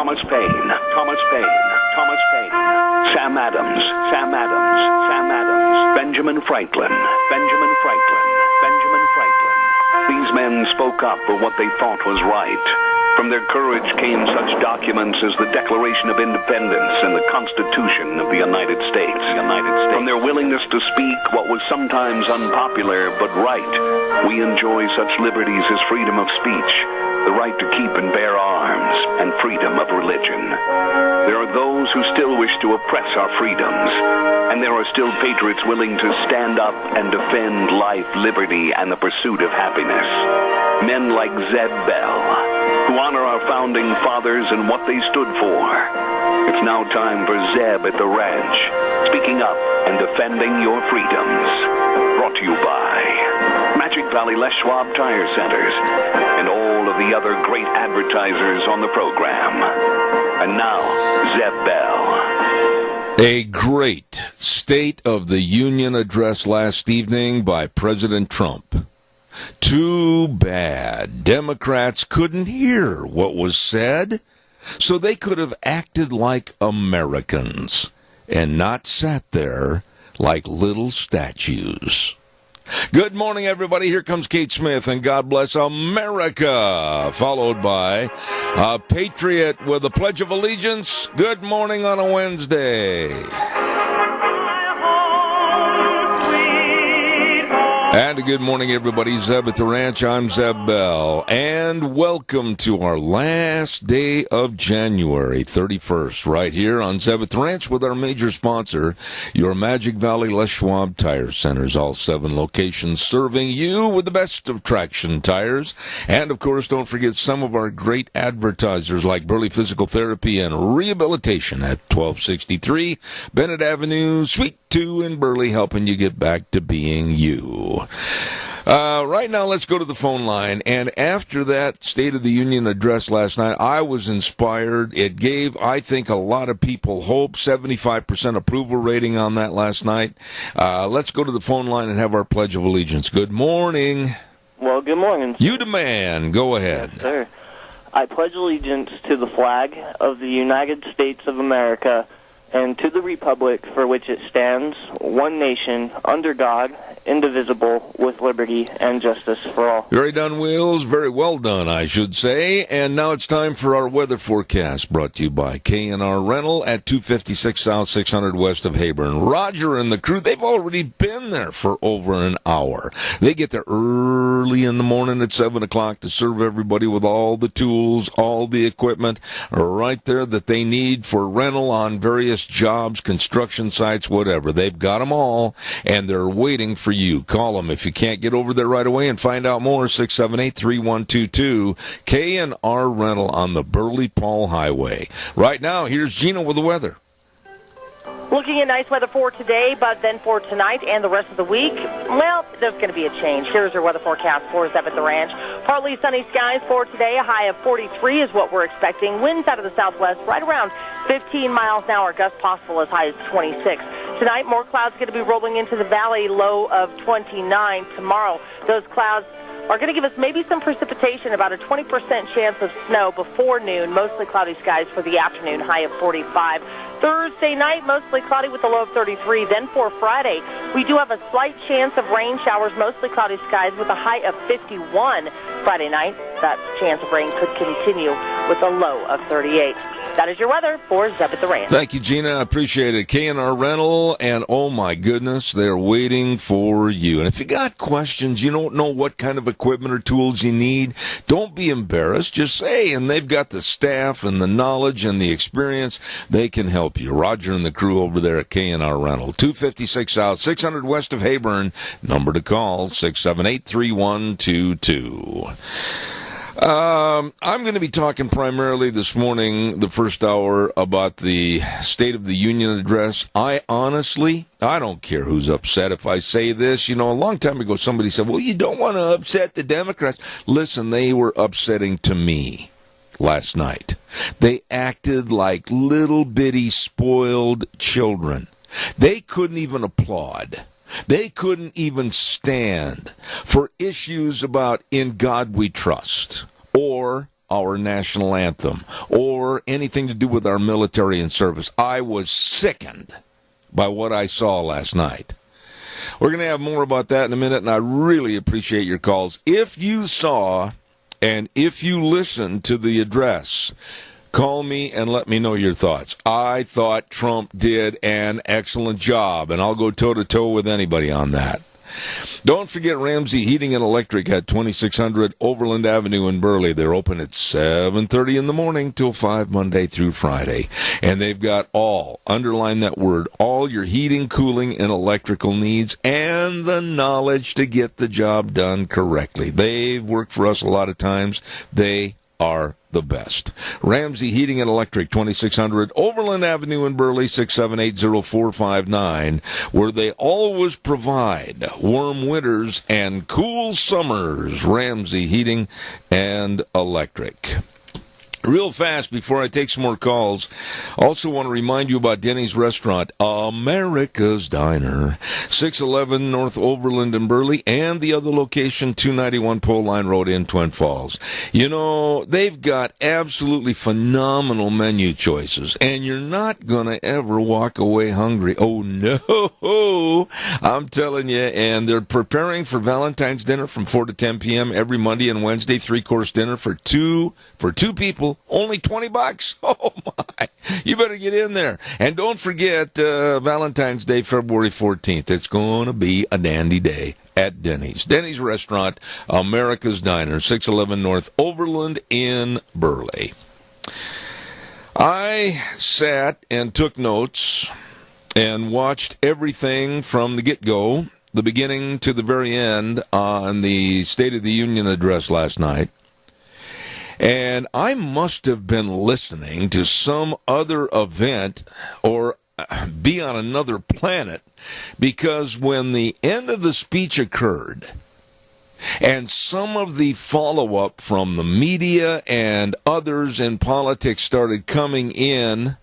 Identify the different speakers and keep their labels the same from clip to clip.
Speaker 1: Thomas Paine, Thomas Paine, Thomas Paine, Sam Adams, Sam Adams, Sam Adams, Benjamin Franklin, Benjamin Franklin, Benjamin Franklin. These men spoke up for what they thought was right. From their courage came such documents as the Declaration of Independence and the Constitution of the United States. From their willingness to speak what was sometimes unpopular but right, we enjoy such liberties as freedom of speech, the right to keep and bear arms, and freedom of religion. There are those who still wish to oppress our freedoms, and there are still patriots willing to stand up and defend life, liberty, and the pursuit of happiness. Men like Zeb Bell, who honor our founding fathers and what they stood for. It's now time for Zeb at the Ranch, speaking up and defending your freedoms. Brought to you by Magic Valley Les Schwab Tire Centers and all of the other great advertisers on the program. And now, Zeb Bell.
Speaker 2: A great State of the Union address last evening by President Trump. Too bad Democrats couldn't hear what was said, so they could have acted like Americans and not sat there like little statues. Good morning, everybody. Here comes Kate Smith, and God bless America, followed by a patriot with a Pledge of Allegiance. Good morning on a Wednesday. And a good morning, everybody. Zeb at the Ranch. I'm Zeb Bell. And welcome to our last day of January 31st, right here on Zeb at the Ranch with our major sponsor, your Magic Valley Les Schwab Tire Centers. All 7 locations serving you with the best of traction tires. And, of course, don't forget some of our great advertisers like Burley Physical Therapy and Rehabilitation at 1263 Bennett Avenue, Suite 2 in Burley, helping you get back to being you. Right now, let's go to the phone line. And after that State of the Union address last night, I was inspired. It gave, I think, a lot of people hope. 75% approval rating on that last night. Let's go to the phone line and have our Pledge of Allegiance. Good morning.
Speaker 3: Well, good morning.
Speaker 2: You the man. Go ahead.
Speaker 3: Yes, sir. I pledge allegiance to the flag of the United States of America and to the republic for which it stands, one nation, under God, indivisible, with liberty and justice for all.
Speaker 2: Very done, Wheels. Very well done, I should say. And now it's time for our weather forecast, brought to you by K&R Rental at 256 South 600 west of Heyburn. Roger and the crew, they've already been there for over an hour. They get there early in the morning at 7 o'clock to serve everybody with all the tools, all the equipment right there that they need for rental on various jobs, construction sites, whatever. They've got them all, and they're waiting for you. Call them if you can't get over there right away and find out more. 678-3122 K&R Rental on the Burley Paul Highway. Right now, here's Gina with the weather.
Speaker 4: Looking at nice weather for today, but then for tonight and the rest of the week, well, there's going to be a change. Here's our weather forecast for Zeb at the Ranch. Partly sunny skies for today. A high of 43 is what we're expecting. Winds out of the southwest right around 15 miles an hour. Gusts possible as high as 26. Tonight, more clouds going to be rolling into the valley, low of 29. Tomorrow, those clouds are going to give us maybe some precipitation, about a 20% chance of snow before noon. Mostly cloudy skies for the afternoon, high of 45. Thursday night, mostly cloudy with a low of 33. Then for Friday, we do have a slight chance of rain showers, mostly cloudy skies with a high of 51. Friday night, that chance of rain could continue with a low of 38. That is your weather for Zeb at the Ranch.
Speaker 2: Thank you, Gina. I appreciate it. K&R Rental, and oh my goodness, they're waiting for you. And if you got questions, you don't know what kind of equipment or tools you need, don't be embarrassed. Just say, and they've got the staff and the knowledge and the experience. They can help you. Roger and the crew over there at K&R Rental. 256 South, 600 west of Heyburn. Number to call, 678-3122. I'm going to be talking primarily this morning, the first hour, about the State of the Union address. I don't care who's upset if I say this. You know, a long time ago, somebody said, well, you don't want to upset the Democrats. Listen, they were upsetting to me last night. They acted like little bitty spoiled children. They couldn't even applaud. They couldn't even stand for issues about "In God We Trust" or our national anthem or anything to do with our military and service. I was sickened by what I saw last night. We're going to have more about that in a minute, and I really appreciate your calls. If you saw and if you listened to the address, call me and let me know your thoughts. I thought Trump did an excellent job, and I'll go toe-to-toe with anybody on that. Don't forget Ramsey Heating and Electric at 2600 Overland Avenue in Burley. They're open at 7:30 in the morning till 5 Monday through Friday. And they've got underline that word, all your heating, cooling, and electrical needs and the knowledge to get the job done correctly. They've worked for us a lot of times. They are the best. Ramsey Heating and Electric, 2600 Overland Avenue in Burley, 678-0459, where they always provide warm winters and cool summers. Ramsey Heating and Electric. Real fast, before I take some more calls, also want to remind you about Denny's Restaurant, America's Diner, 611 North Overland in Burley, and the other location, 291 Pole Line Road in Twin Falls. You know, they've got absolutely phenomenal menu choices, and you're not going to ever walk away hungry. Oh, no, I'm telling you, and they're preparing for Valentine's dinner from 4 to 10 p.m. every Monday and Wednesday, three-course dinner for two people. Only $20. Oh, my. You better get in there. And don't forget Valentine's Day, February 14th. It's going to be a dandy day at Denny's. Denny's Restaurant, America's Diner, 611 North Overland in Burley. I sat and took notes and watched everything from the get-go, the beginning to the very end, on the State of the Union address last night. And I must have been listening to some other event or be on another planet, because when the end of the speech occurred and some of the follow-up from the media and others in politics started coming in,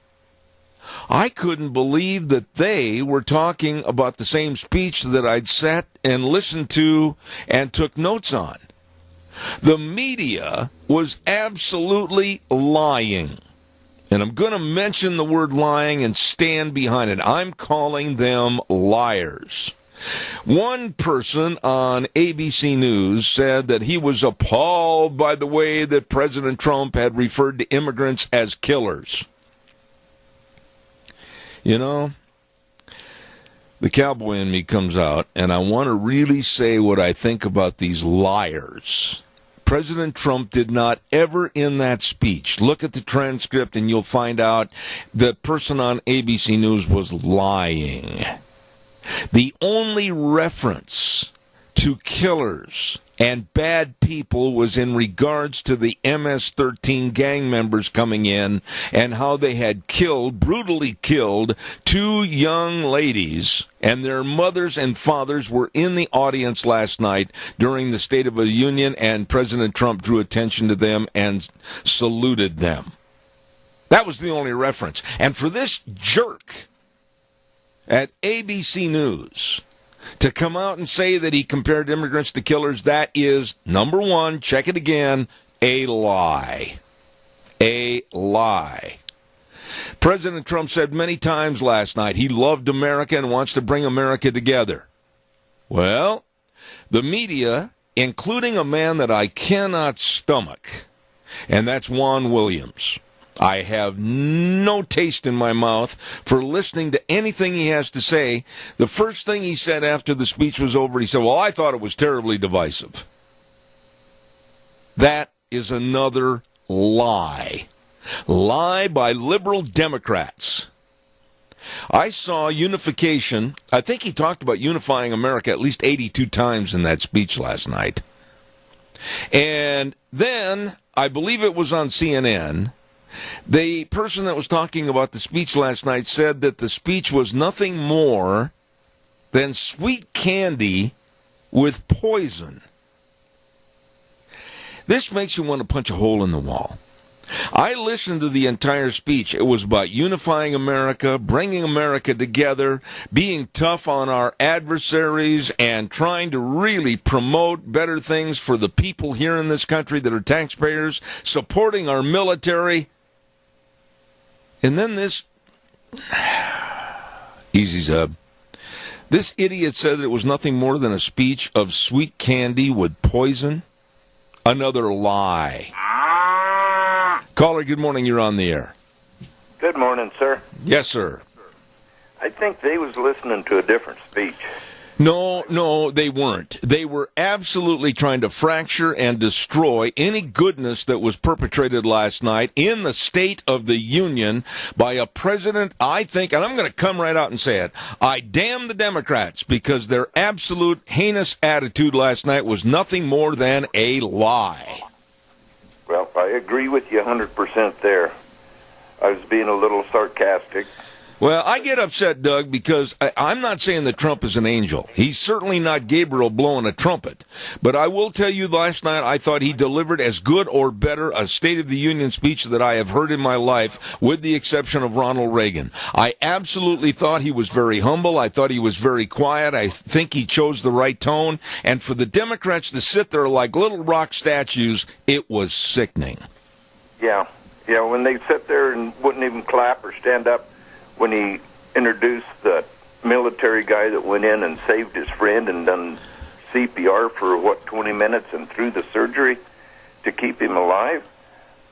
Speaker 2: I couldn't believe that they were talking about the same speech that I'd sat and listened to and took notes on. The media was absolutely lying. And I'm going to mention the word lying and stand behind it. I'm calling them liars. One person on ABC News said that he was appalled by the way that President Trump had referred to immigrants as killers. You know, the cowboy in me comes out, and I want to really say what I think about these liars. President Trump did not ever in that speech, look at the transcript and you'll find out the person on ABC News was lying. The only reference to killers and bad people was in regards to the MS-13 gang members coming in and how they had brutally killed two young ladies, and their mothers and fathers were in the audience last night during the State of the Union, and President Trump drew attention to them and saluted them. That was the only reference. And for this jerk at ABC News to come out and say that he compared immigrants to killers, that is, number one, check it again, a lie. A lie. President Trump said many times last night he loved America and wants to bring America together. Well, the media, including a man that I cannot stomach, and that's Juan Williams. I have no taste in my mouth for listening to anything he has to say. The first thing he said after the speech was over, he said, well, I thought it was terribly divisive. That is another lie. Lie by liberal Democrats. I saw unification. I think he talked about unifying America at least 82 times in that speech last night. And then, I believe it was on CNN, the person that was talking about the speech last night said that the speech was nothing more than sweet candy with poison. This makes you want to punch a hole in the wall. I listened to the entire speech. It was about unifying America, bringing America together, being tough on our adversaries, and trying to really promote better things for the people here in this country that are taxpayers, supporting our military. And then this... Easy, Zeb. This idiot said that it was nothing more than a speech of sweet candy with poison. Another lie. Caller, good morning. You're on the air.
Speaker 5: Good morning, sir.
Speaker 2: Yes, sir.
Speaker 5: I think they was listening to a different speech.
Speaker 2: No, they weren't. They were absolutely trying to fracture and destroy any goodness that was perpetrated last night in the State of the Union by a president, I think, and I'm going to come right out and say it, I damn the Democrats, because their absolute heinous attitude last night was nothing more than a lie.
Speaker 5: Well, I agree with you 100% there. I was being a little sarcastic.
Speaker 2: Well, I get upset, Doug, because I'm not saying that Trump is an angel. He's certainly not Gabriel blowing a trumpet. But I will tell you, last night I thought he delivered as good or better a State of the Union speech that I have heard in my life, with the exception of Ronald Reagan. I absolutely thought he was very humble. I thought he was very quiet. I think he chose the right tone. And for the Democrats to sit there like little rock statues, it was sickening.
Speaker 5: Yeah, when they sit there and wouldn't even clap or stand up, when he introduced the military guy that went in and saved his friend and done CPR for, 20 minutes and through the surgery to keep him alive.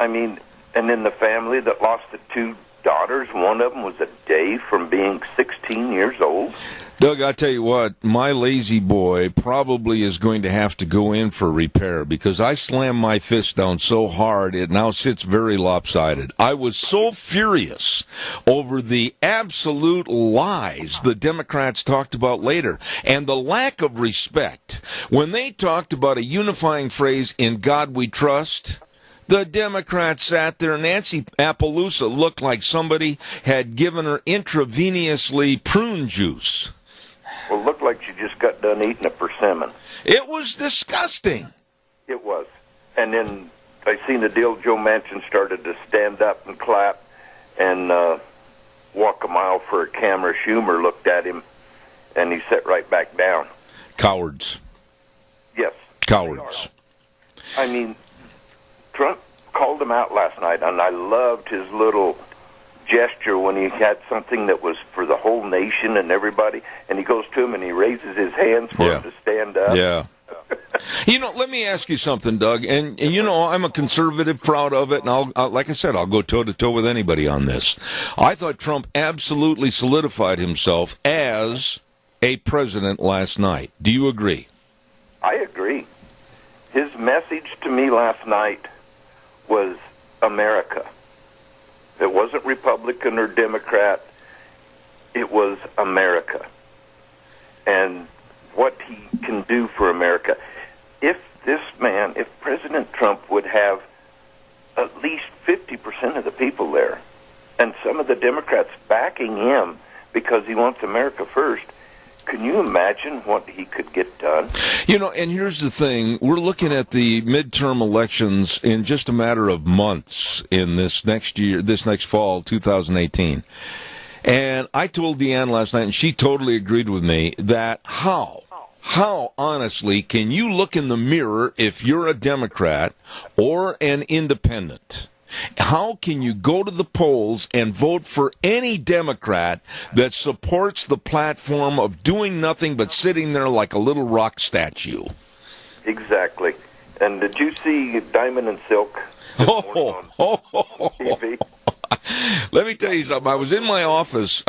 Speaker 5: I mean, and then the family that lost the two daughters, one of them was a day from being 16 years old.
Speaker 2: Doug, I tell you what, my lazy boy probably is going to have to go in for repair because I slammed my fist down so hard it now sits very lopsided. I was so furious over the absolute lies the Democrats talked about later and the lack of respect. When they talked about a unifying phrase, "In God We Trust," the Democrats sat there. Nancy Appaloosa looked like somebody had given her intravenously prune juice.
Speaker 5: Well, it looked like she just got done eating a persimmon.
Speaker 2: It was disgusting.
Speaker 5: It was. And then I seen the deal. Joe Manchin started to stand up and clap and walk a mile for a camera. Schumer looked at him, and he sat right back down.
Speaker 2: Cowards.
Speaker 5: Yes.
Speaker 2: Cowards.
Speaker 5: I mean, Trump called him out last night, and I loved his little gesture when he had something that was for the whole nation and everybody, and he goes to him and he raises his hands for him to stand up.
Speaker 2: Yeah. Let me ask you something, Doug, and I'm a conservative, proud of it, and I'll like I said, I'll go toe-to-toe with anybody on this. I thought Trump absolutely solidified himself as a president last night. Do you agree?
Speaker 5: I agree. His message to me last night was America. It wasn't Republican or Democrat. It was America. And what he can do for America. If President Trump would have at least 50% of the people there, and some of the Democrats backing him because he wants America first, can you imagine what he could get done?
Speaker 2: And here's the thing. We're looking at the midterm elections in just a matter of months in this next fall, 2018. And I told Deanne last night, and she totally agreed with me, that how honestly can you look in the mirror if you're a Democrat or an independent? How can you go to the polls and vote for any Democrat that supports the platform of doing nothing but sitting there like a little rock statue?
Speaker 5: Exactly. And did you see Diamond and Silk on TV?
Speaker 2: Let me tell you something. I was in my office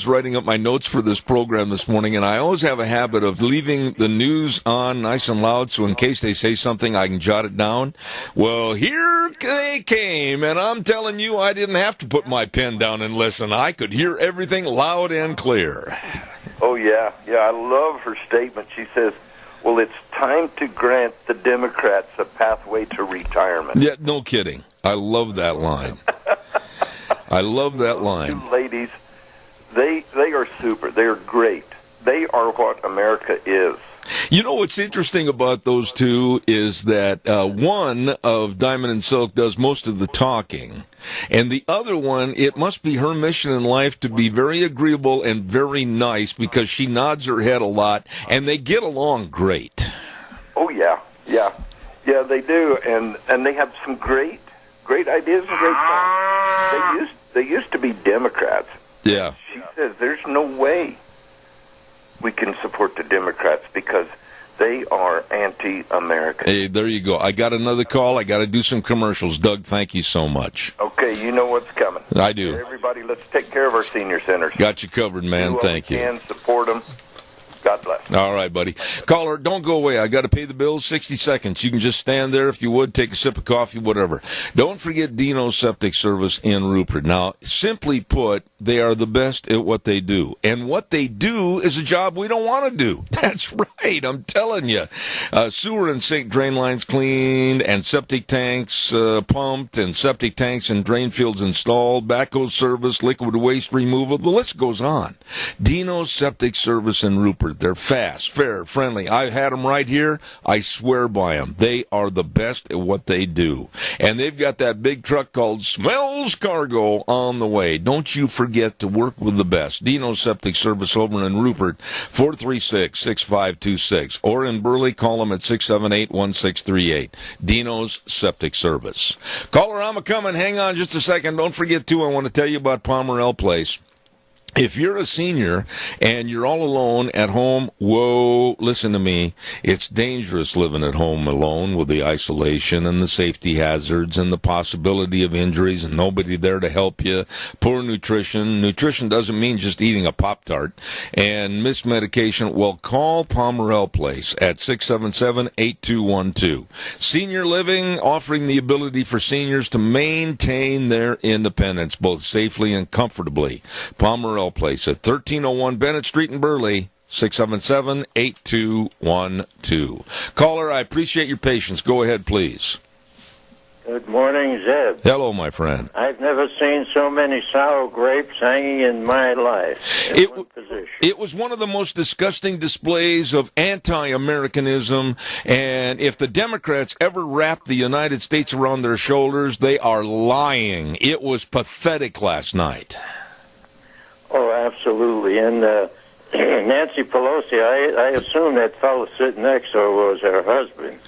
Speaker 2: writing up my notes for this program this morning, and I always have a habit of leaving the news on nice and loud so in case they say something, I can jot it down. Well, here they came, and I'm telling you, I didn't have to put my pen down and listen. I could hear everything loud and clear.
Speaker 5: Oh, yeah. Yeah, I love her statement. She says, well, it's time to grant the Democrats a pathway to retirement.
Speaker 2: Yeah, no kidding. I love that line. I love that line.
Speaker 5: Two ladies, they are super. They are great. They are what America is.
Speaker 2: You know what's interesting about those two is that one of Diamond and Silk does most of the talking, and the other one, it must be her mission in life to be very agreeable and very nice because she nods her head a lot, and they get along great.
Speaker 5: Oh, yeah. Yeah, they do, and they have some great ideas and great thoughts. They used to be Democrats.
Speaker 2: Yeah.
Speaker 5: She says there's no way we can support the Democrats because they are anti-American.
Speaker 2: Hey, there you go. I got another call. I got to do some commercials. Doug, thank you so much.
Speaker 5: Okay, you know what's coming.
Speaker 2: I do.
Speaker 5: Everybody, let's take care of our senior centers.
Speaker 2: Got you covered, man. Thank you.
Speaker 5: And support them. God bless.
Speaker 2: All right, buddy. Caller, don't go away. I got to pay the bills. 60 seconds. You can just stand there if you would, take a sip of coffee, whatever. Don't forget Dino's Septic Service in Rupert. Now, simply put, they are the best at what they do. And what they do is a job we don't want to do. That's right. I'm telling you. Sewer and sink drain lines cleaned and septic tanks pumped and septic tanks and drain fields installed, backhoe service, liquid waste removal. The list goes on. Dino's Septic Service in Rupert. They're fast, fair, friendly. I've had them right here. I swear by them. They are the best at what they do. And they've got that big truck called Smells Cargo on the way. Don't you forget to work with the best. Dino's Septic Service over in Rupert, 436-6526. Or in Burley, call them at 678-1638. Dino's Septic Service. Caller, I'm a-coming. Hang on just a second. Don't forget, too, I want to tell you about Pomerell Place. If you're a senior and you're all alone at home, whoa, listen to me. It's dangerous living at home alone with the isolation and the safety hazards and the possibility of injuries and nobody there to help you. Poor nutrition. Nutrition doesn't mean just eating a Pop-Tart. And missed medication. Well, call Pomerell Place at 677-8212. Senior living, offering the ability for seniors to maintain their independence, both safely and comfortably. Pomerell Place at 1301 Bennett Street in Burley, 677-8212. Caller, I appreciate your patience. Go ahead, please.
Speaker 6: Good morning, Zeb.
Speaker 2: Hello, my friend.
Speaker 6: I've never seen so many sour grapes hanging in my life.
Speaker 2: It was one of the most disgusting displays of anti-Americanism, and if the Democrats ever wrap the United States around their shoulders, they are lying. It was pathetic last night.
Speaker 6: Oh, absolutely. And Nancy Pelosi, I assume that fellow sitting next to her was her husband.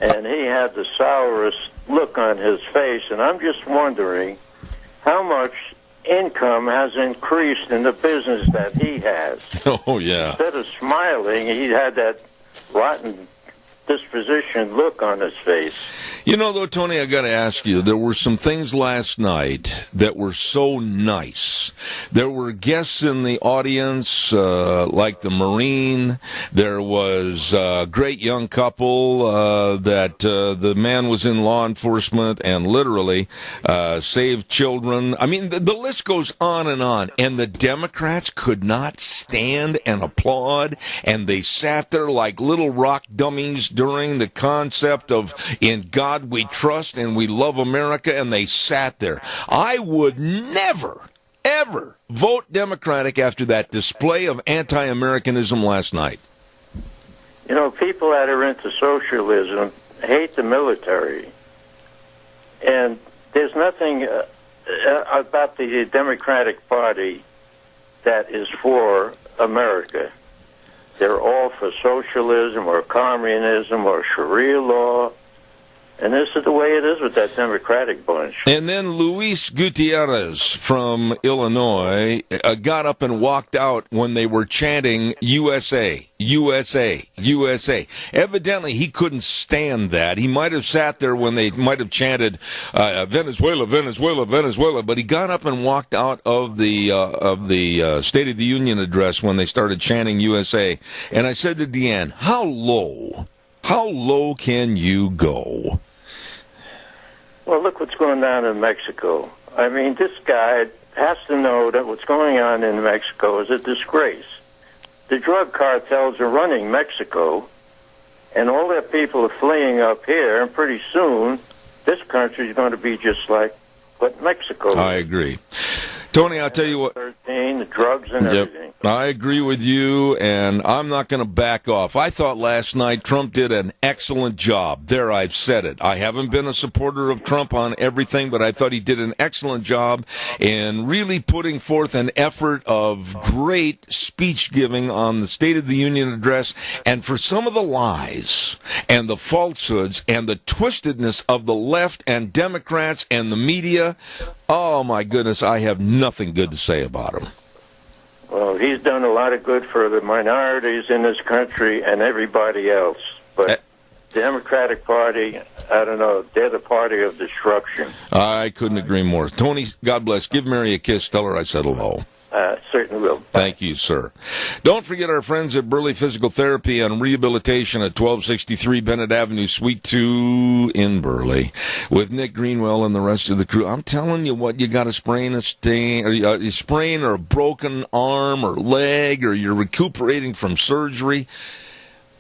Speaker 6: And he had the sourest look on his face. And I'm just wondering how much income has increased in the business that he has.
Speaker 2: Oh, yeah.
Speaker 6: Instead of smiling, he had that rotten disposition look on his face.
Speaker 2: You know, though, Tony, I got to ask you, there were some things last night that were so nice. There were guests in the audience, like the Marine. There was a great young couple that the man was in law enforcement and literally saved children. I mean, the list goes on. And the Democrats could not stand and applaud, and they sat there like little rock dummies during the concept of in God we trust and we love America, and they sat there. I would never, ever vote Democratic after that display of anti-Americanism last night.
Speaker 6: You know, people that are into socialism hate the military. And there's nothing about the Democratic Party that is for America. They're all for socialism or communism or Sharia law. And this is the way it is with that Democratic bunch.
Speaker 2: And then Luis Gutierrez from Illinois got up and walked out when they were chanting USA, USA, USA. Evidently, he couldn't stand that. He might have sat there when they might have chanted Venezuela, Venezuela, Venezuela, but he got up and walked out of the State of the Union address when they started chanting USA. And I said to Deanne, how low can you go?
Speaker 6: Well, look what's going on in Mexico. I mean, this guy has to know that what's going on in Mexico is a disgrace. The drug cartels are running Mexico, and all their people are fleeing up here, and pretty soon this country is going to be just like what Mexico is.
Speaker 2: I agree. Tony, I'll tell you what.
Speaker 6: 13, the drugs and everything.
Speaker 2: I agree with you, and I'm not going to back off. I thought last night Trump did an excellent job. There, I've said it. I haven't been a supporter of Trump on everything, but I thought he did an excellent job in really putting forth an effort of great speech giving on the State of the Union address. And for some of the lies and the falsehoods and the twistedness of the left and Democrats and the media, oh my goodness, I have nothing good to say about him.
Speaker 6: Well, he's done a lot of good for the minorities in this country and everybody else. But the Democratic Party, I don't know, they're the party of destruction.
Speaker 2: I couldn't agree more. Tony, God bless. Give Mary a kiss. Tell her I said hello.
Speaker 6: Certainly will.
Speaker 2: Thank you, sir. Don't forget our friends at Burley Physical Therapy and Rehabilitation at 1263 Bennett Avenue, Suite 2 in Burley, with Nick Greenwell and the rest of the crew. I'm telling you what, you got a sprain, a sprain or a broken arm or leg, or you're recuperating from surgery.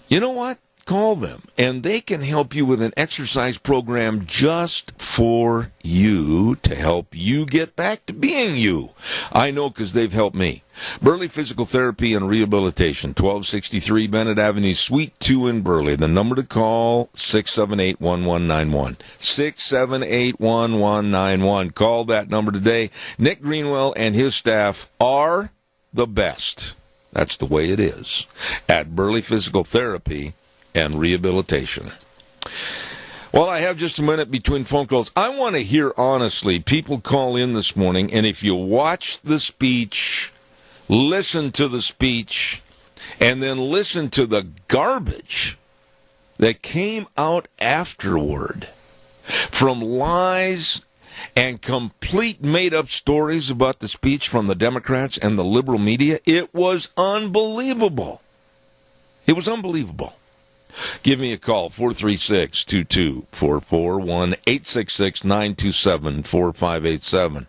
Speaker 2: You know what? Call them, and they can help you with an exercise program just for you to help you get back to being you. I know because they've helped me. Burley Physical Therapy and Rehabilitation, 1263 Bennett Avenue, Suite 2 in Burley. The number to call, 678-1191. 678-1191. Call that number today. Nick Greenwell and his staff are the best. That's the way it is at Burley Physical Therapy and Rehabilitation. Well, I have just a minute between phone calls. I want to hear, honestly, people call in this morning, and if you watch the speech, listen to the speech, and then listen to the garbage that came out afterward from lies and complete made-up stories about the speech from the Democrats and the liberal media, it was unbelievable. It was unbelievable. Give me a call, 436-2244, 1-866-927-4587.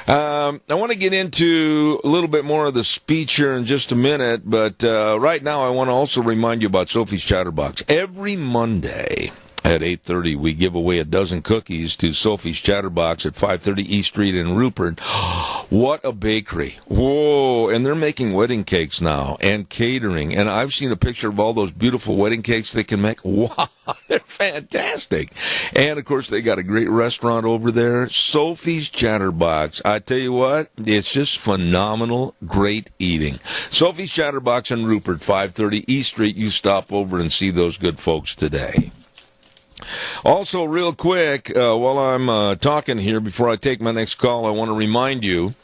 Speaker 2: I want to get into a little bit more of the speech here in just a minute, but right now I want to also remind you about Sophie's Chatterbox. Every Monday at 8:30, we give away a dozen cookies to Sophie's Chatterbox at 530 East Street in Rupert. What a bakery. Whoa, and they're making wedding cakes now and catering, and I've seen a picture of all those beautiful wedding cakes they can make. Wow, they're fantastic. And, of course, they got a great restaurant over there, Sophie's Chatterbox. I tell you what, it's just phenomenal, great eating. Sophie's Chatterbox in Rupert, 530 East Street. You stop over and see those good folks today. Also, real quick, while I'm talking here, before I take my next call, I want to remind you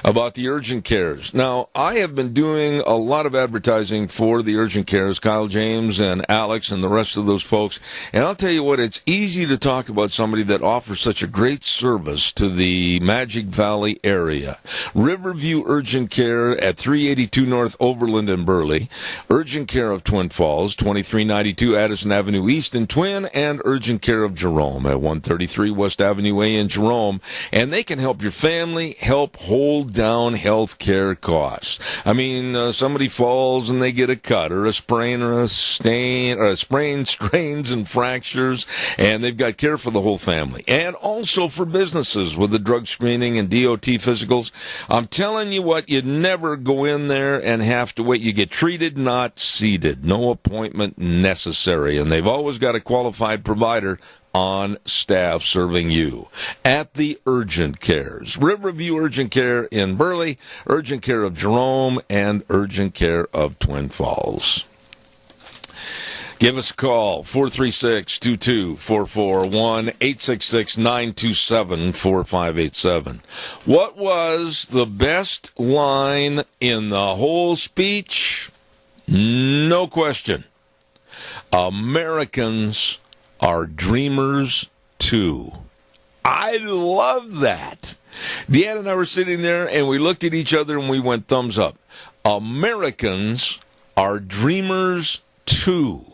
Speaker 2: about the Urgent Cares. Now, I have been doing a lot of advertising for the Urgent Cares, Kyle James and Alex and the rest of those folks, and I'll tell you what, it's easy to talk about somebody that offers such a great service to the Magic Valley area. Riverview Urgent Care at 382 North Overland in Burley, Urgent Care of Twin Falls, 2392 Addison Avenue East in Twin, and Urgent Care of Jerome at 133 West Avenue A in Jerome, and they can help your family help hold down health care costs. I mean, somebody falls and they get a cut or a sprain or a stain or a sprain, strains and fractures, and they've got care for the whole family. And also for businesses with the drug screening and DOT physicals. I'm telling you what, you never go in there and have to wait. You get treated, not seated. No appointment necessary, and they've always got a qualified provider on staff serving you at the Urgent Cares. Riverview Urgent Care in Burley, Urgent Care of Jerome, and Urgent Care of Twin Falls. Give us a call, 436-2244, 1-866-927-4587. What was the best line in the whole speech? No question. Americans are dreamers too. I love that. Deanna and I were sitting there and we looked at each other and we went thumbs up. Americans are dreamers too.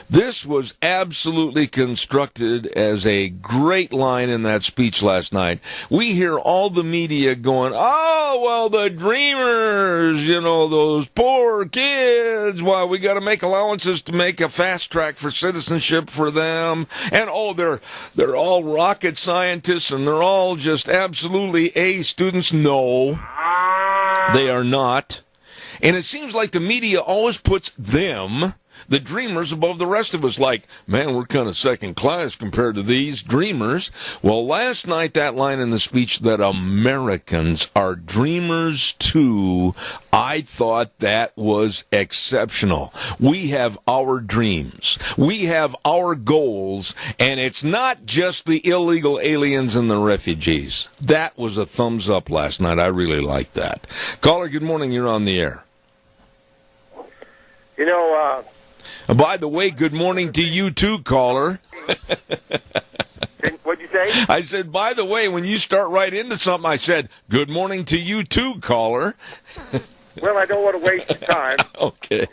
Speaker 2: This was absolutely constructed as a great line in that speech last night. We hear all the media going, oh, well, the dreamers, those poor kids. Well, we got to make allowances to make a fast track for citizenship for them. And, they're all rocket scientists and they're all just absolutely A students. No, they are not. And it seems like the media always puts them, the dreamers, above the rest of us. Like, man, we're kind of second class compared to these dreamers. Well, last night, that line in the speech that Americans are dreamers too, I thought that was exceptional. We have our dreams. We have our goals. And it's not just the illegal aliens and the refugees. That was a thumbs up last night. I really liked that. Caller, good morning. You're on the air.
Speaker 7: By the way, good morning to you too, caller.
Speaker 8: What'd you say?
Speaker 2: I said, by the way, when you start right into something, I said, good morning to you too, caller.
Speaker 8: Well, I don't want to waste your time.
Speaker 2: Okay.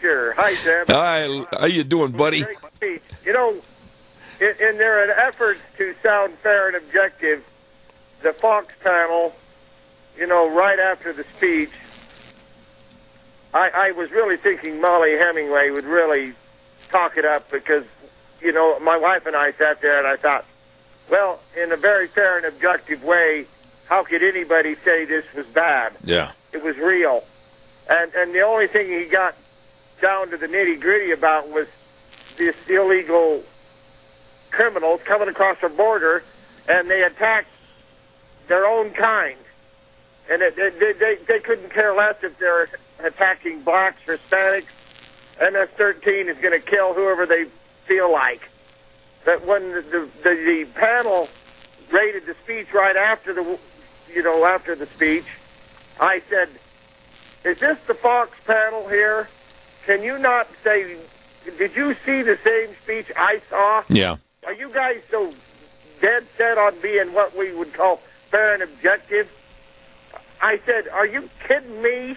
Speaker 8: Sure. Hi, Sam.
Speaker 2: Hi, how you doing, buddy?
Speaker 8: Great speech. In their efforts to sound fair and objective, the Fox panel, right after the speech, I was really thinking Molly Hemingway would really talk it up because, my wife and I sat there and I thought, well, in a very fair and objective way, how could anybody say this was bad?
Speaker 2: Yeah.
Speaker 8: It was real. And the only thing he got down to the nitty-gritty about was this illegal criminals coming across our border, and they attacked their own kind. And they couldn't care less if they're attacking blacks, Hispanics. MS-13 is going to kill whoever they feel like. But when the panel rated the speech right after after the speech, I said, is this the Fox panel here? Can you not say, did you see the same speech I saw?
Speaker 2: Yeah.
Speaker 8: Are you guys so dead set on being what we would call fair and objective? I said, are you kidding me?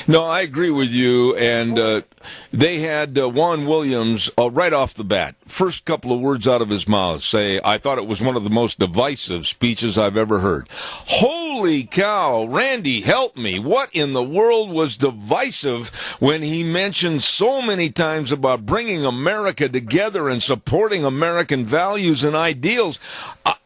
Speaker 2: No, I agree with you. And they had Juan Williams right off the bat, first couple of words out of his mouth, say, I thought it was one of the most divisive speeches I've ever heard. Holy cow, Randy, help me. What in the world was divisive when he mentioned so many times about bringing America together and supporting American values and ideals?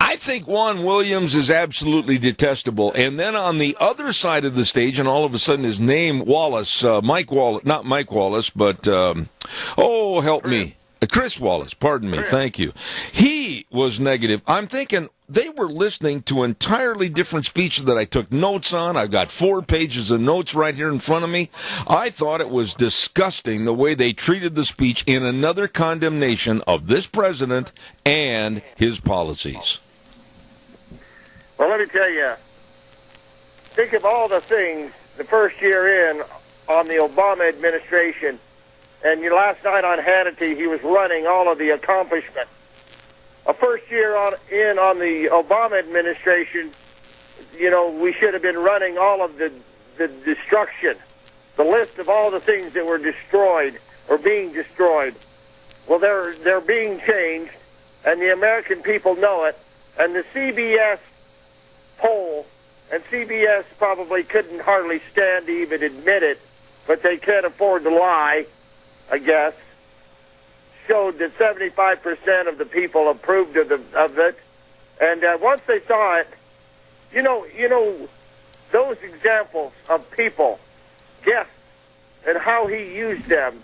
Speaker 2: I think Juan Williams is absolutely detestable. And then on the other side of the stage, and all of a sudden his name, Wallace, Mike Wallace, not Mike Wallace, but, help me. Chris Wallace, pardon me, thank you. He was negative. I'm thinking they were listening to entirely different speeches that I took notes on. I've got 4 pages of notes right here in front of me. I thought it was disgusting the way they treated the speech in another condemnation of this president and his policies.
Speaker 8: Well, let me tell you, think of all the things the first year in on the Obama administration, and last night on Hannity, he was running all of the accomplishments. A first year on the Obama administration, we should have been running all of the destruction, the list of all the things that were destroyed or being destroyed. Well, they're being changed, and the American people know it, and the CBS poll, and CBS probably couldn't hardly stand to even admit it, but they can't afford to lie, I guess, showed that 75% of the people approved of it. And once they saw it, those examples of people, guests, and how he used them,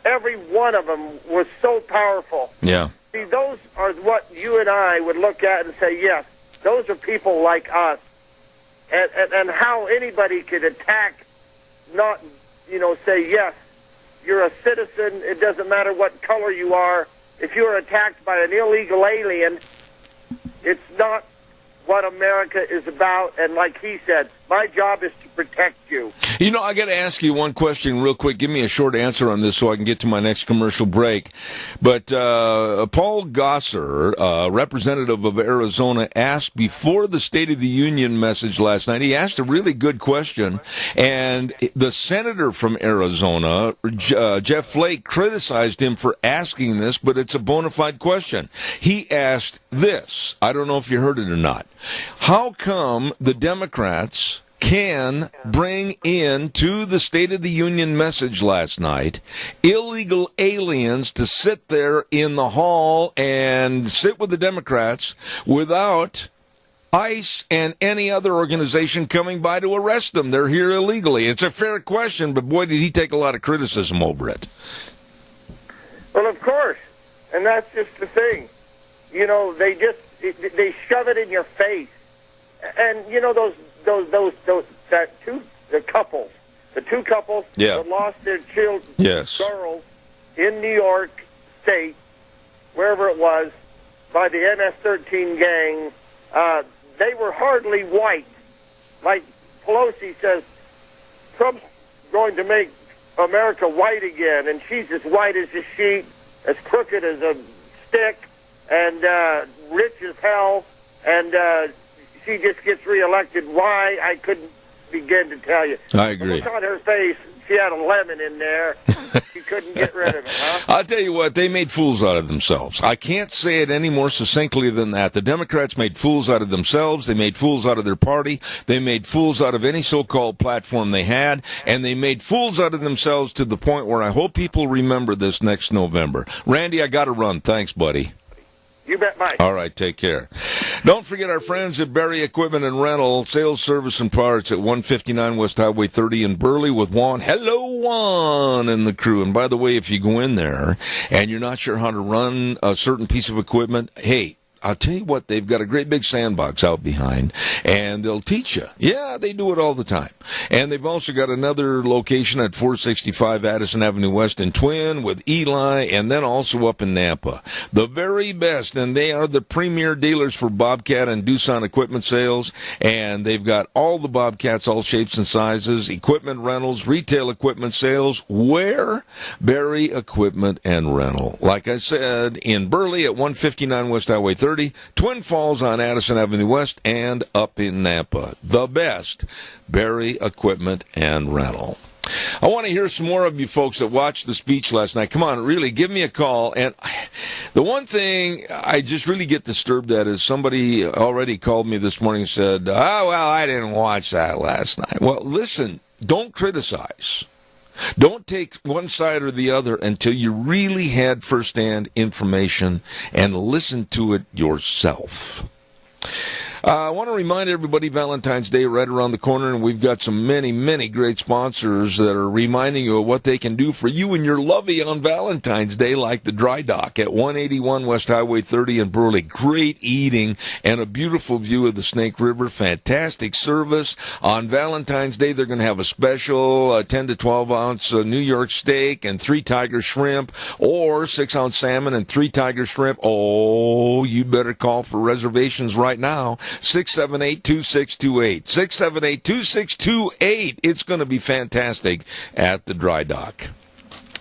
Speaker 8: every one of them was so powerful.
Speaker 2: Yeah.
Speaker 8: See, those are what you and I would look at and say, yes, those are people like us. And how anybody could attack, not, say, yes, you're a citizen, it doesn't matter what color you are. If you're attacked by an illegal alien, it's not what America is about. And like he said, My job is to protect you.
Speaker 2: You know, I got to ask you one question real quick. Give me a short answer on this so I can get to my next commercial break. But Paul Gosar, representative of Arizona, asked before the State of the Union message last night, he asked a really good question, and the senator from Arizona, Jeff Flake, criticized him for asking this, but it's a bona fide question. He asked this. I don't know if you heard it or not. How come the Democrats can bring in to the State of the Union message last night illegal aliens to sit there in the hall and sit with the Democrats without ICE and any other organization coming by to arrest them? They're here illegally. It's a fair question, but boy, did he take a lot of criticism over it.
Speaker 8: Well, of course, and that's just the thing. You know, they shove it in your face, and you know the two couples that lost their girls in New York State, wherever it was, by the MS-13 gang. They were hardly white. Like Pelosi says, Trump's going to make America white again, and she's as white as a sheet, as crooked as a stick, and rich as hell, and she just gets reelected. Why? I couldn't begin to tell you.
Speaker 2: I agree.
Speaker 8: Look on her face. She had a lemon in there. She couldn't get rid of it, huh?
Speaker 2: I'll tell you what, they made fools out of themselves. I can't say it any more succinctly than that. The Democrats made fools out of themselves. They made fools out of their party. They made fools out of any so-called platform they had. And they made fools out of themselves to the point where I hope people remember this next November. Randy, I got to run. Thanks, buddy.
Speaker 8: You bet, Mike.
Speaker 2: All right, take care. Don't forget our friends at Berry Equipment and Rental, sales, service, and parts at 159 West Highway 30 in Burley with Juan. Hello, Juan, and the crew. And by the way, if you go in there and you're not sure how to run a certain piece of equipment, hey, I'll tell you what, they've got a great big sandbox out behind, and they'll teach you. Yeah, they do it all the time. And they've also got another location at 465 Addison Avenue West in Twin with Eli, and then also up in Nampa. The very best, and they are the premier dealers for Bobcat and Doosan equipment sales, and they've got all the Bobcats, all shapes and sizes, equipment rentals, retail equipment sales. Where? Berry Equipment and Rental. Like I said, in Burley at 159 West Highway 30, Twin Falls on Addison Avenue West, and up in Nampa. The best, Berry Equipment and Rental. I want to hear some more of you folks that watched the speech last night. Come on, really, give me a call. And the one thing I just really get disturbed at is somebody already called me this morning and said, oh, well, I didn't watch that last night. Well, listen, don't criticize. Don't take one side or the other until you really had firsthand information and listen to it yourself. I want to remind everybody Valentine's Day right around the corner, and we've got some many great sponsors that are reminding you of what they can do for you and your lovey on Valentine's Day, like the Dry Dock at 181 West Highway 30 in Burley. Great eating and a beautiful view of the Snake River. Fantastic service. On Valentine's Day, they're going to have a special 10 to 12 ounce New York steak and 3 tiger shrimp, or 6 ounce salmon and 3 tiger shrimp. Oh, you better call for reservations right now. 678-2628. 678-2628. It's going to be fantastic at the Dry Dock.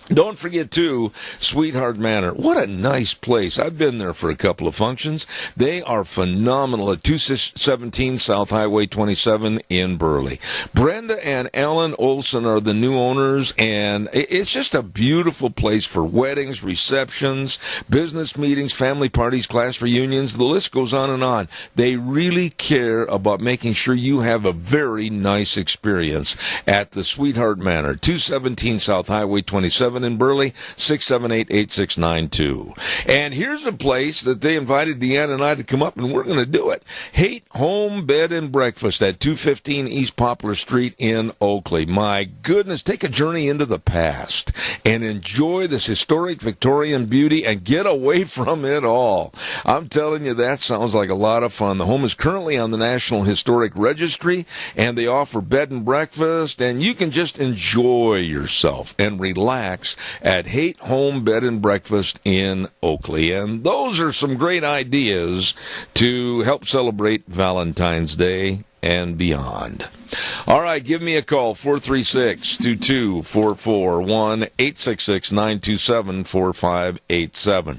Speaker 2: Don't forget, too, Sweetheart Manor. What a nice place. I've been there for a couple of functions. They are phenomenal at 217 South Highway 27 in Burley. Brenda and Alan Olson are the new owners, and it's just a beautiful place for weddings, receptions, business meetings, family parties, class reunions. The list goes on and on. They really care about making sure you have a very nice experience at the Sweetheart Manor, 217 South Highway 27 in Burley, 678-8692. And here's a place that they invited Deanna and I to come up, and we're going to do it. Haight Home Bed and Breakfast at 215 East Poplar Street in Oakley. My goodness, take a journey into the past and enjoy this historic Victorian beauty and get away from it all. I'm telling you, that sounds like a lot of fun. The home is currently on the National Historic Registry, and they offer bed and breakfast, and you can just enjoy yourself and relax at Haight Home Bed and Breakfast in Oakley. And those are some great ideas to help celebrate Valentine's Day. and beyond. All right, give me a call, 436-2244, 1-866-927-4587.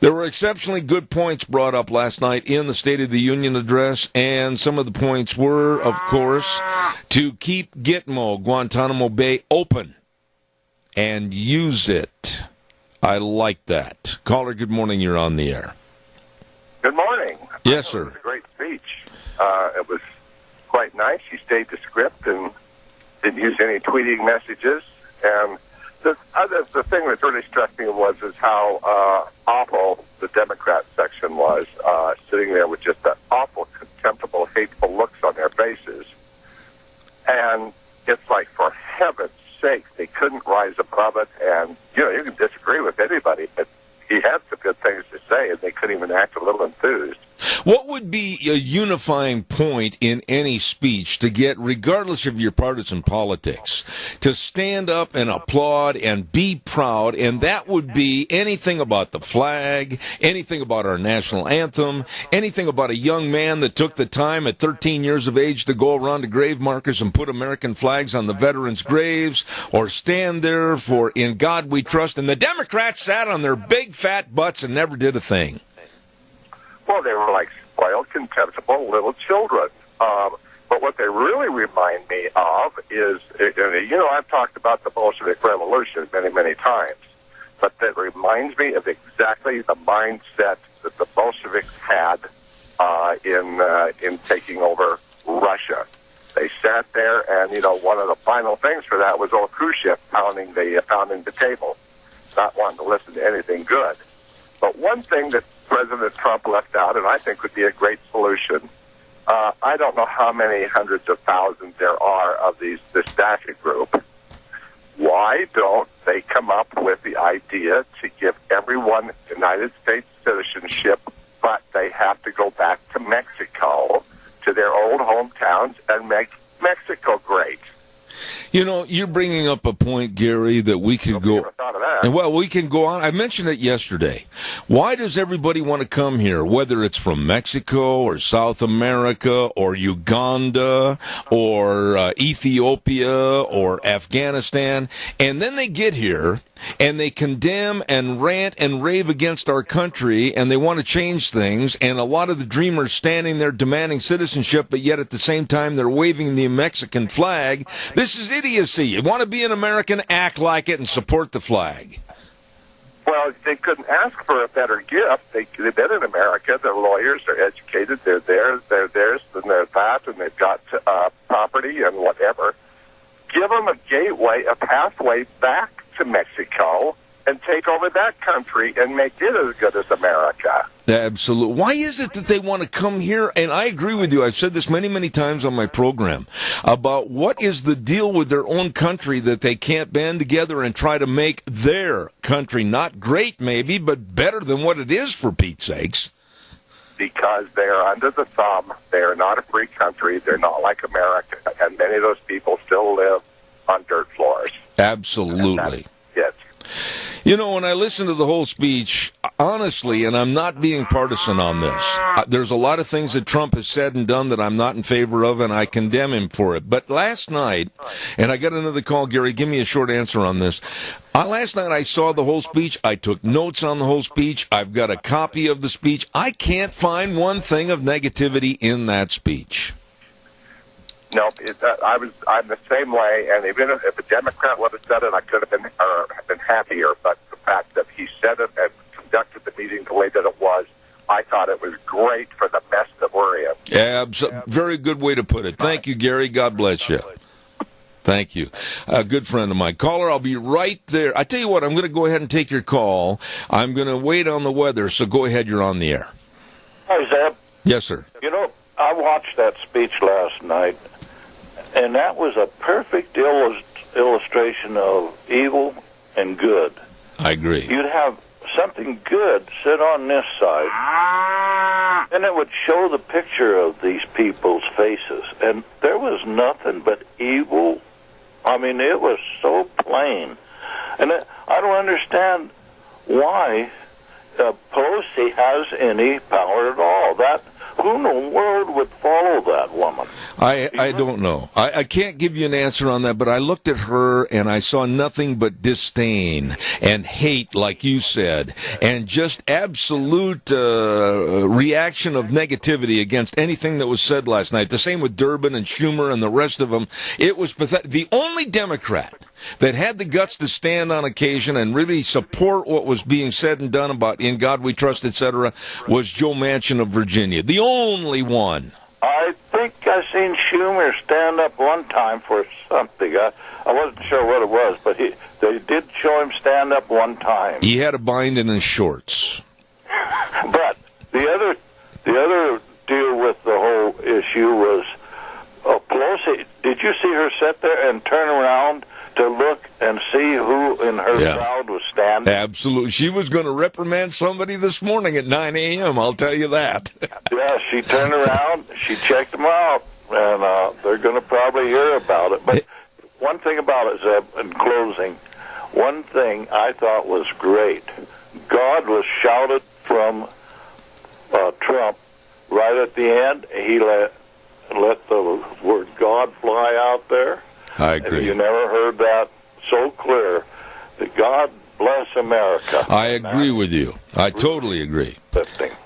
Speaker 2: There were exceptionally good points brought up last night in the State of the Union address, and some of the points were, of course, to keep Gitmo, Guantanamo Bay, open and use it. I like that. Caller, good morning. You're on the air.
Speaker 5: Good morning.
Speaker 2: Yes, sir.
Speaker 5: It was a great speech. It was quite nice. He stayed to script and didn't use any tweeting messages. And the thing that really struck me was how awful the Democrat section was, sitting there with just that awful, contemptible, hateful looks on their faces. And it's like, for heaven's sake, they couldn't rise above it. And, you can disagree with anybody, but he had some good things to say, and they couldn't even act a little enthused.
Speaker 2: What would be a unifying point in any speech to get, regardless of your partisan politics, to stand up and applaud and be proud? And that would be anything about the flag, anything about our national anthem, anything about a young man that took the time at 13 years of age to go around to grave markers and put American flags on the veterans' graves, or stand there for "In God We Trust." And the Democrats sat on their big fat butts and never did a thing.
Speaker 5: Well, they were like spoiled, contemptible little children. But what they really remind me of is, I've talked about the Bolshevik Revolution many, many times, but that reminds me of exactly the mindset that the Bolsheviks had in taking over Russia. They sat there, and one of the final things for that was old Khrushchev pounding the table, not wanting to listen to anything good. But one thing that President Trump left out, and I think would be a great solution, I don't know how many hundreds of thousands there are of this Daca group. Why don't they come up with the idea to give everyone United States citizenship, but they have to go back to Mexico, to their old hometowns, and make Mexico great?
Speaker 2: You're bringing up a point, Gary, that we could go. Well, we can go on. I mentioned it yesterday. Why does everybody want to come here, whether it's from Mexico or South America or Uganda or Ethiopia or Afghanistan? And then they get here and they condemn and rant and rave against our country, and they want to change things. And a lot of the dreamers standing there demanding citizenship, but yet at the same time they're waving the Mexican flag. This is idiocy. You want to be an American, act like it and support the flag.
Speaker 5: Well, they couldn't ask for a better gift. They've been in America. They're lawyers. They're educated. They're theirs, and they're that, and they've got property and whatever. Give them a gateway, a pathway back to Mexico, and take over that country and make it as good as America.
Speaker 2: Absolutely. Why is it that they want to come here? And I agree with you. I've said this many, many times on my program about what is the deal with their own country that they can't band together and try to make their country not great, maybe, but better than what it is, for Pete's sakes.
Speaker 5: Because they're under the thumb. They're not a free country. They're not like America. And many of those people still live on dirt floors.
Speaker 2: Absolutely.
Speaker 5: Yes.
Speaker 2: When I listen to the whole speech, honestly, and I'm not being partisan on this, there's a lot of things that Trump has said and done that I'm not in favor of, and I condemn him for it. But last night, and I got another call, Gary, give me a short answer on this. Last night I saw the whole speech. I took notes on the whole speech. I've got a copy of the speech. I can't find one thing of negativity in that speech.
Speaker 5: No, I'm the same way, and even if a Democrat would have said it, I could have been happier. But the fact that he said it and conducted the meeting the way that it was, I thought it was great for the mess that we're in.
Speaker 2: Very good way to put it. Thank you, Gary. God bless you. Thank you. A good friend of mine. Caller, I'll be right there. I tell you what, I'm going to go ahead and take your call. I'm going to wait on the weather, so go ahead. You're on the air.
Speaker 6: Hi, Zeb.
Speaker 2: Yes, sir.
Speaker 6: I watched that speech last night, and that was a perfect illustration of evil and good.
Speaker 2: I agree.
Speaker 6: You'd have something good sit on this side, and it would show the picture of these people's faces, and there was nothing but evil. I mean, it was so plain. And I don't understand why Pelosi has any power at all. That
Speaker 5: who in the world would follow that woman?
Speaker 2: I don't know. I can't give you an answer on that, but I looked at her and I saw nothing but disdain and hate, like you said, and just absolute reaction of negativity against anything that was said last night. The same with Durbin and Schumer and the rest of them. It was pathetic. The only Democrat that had the guts to stand on occasion and really support what was being said and done about In God We Trust, etc., was Joe Manchin of Virginia. The only one.
Speaker 5: I think I seen Schumer stand up one time for something. I wasn't sure what it was, but they did show him stand up one time.
Speaker 2: He had a bind in his shorts.
Speaker 5: But the other deal with the whole issue was Pelosi. Did you see her sit there and turn around to look and see who in her crowd was standing?
Speaker 2: Absolutely. She was going to reprimand somebody this morning at 9 a.m., I'll tell you that.
Speaker 5: Yeah, she turned around, she checked them out, and they're going to probably hear about it. But one thing about it, Zeb, in closing, one thing I thought was great. God was shouted from Trump right at the end. He let the word God fly out there.
Speaker 2: I agree.
Speaker 5: And you never heard that so clear. That God bless America.
Speaker 2: I agree with you. I totally agree.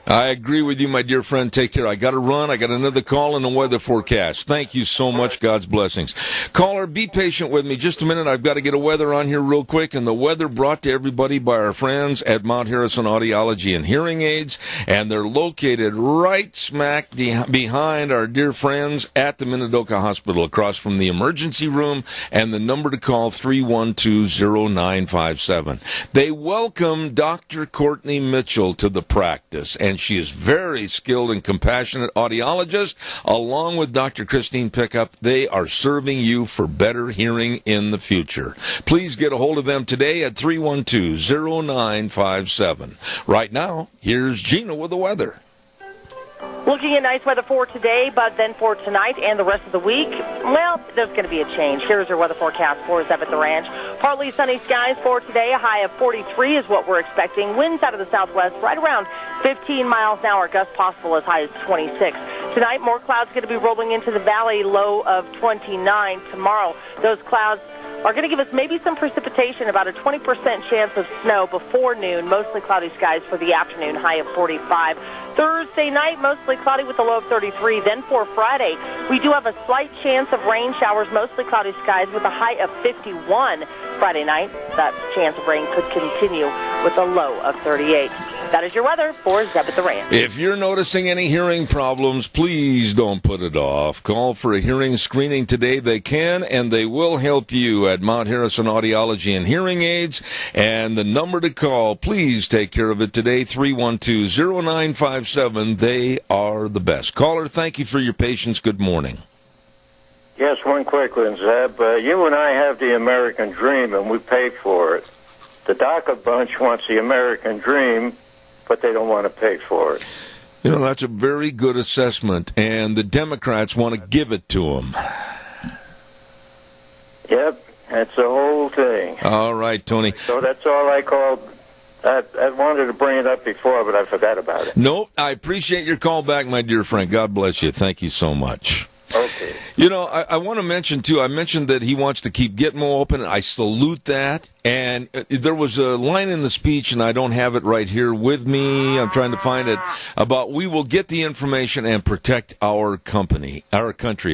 Speaker 2: I agree with you, my dear friend. Take care. I got to run. I got another call in the weather forecast. Thank you so much. God's blessings. Caller, be patient with me just a minute. I've got to get a weather on here real quick. And the weather brought to everybody by our friends at Mount Harrison Audiology and Hearing Aids. And they're located right smack behind our dear friends at the Minidoka Hospital, across from the emergency room. And the number to call, 312-0957. They welcome Dr. Courtney Mitchell to the practice, and she is very skilled and compassionate audiologist, along with Dr. Christine Pickup. They are serving you for better hearing in the future. Please get a hold of them today at 312-0957. Right now, here's Gina with the weather.
Speaker 4: Looking at nice weather for today, but then for tonight and the rest of the week, well, there's going to be a change. Here's our weather forecast for Zeb at the Ranch. Partly sunny skies for today. A high of 43 is what we're expecting. Winds out of the southwest right around 15 miles an hour. Gusts possible as high as 26. Tonight, more clouds going to be rolling into the valley, low of 29. Tomorrow, those clouds are going to give us maybe some precipitation, about a 20% chance of snow before noon. Mostly cloudy skies for the afternoon, high of 45. Thursday night, mostly cloudy with a low of 33. Then for Friday, we do have a slight chance of rain showers, mostly cloudy skies with a high of 51. Friday night, that chance of rain could continue with a low of 38. That is your weather for Zeb at the Ranch.
Speaker 2: If you're noticing any hearing problems, please don't put it off. Call for a hearing screening today. They can and they will help you at Mount Harrison Audiology and Hearing Aids. And the number to call, please take care of it today, 312-0957. They are the best. Caller, thank you for your patience. Good morning.
Speaker 6: Yes, one quick one, Zeb. You and I have the American dream, and we paid for it. The DACA bunch wants the American dream, but they don't want to pay for it.
Speaker 2: You know, that's a very good assessment, and the Democrats want to give it to them.
Speaker 6: Yep, that's the whole thing.
Speaker 2: All right, Tony.
Speaker 6: So that's all I called. I wanted to bring it up before, but I forgot about it.
Speaker 2: Nope, I appreciate your call back, my dear friend. God bless you. Thank you so much.
Speaker 6: Okay.
Speaker 2: You know, I want to mention, too, I mentioned that he wants to keep Gitmo open. I salute that. And there was a line in the speech, and I don't have it right here with me. I'm trying to find it, about we will get the information and protect our country,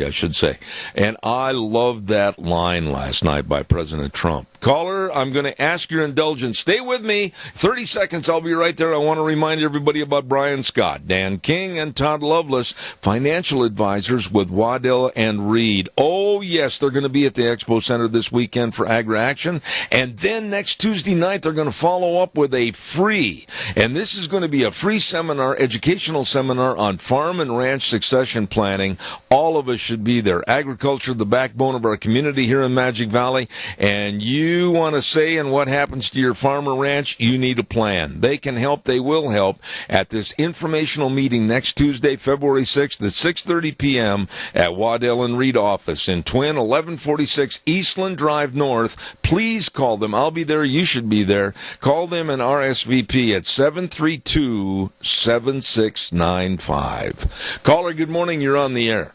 Speaker 2: I should say. And I loved that line last night by President Trump. Caller, I'm going to ask your indulgence. Stay with me. 30 seconds. I'll be right there. I want to remind everybody about Brian Scott, Dan King, and Todd Lovelace, financial advisors with Waddell and Reed. Oh, yes, they're going to be at the Expo Center this weekend for Agra Action. And then next Tuesday night, they're going to follow up with a free, and this is going to be a free seminar, educational seminar on farm and ranch succession planning. All of us should be there. Agriculture, the backbone of our community here in Magic Valley, and you want to say in what happens to your farm or ranch, you need a plan. They can help. They will help at this informational meeting next Tuesday, February 6th at 6:30 p.m. at Waddell and Reed office in Twin, 1146 Eastland Drive North. Please call them them. I'll be there. You should be there. Call them and RSVP at 732-7695. Caller, good morning. You're on the air.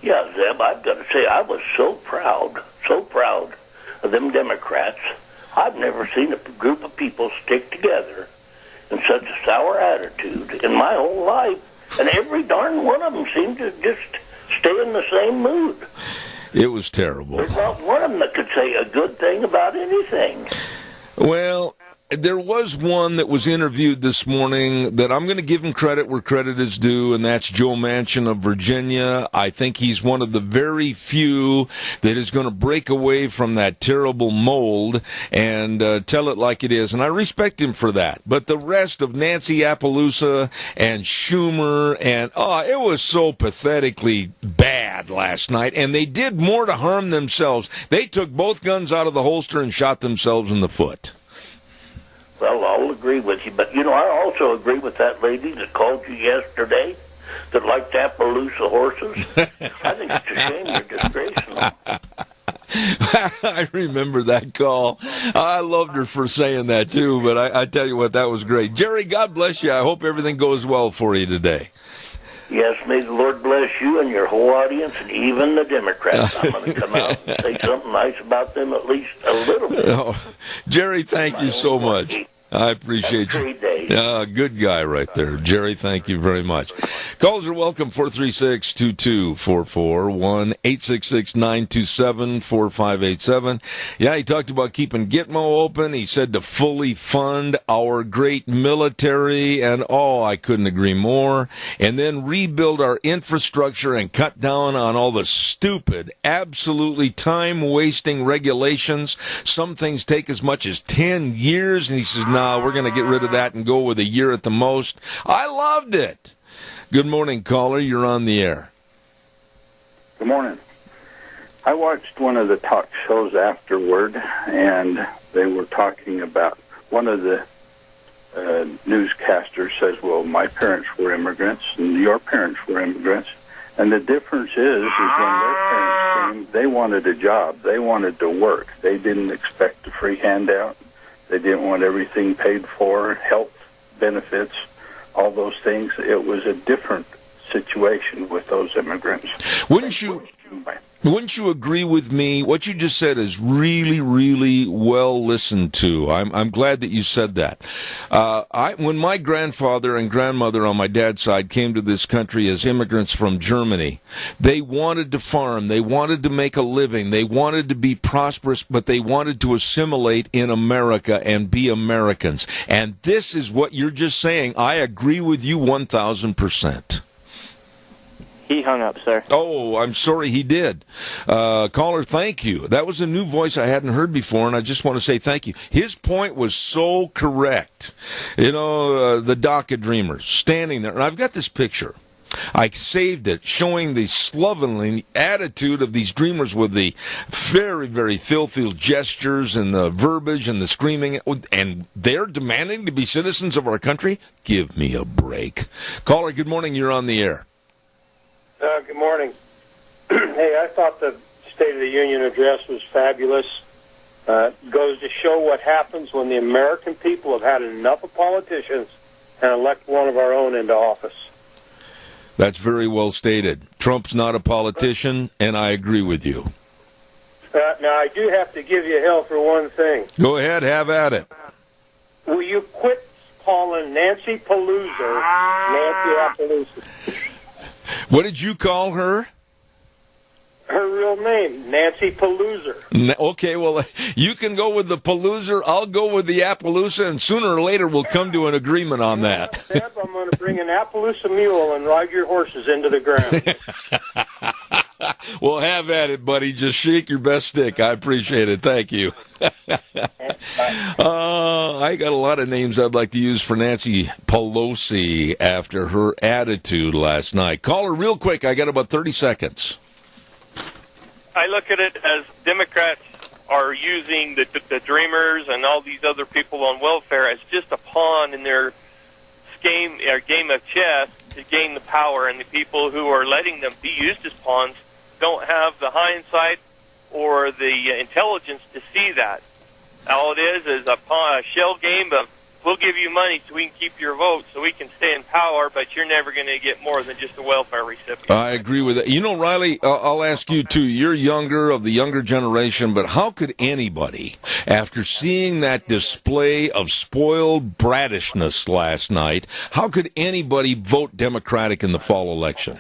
Speaker 9: Yeah, Zeb, I've got to say, I was so proud of them Democrats. I've never seen a group of people stick together in such a sour attitude in my whole life. And every darn one of them seemed to just stay in the same mood.
Speaker 2: It was terrible.
Speaker 9: There's not one of them that could say a good thing about anything.
Speaker 2: Well, there was one that was interviewed this morning that I'm going to give him credit where credit is due, and that's Joe Manchin of Virginia. I think he's one of the very few that is going to break away from that terrible mold and tell it like it is, and I respect him for that. But the rest of Nancy Appaloosa and Schumer, and it was so pathetically bad last night, and they did more to harm themselves. They took both guns out of the holster and shot themselves in the foot.
Speaker 9: Well, I'll agree with you. But, I also agree with that lady that called you yesterday that liked Appaloosa horses. I think it's a shame you're disgracing them.
Speaker 2: I remember that call. I loved her for saying that, too. But I tell you what, that was great. Jerry, God bless you. I hope everything goes well for you today.
Speaker 9: Yes, may the Lord bless you and your whole audience and even the Democrats. I'm going to come out and say something nice about them at least a little bit.
Speaker 2: Oh, Jerry, thank you so much. I appreciate you. Good guy right there. Jerry, thank you very much. Calls are welcome, 436-2244, 1-866-927-4587. Yeah, he talked about keeping Gitmo open. He said to fully fund our great military, and I couldn't agree more. And then rebuild our infrastructure and cut down on all the stupid, absolutely time-wasting regulations. Some things take as much as 10 years, and he says, we're going to get rid of that and go with a year at the most. I loved it. Good morning, caller. You're on the air.
Speaker 10: Good morning. I watched one of the talk shows afterward, and they were talking about one of the newscasters says, well, my parents were immigrants and your parents were immigrants. And the difference is when their parents came, they wanted a job. They wanted to work. They didn't expect a free handout. They didn't want everything paid for, health benefits, all those things. It was a different situation with those immigrants.
Speaker 2: Wouldn't you agree with me? What you just said is really, really well listened to. I'm glad that you said that. When my grandfather and grandmother on my dad's side came to this country as immigrants from Germany, they wanted to farm, they wanted to make a living, they wanted to be prosperous, but they wanted to assimilate in America and be Americans. And this is what you're just saying. I agree with you 1,000%.
Speaker 3: He hung up, sir.
Speaker 2: Oh, I'm sorry he did. Caller, thank you. That was a new voice I hadn't heard before, and I just want to say thank you. His point was so correct. The DACA dreamers standing there. And I've got this picture. I saved it, showing the slovenly attitude of these dreamers with the very, very filthy gestures and the verbiage and the screaming, and they're demanding to be citizens of our country? Give me a break. Caller, good morning. You're on the air.
Speaker 11: Good morning. Hey, I thought the State of the Union address was fabulous. Goes to show what happens when the American people have had enough of politicians and elect one of our own into office.
Speaker 2: That's very well stated. Trump's not a politician, and I agree with you.
Speaker 11: Now, I do have to give you hell for one thing.
Speaker 2: Go ahead, have at it.
Speaker 11: Will you quit calling Nancy Pelosi Nancy Appaloosa?
Speaker 2: What did you call her?
Speaker 11: Her real name, Nancy Pelosi.
Speaker 2: Okay, well, you can go with the Pelosi. I'll go with the Appaloosa, and sooner or later we'll come to an agreement on that.
Speaker 11: Deb, I'm going to bring an Appaloosa mule and ride your horses into the ground.
Speaker 2: Well, have at it, buddy. Just shake your best stick. I appreciate it. Thank you. I got a lot of names I'd like to use for Nancy Pelosi after her attitude last night. Call her real quick. I got about 30 seconds.
Speaker 12: I look at it as Democrats are using the dreamers and all these other people on welfare as just a pawn in their game of chess to gain the power, and the people who are letting them be used as pawns don't have the hindsight or the intelligence to see that. All it is a shell game of we'll give you money so we can keep your vote so we can stay in power, but you're never going to get more than just a welfare recipient.
Speaker 2: I agree with that. You know, Riley, I'll ask you too. You're of the younger generation, but how could anybody, after seeing that display of spoiled brattishness last night, how could anybody vote Democratic in the fall election?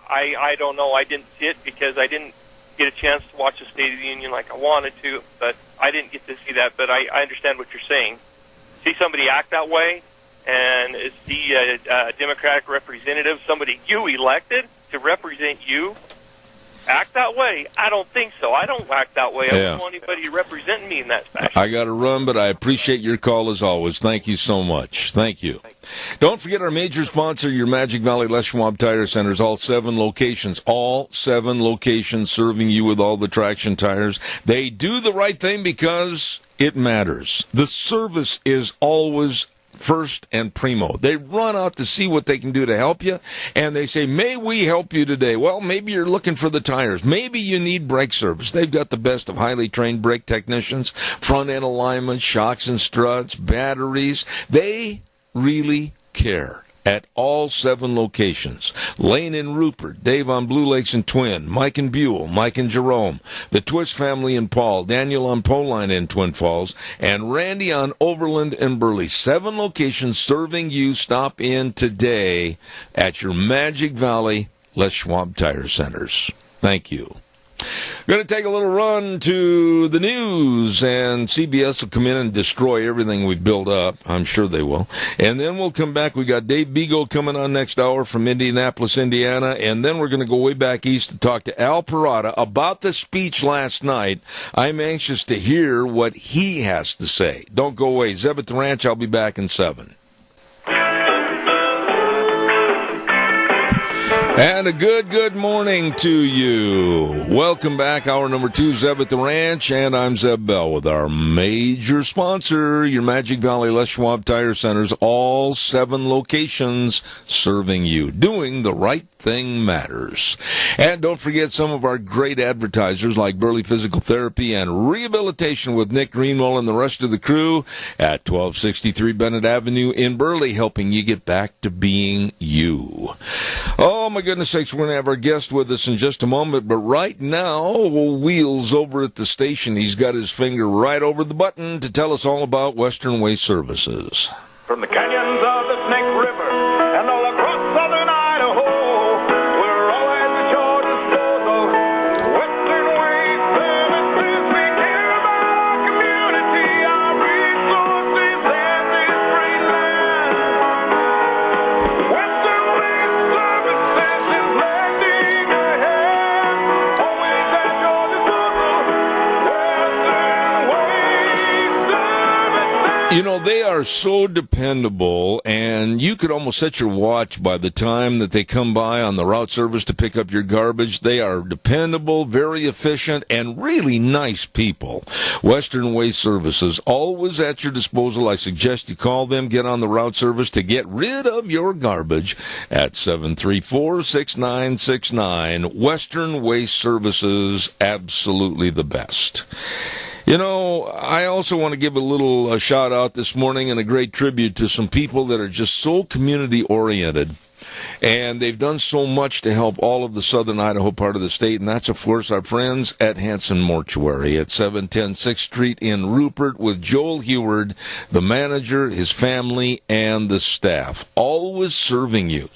Speaker 12: I don't know. I didn't see it because I didn't get a chance to watch the State of the Union like I wanted to, but I didn't get to see that. But I understand what you're saying. See somebody act that way, and see a Democratic representative, somebody you elected to represent you, act that way? I don't think so. I don't act that way. I don't want anybody representing me in that fashion.
Speaker 2: I got to run, but I appreciate your call as always. Thank you so much. Thank you. Don't forget our major sponsor, your Magic Valley Les Schwab Tire Centers, all 7 locations serving you with all the traction tires. They do the right thing because it matters. The service is always first and primo. They run out to see what they can do to help you, and they say, may we help you today? Well, maybe you're looking for the tires. Maybe you need brake service. They've got the best of highly trained brake technicians, front-end alignment, shocks and struts, batteries. They really care. At all 7 locations. Lane in Rupert, Dave on Blue Lakes and Twin, Mike in Buell, Mike in Jerome, the Twist family in Paul, Daniel on Poline in Twin Falls, and Randy on Overland and Burley. 7 locations serving you. Stop in today at your Magic Valley Les Schwab Tire Centers. Thank you. Going to take a little run to the news, and CBS will come in and destroy everything we build up. I'm sure they will. And then we'll come back. We got Dave Bego coming on next hour from Indianapolis, Indiana, and then we're going to go way back east to talk to Al Parada about the speech last night. I'm anxious to hear what he has to say. Don't go away. Zeb at the Ranch, I'll be back in 7. And a good morning to you. Welcome back. Hour number 2, Zeb at the Ranch, and I'm Zeb Bell with our major sponsor, your Magic Valley Les Schwab Tire Centers, all 7 locations serving you. Doing the right thing matters. And don't forget some of our great advertisers like Burley Physical Therapy and Rehabilitation with Nick Greenwell and the rest of the crew at 1263 Bennett Avenue in Burley, helping you get back to being you. Oh, my goodness sakes, we're going to have our guest with us in just a moment, but right now, Wheels over at the station, he's got his finger right over the button to tell us all about Western Waste Services.
Speaker 13: From the canyons of the Snake River and all across southern Idaho, we're always at your disposal. Western Waste Services, we care about our community, our resources, and this great land. Western Waste Services is lending a hand, always at your disposal. Western Waste Services.
Speaker 2: You know, they are so dependable, and you could almost set your watch by the time that they come by on the route service to pick up your garbage. They are dependable, very efficient, and really nice people. Western Waste Services, always at your disposal. I suggest you call them, get on the route service to get rid of your garbage at 734-6969. Western Waste Services, absolutely the best. You know, I also want to give a little shout out this morning and a great tribute to some people that are just so community oriented. And they've done so much to help all of the southern Idaho part of the state, and that's, of course, our friends at Hanson Mortuary at 710 6th Street in Rupert with Joel Heward, the manager, his family, and the staff. Always serving you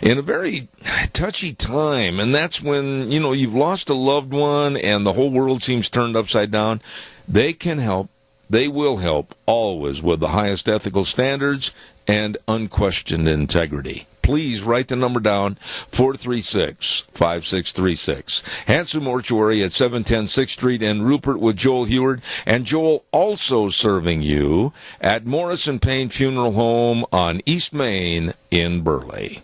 Speaker 2: in a very touchy time, and that's when, you know, you've lost a loved one and the whole world seems turned upside down. They can help. They will help, always with the highest ethical standards and unquestioned integrity. Please write the number down, 436-5636. Hanson Mortuary at 710 6th Street in Rupert with Joel Heward. And Joel also serving you at Morrison Payne Funeral Home on East Main in Burley.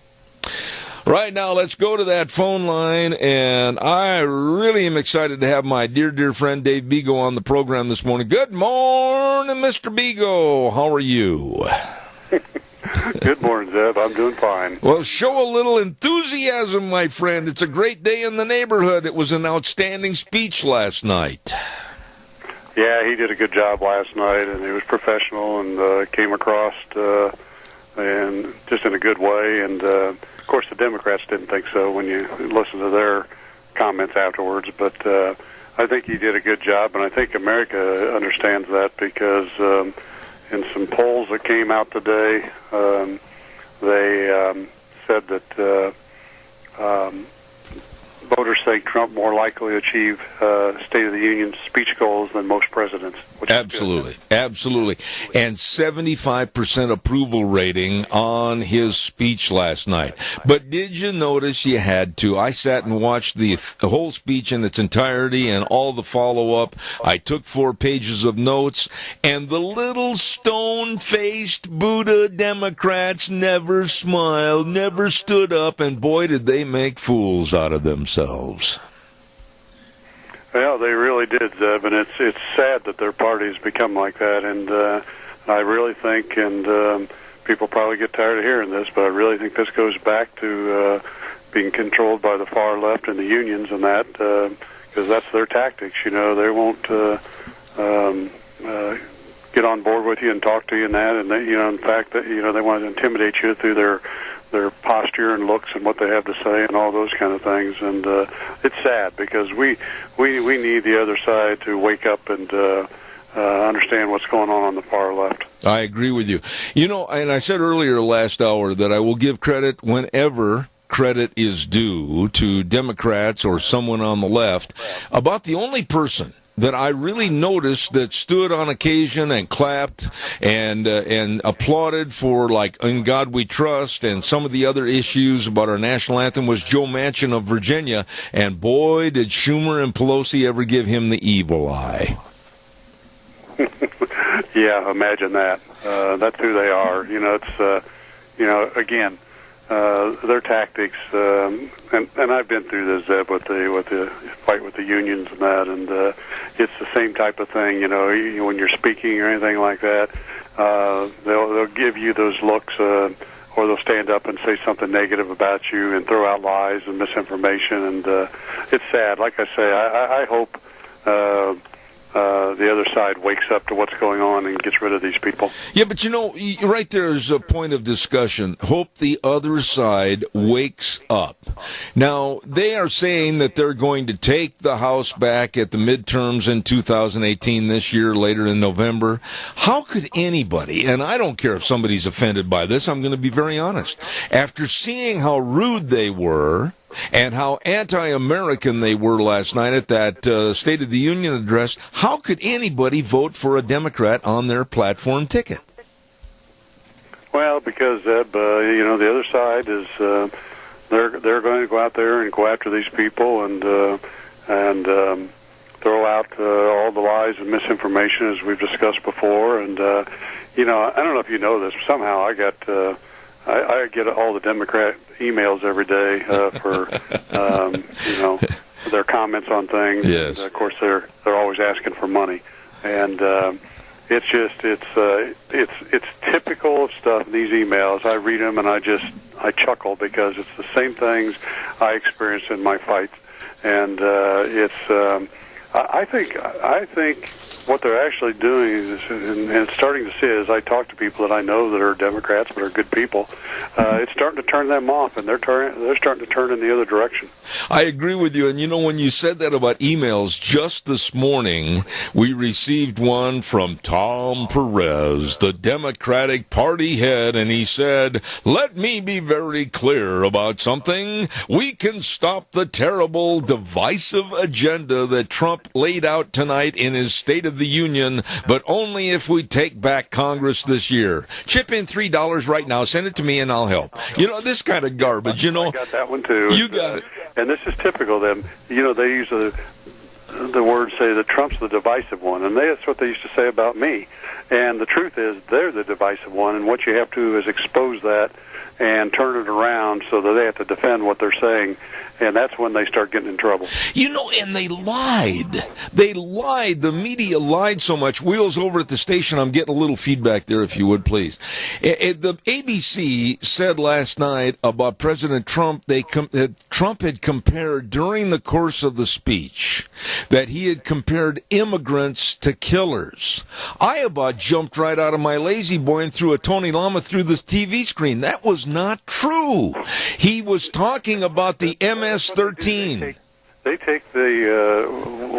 Speaker 2: Right now, let's go to that phone line, and I really am excited to have my dear friend Dave Bego on the program this morning. Good morning, Mr. Bego. How are you?
Speaker 14: Good morning, Zeb. I'm doing fine.
Speaker 2: Well, show a little enthusiasm, my friend. It's a great day in the neighborhood. It was an outstanding speech last night.
Speaker 14: Yeah, he did a good job last night, and he was professional and came across and just in a good way. And, of course, the Democrats didn't think so when you listen to their comments afterwards. But I think he did a good job, and I think America understands that because in some polls that came out today, they said that voters think Trump more likely to achieve State of the Union speech goals than most presidents.
Speaker 2: Absolutely. And 75% approval rating on his speech last night. But did you notice you had to? I sat and watched the whole speech in its entirety and all the follow-up. I took 4 pages of notes, and the little stone-faced Buddha Democrats never smiled, never stood up, and boy, did they make fools out of themselves.
Speaker 14: Well, they really did, Zeb, and it's sad that their party's become like that. And I really think, and people probably get tired of hearing this, but I really think this goes back to being controlled by the far left and the unions and that, because that's their tactics. You know, they won't get on board with you and talk to you and that, and they, you know, in fact, that, you know, they want to intimidate you through their posture and looks and what they have to say and all those kind of things. And it's sad because we need the other side to wake up and understand what's going on the far left.
Speaker 2: I agree with you. You know, and I said earlier last hour that I will give credit whenever credit is due to Democrats or someone on the left. About the only person that I really noticed that stood on occasion and clapped and applauded for, like, In God We Trust and some of the other issues about our national anthem was Joe Manchin of Virginia. And boy, did Schumer and Pelosi ever give him the evil eye.
Speaker 14: Yeah, imagine that. That's who they are. You know, it's, you know, again, their tactics, and I've been through this, Zeb, with the fight with the unions and that, and it's the same type of thing. You know, when you're speaking or anything like that, they'll give you those looks, or they'll stand up and say something negative about you and throw out lies and misinformation, and it's sad. Like I say, I hope the other side wakes up to what's going on and gets rid of these people.
Speaker 2: Yeah, but you know, right there is a point of discussion. Hope the other side wakes up. Now, they are saying that they're going to take the House back at the midterms in 2018 this year, later in November. How could anybody, and I don't care if somebody's offended by this, I'm going to be very honest, after seeing how rude they were and how anti-American they were last night at that State of the Union address, how could anybody vote for a Democrat on their platform ticket?
Speaker 14: Well, because Zeb, you know, the other side is they're going to go out there and go after these people and throw out all the lies and misinformation as we've discussed before. And you know, I don't know if you know this. Somehow I get all the Democrat emails every day for you know, their comments on things.
Speaker 2: Yes.
Speaker 14: And, of course, they're always asking for money, and it's typical of stuff in these emails. I read them and I chuckle because it's the same things I experience in my fights, and I think what they're actually doing is, and starting to see as I talk to people that I know that are Democrats but are good people, it's starting to turn them off, and they're starting to turn in the other direction.
Speaker 2: I agree with you. And you know, when you said that about emails, just this morning we received one from Tom Perez, the Democratic Party head, and he said, "Let me be very clear about something. We can stop the terrible divisive agenda that Trump laid out tonight in his State of the Union, but only if we take back Congress this year. Chip in $3 right now. Send it to me and I'll help." You know, this kind of garbage, you know.
Speaker 14: I got that one too.
Speaker 2: You got it.
Speaker 14: And this is typical of them. You know, they use the word, say that Trump's the divisive one, and that's what they used to say about me. And the truth is, they're the divisive one, and what you have to do is expose that and turn it around so that they have to defend what they're saying. And that's when they start getting in trouble.
Speaker 2: And they lied. They lied. The media lied so much. Wheels over at the station. I'm getting a little feedback there, if you would, please. The ABC said last night about President Trump, that Trump had compared during the course of the speech that he had compared immigrants to killers. I about jumped right out of my lazy boy and threw a Tony Lama through this TV screen. That was not true. He was talking about the MS-13.
Speaker 14: They take the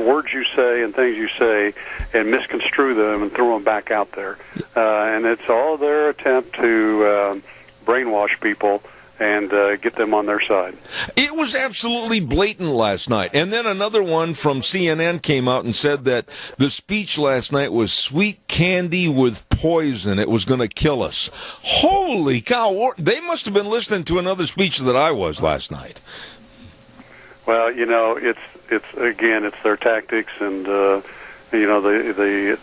Speaker 14: words you say and things you say and misconstrue them and throw them back out there. And it's all their attempt to brainwash people and get them on their side.
Speaker 2: It was absolutely blatant last night. And then another one from CNN came out and said that the speech last night was sweet candy with poison. It was going to kill us. Holy cow. They must have been listening to another speech that I was last night.
Speaker 14: Well, it's their tactics, and the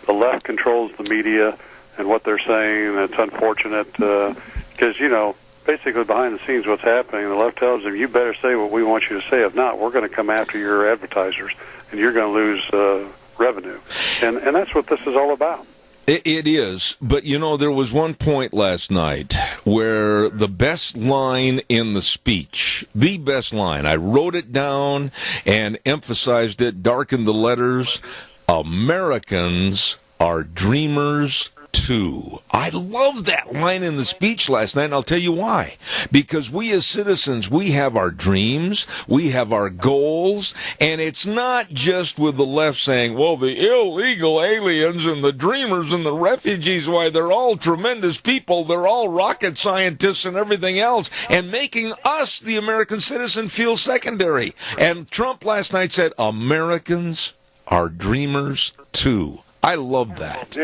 Speaker 14: left controls the media and what they're saying, and it's unfortunate because basically behind the scenes what's happening, the left tells them, you better say what we want you to say. If not, we're going to come after your advertisers, and you're going to lose revenue. And that's what this is all about.
Speaker 2: It is, but there was one point last night where the best line in the speech, the best line, I wrote it down and emphasized it, darkened the letters, Americans are dreamers too. I love that line in the speech last night, and I'll tell you why. Because we as citizens, we have our dreams, we have our goals, and it's not just with the left saying, well, the illegal aliens and the dreamers and the refugees, why, they're all tremendous people, they're all rocket scientists and everything else, and making us, the American citizen, feel secondary. And Trump last night said, Americans are dreamers too. I love that.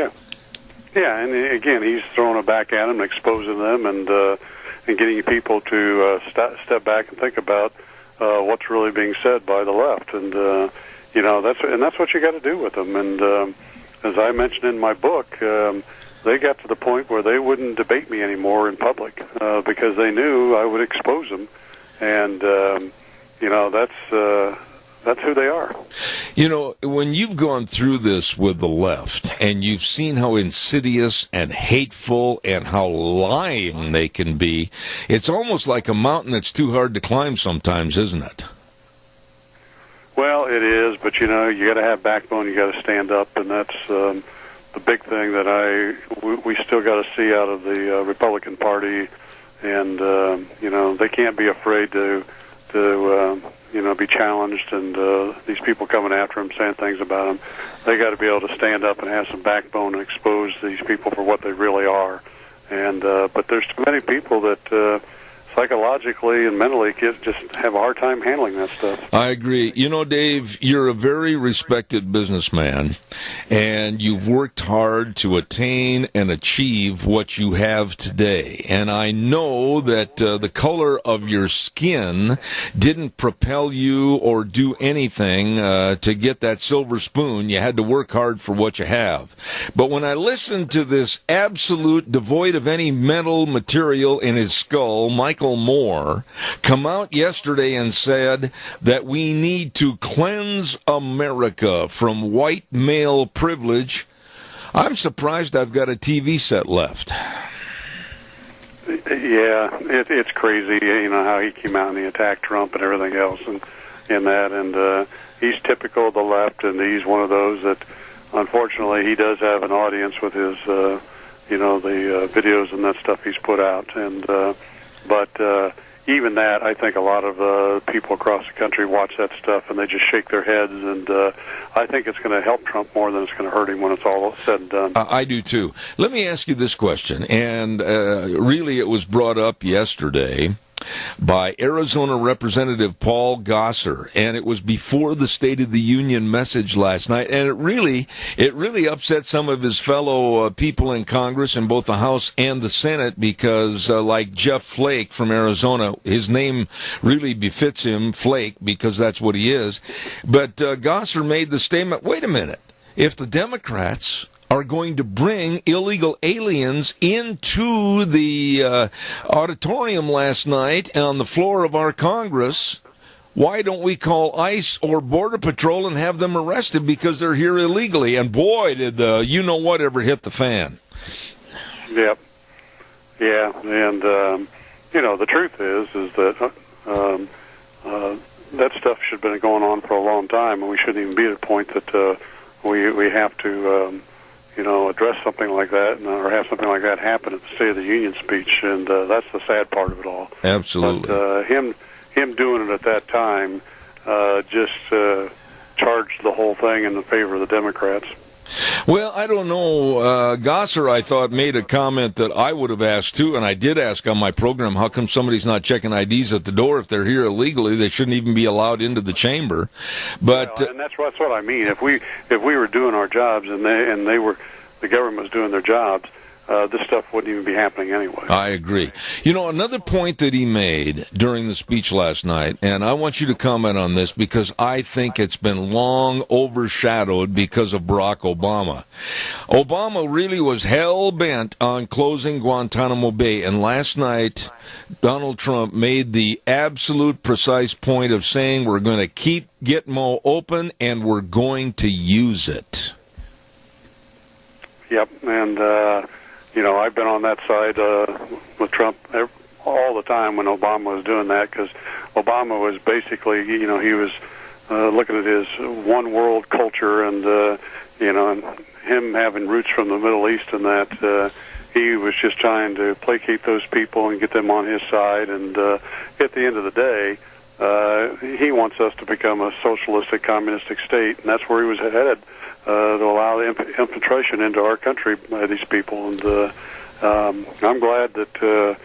Speaker 14: Yeah, and again, he's throwing it back at them, exposing them, and getting people to step back and think about what's really being said by the left, and that's what you got to do with them. And as I mentioned in my book, they got to the point where they wouldn't debate me anymore in public because they knew I would expose them, and that's who they are.
Speaker 2: When you've gone through this with the left and you've seen how insidious and hateful and how lying they can be, it's almost like a mountain that's too hard to climb sometimes, isn't it?
Speaker 14: Well, it is, but you got to have backbone, you got to stand up, and that's the big thing that we still got to see out of the Republican Party, and they can't be afraid to be challenged, and these people coming after them, saying things about them. They got to be able to stand up and have some backbone and expose these people for what they really are. And but there's too many people that psychologically and mentally just have a hard time handling that stuff.
Speaker 2: I agree. Dave, you're a very respected businessman, and you've worked hard to attain and achieve what you have today. And I know that the color of your skin didn't propel you or do anything to get that silver spoon. You had to work hard for what you have. But when I listened to this absolute devoid of any mental material in his skull, Michael Moore, come out yesterday and said that we need to cleanse America from white male privilege, I'm surprised I've got a TV set left.
Speaker 14: Yeah, it's crazy, how he came out and he attacked Trump and everything else, and he's typical of the left, and he's one of those that, unfortunately, he does have an audience with his, the videos and that stuff he's put out, but even that, I think a lot of people across the country watch that stuff and they just shake their heads, and I think it's going to help Trump more than it's going to hurt him when it's all said and done.
Speaker 2: I do too. Let me ask you this question, and really it was brought up yesterday by Arizona Representative Paul Gosar, and it was before the State of the Union message last night, and it really upset some of his fellow people in Congress in both the House and the Senate, because like Jeff Flake from Arizona, his name really befits him, Flake, because that's what he is, but Gosar made the statement, wait a minute, if the Democrats are going to bring illegal aliens into the auditorium last night on the floor of our Congress. Why don't we call ICE or Border Patrol and have them arrested because they're here illegally? And boy, did the you-know-what ever hit the fan.
Speaker 14: Yep. Yeah, and, the truth is that that stuff should have been going on for a long time, and we shouldn't even be at a point that we have to, address something like that or have something like that happen at the State of the Union speech, and that's the sad part of it all.
Speaker 2: Absolutely.
Speaker 14: But, him doing it at that time just charged the whole thing in the favor of the Democrats.
Speaker 2: Well, I don't know. Gosser, I thought, made a comment that I would have asked, too, and I did ask on my program, how come somebody's not checking IDs at the door? If they're here illegally, they shouldn't even be allowed into the chamber. But
Speaker 14: and that's what I mean. If we were doing our jobs and the government was doing their jobs, this stuff wouldn't even be happening anyway.
Speaker 2: I agree. Another point that he made during the speech last night, and I want you to comment on this because I think it's been long overshadowed because of Barack Obama. Obama really was hell-bent on closing Guantanamo Bay, and last night Donald Trump made the absolute precise point of saying we're going to keep Gitmo open and we're going to use it.
Speaker 14: Yep, and I've been on that side with Trump all the time when Obama was doing that, because Obama was basically, he was looking at his one world culture and, and him having roots from the Middle East and that, he was just trying to placate those people and get them on his side. And at the end of the day, he wants us to become a socialistic, communistic state, and that's where he was headed. To allow the infiltration into our country by these people. And I'm glad that,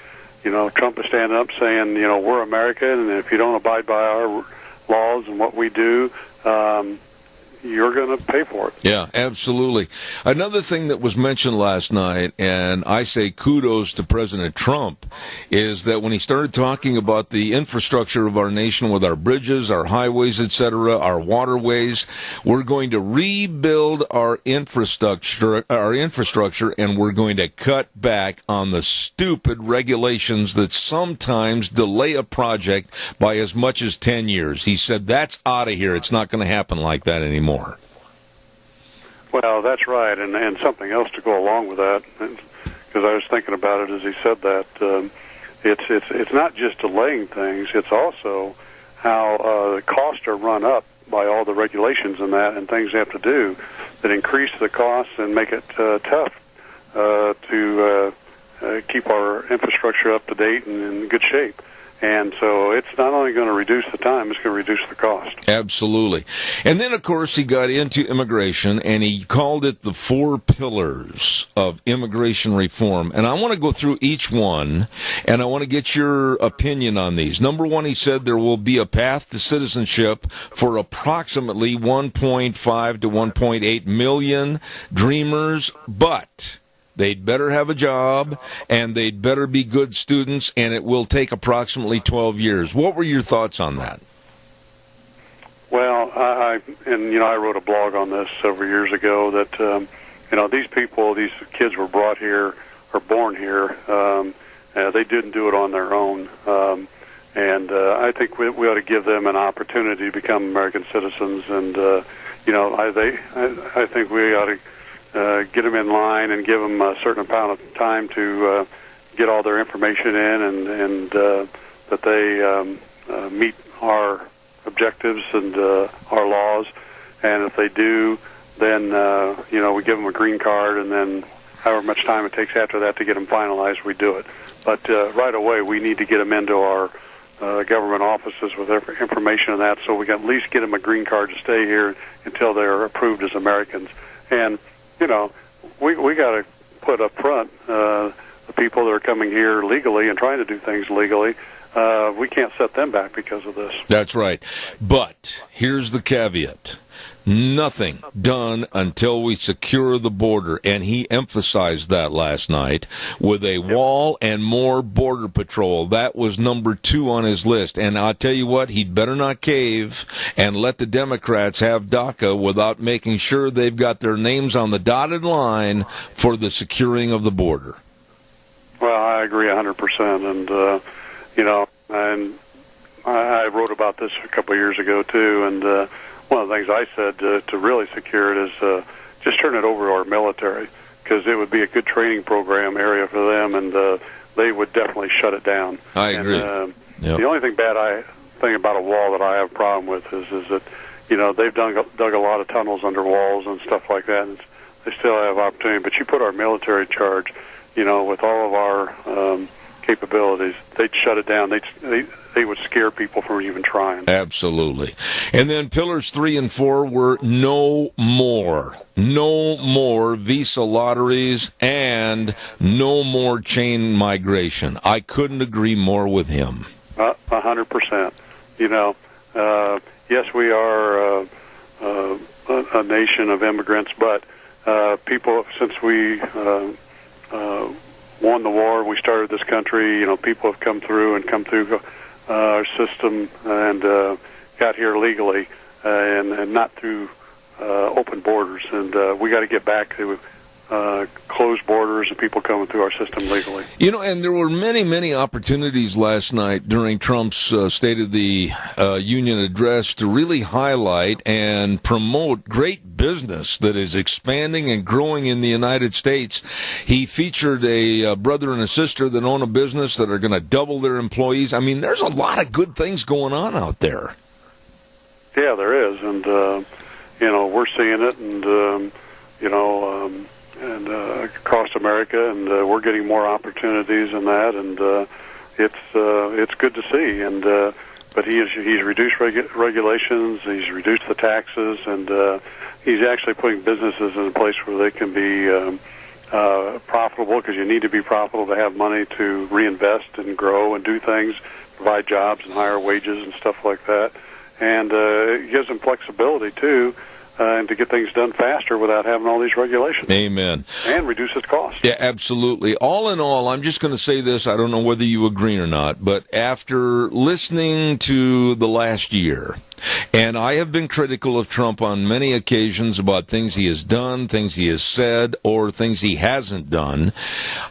Speaker 14: Trump is standing up saying, we're American, and if you don't abide by our laws and what we do, you're going to pay for it.
Speaker 2: Yeah, absolutely. Another thing that was mentioned last night, and I say kudos to President Trump, is that when he started talking about the infrastructure of our nation with our bridges, our highways, etc., our waterways, we're going to rebuild our infrastructure, and we're going to cut back on the stupid regulations that sometimes delay a project by as much as 10 years. He said, that's out of here. It's not going to happen like that anymore.
Speaker 14: Well, that's right, and something else to go along with that, because I was thinking about it as he said that. It's not just delaying things; it's also how the costs are run up by all the regulations and that, and things they have to do that increase the costs and make it tough to keep our infrastructure up to date and in good shape. And so it's not only going to reduce the time, it's going to reduce the cost.
Speaker 2: Absolutely. And then, of course, he got into immigration, and he called it the 4 pillars of immigration reform. And I want to go through each one, and I want to get your opinion on these. Number 1, he said there will be a path to citizenship for approximately 1.5 to 1.8 million dreamers, but they'd better have a job, and they'd better be good students, and it will take approximately 12 years. What were your thoughts on that?
Speaker 14: Well, I wrote a blog on this several years ago that, these people, these kids were brought here or born here. They didn't do it on their own. And I think we ought to give them an opportunity to become American citizens. And, I think we ought to get them in line and give them a certain amount of time to get all their information in, and that they meet our objectives and our laws. And if they do, then we give them a green card, and then however much time it takes after that to get them finalized, we do it. But right away, we need to get them into our government offices with their information on that, so we can at least get them a green card to stay here until they're approved as Americans. And we got to put up front the people that are coming here legally and trying to do things legally. we can't set them back because of this.
Speaker 2: That's right. But here's the caveat. Nothing done until we secure the border, and he emphasized that last night with a wall and more border patrol. That was number 2 on his list, and I'll tell you what, he'd better not cave and let the Democrats have DACA without making sure they've got their names on the dotted line for the securing of the border.
Speaker 14: Well, I agree 100%, and and I wrote about this a couple of years ago too, and one of the things I said to really secure it is just turn it over to our military, because it would be a good training program area for them, and they would definitely shut it down.
Speaker 2: I agree.
Speaker 14: And, the only thing thing about a wall that I have a problem with is that they've dug a lot of tunnels under walls and stuff like that, and they still have opportunity. But you put our military in charge, with all of our capabilities, they'd shut it down. They would scare people from even trying.
Speaker 2: Absolutely. And then pillars 3 and 4 were no more visa lotteries and no more chain migration. I couldn't agree more with him.
Speaker 14: 100%. Yes, we are a nation of immigrants, but people, since we won the war, we started this country, people have come through our system and got here legally and not through open borders. And we got to get back to closed borders and people coming through our system legally.
Speaker 2: And there were many, many opportunities last night during Trump's State of the Union address to really highlight and promote great business that is expanding and growing in the United States. He featured a brother and a sister that own a business that are going to double their employees. I mean, there's a lot of good things going on out there.
Speaker 14: Yeah, there is. And, we're seeing it, and, across America, and we're getting more opportunities in that, and it's good to see. And but he's reduced regulations, he's reduced the taxes, and he's actually putting businesses in a place where they can be profitable, because you need to be profitable to have money to reinvest and grow and do things, provide jobs and higher wages and stuff like that. And it gives them flexibility too. And to get things done faster without having all these regulations.
Speaker 2: Amen.
Speaker 14: And reduces costs.
Speaker 2: Yeah, absolutely. All in all, I'm just going to say this. I don't know whether you agree or not, but after listening to the last year, and I have been critical of Trump on many occasions about things he has done, things he has said, or things he hasn't done,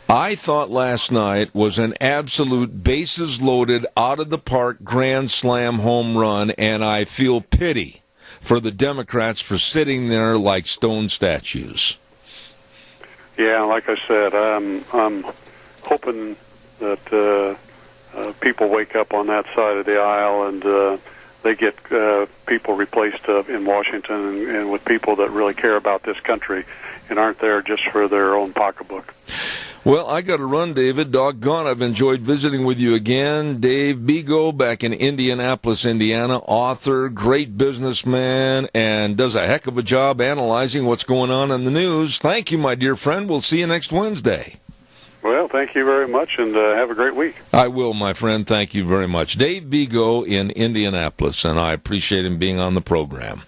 Speaker 2: I thought last night was an absolute bases-loaded, out-of-the-park grand slam home run, and I feel pity for the Democrats for sitting there like stone statues.
Speaker 14: Yeah, like I said, I'm hoping that people wake up on that side of the aisle, and they get people replaced in Washington and with people that really care about this country and aren't there just for their own pocketbook.
Speaker 2: Well, I got to run, David. Doggone, I've enjoyed visiting with you again. Dave Bego, back in Indianapolis, Indiana, author, great businessman, and does a heck of a job analyzing what's going on in the news. Thank you, my dear friend. We'll see you next Wednesday.
Speaker 14: Well, thank you very much, and have a great week.
Speaker 2: I will, my friend. Thank you very much. Dave Bego in Indianapolis, and I appreciate him being on the program.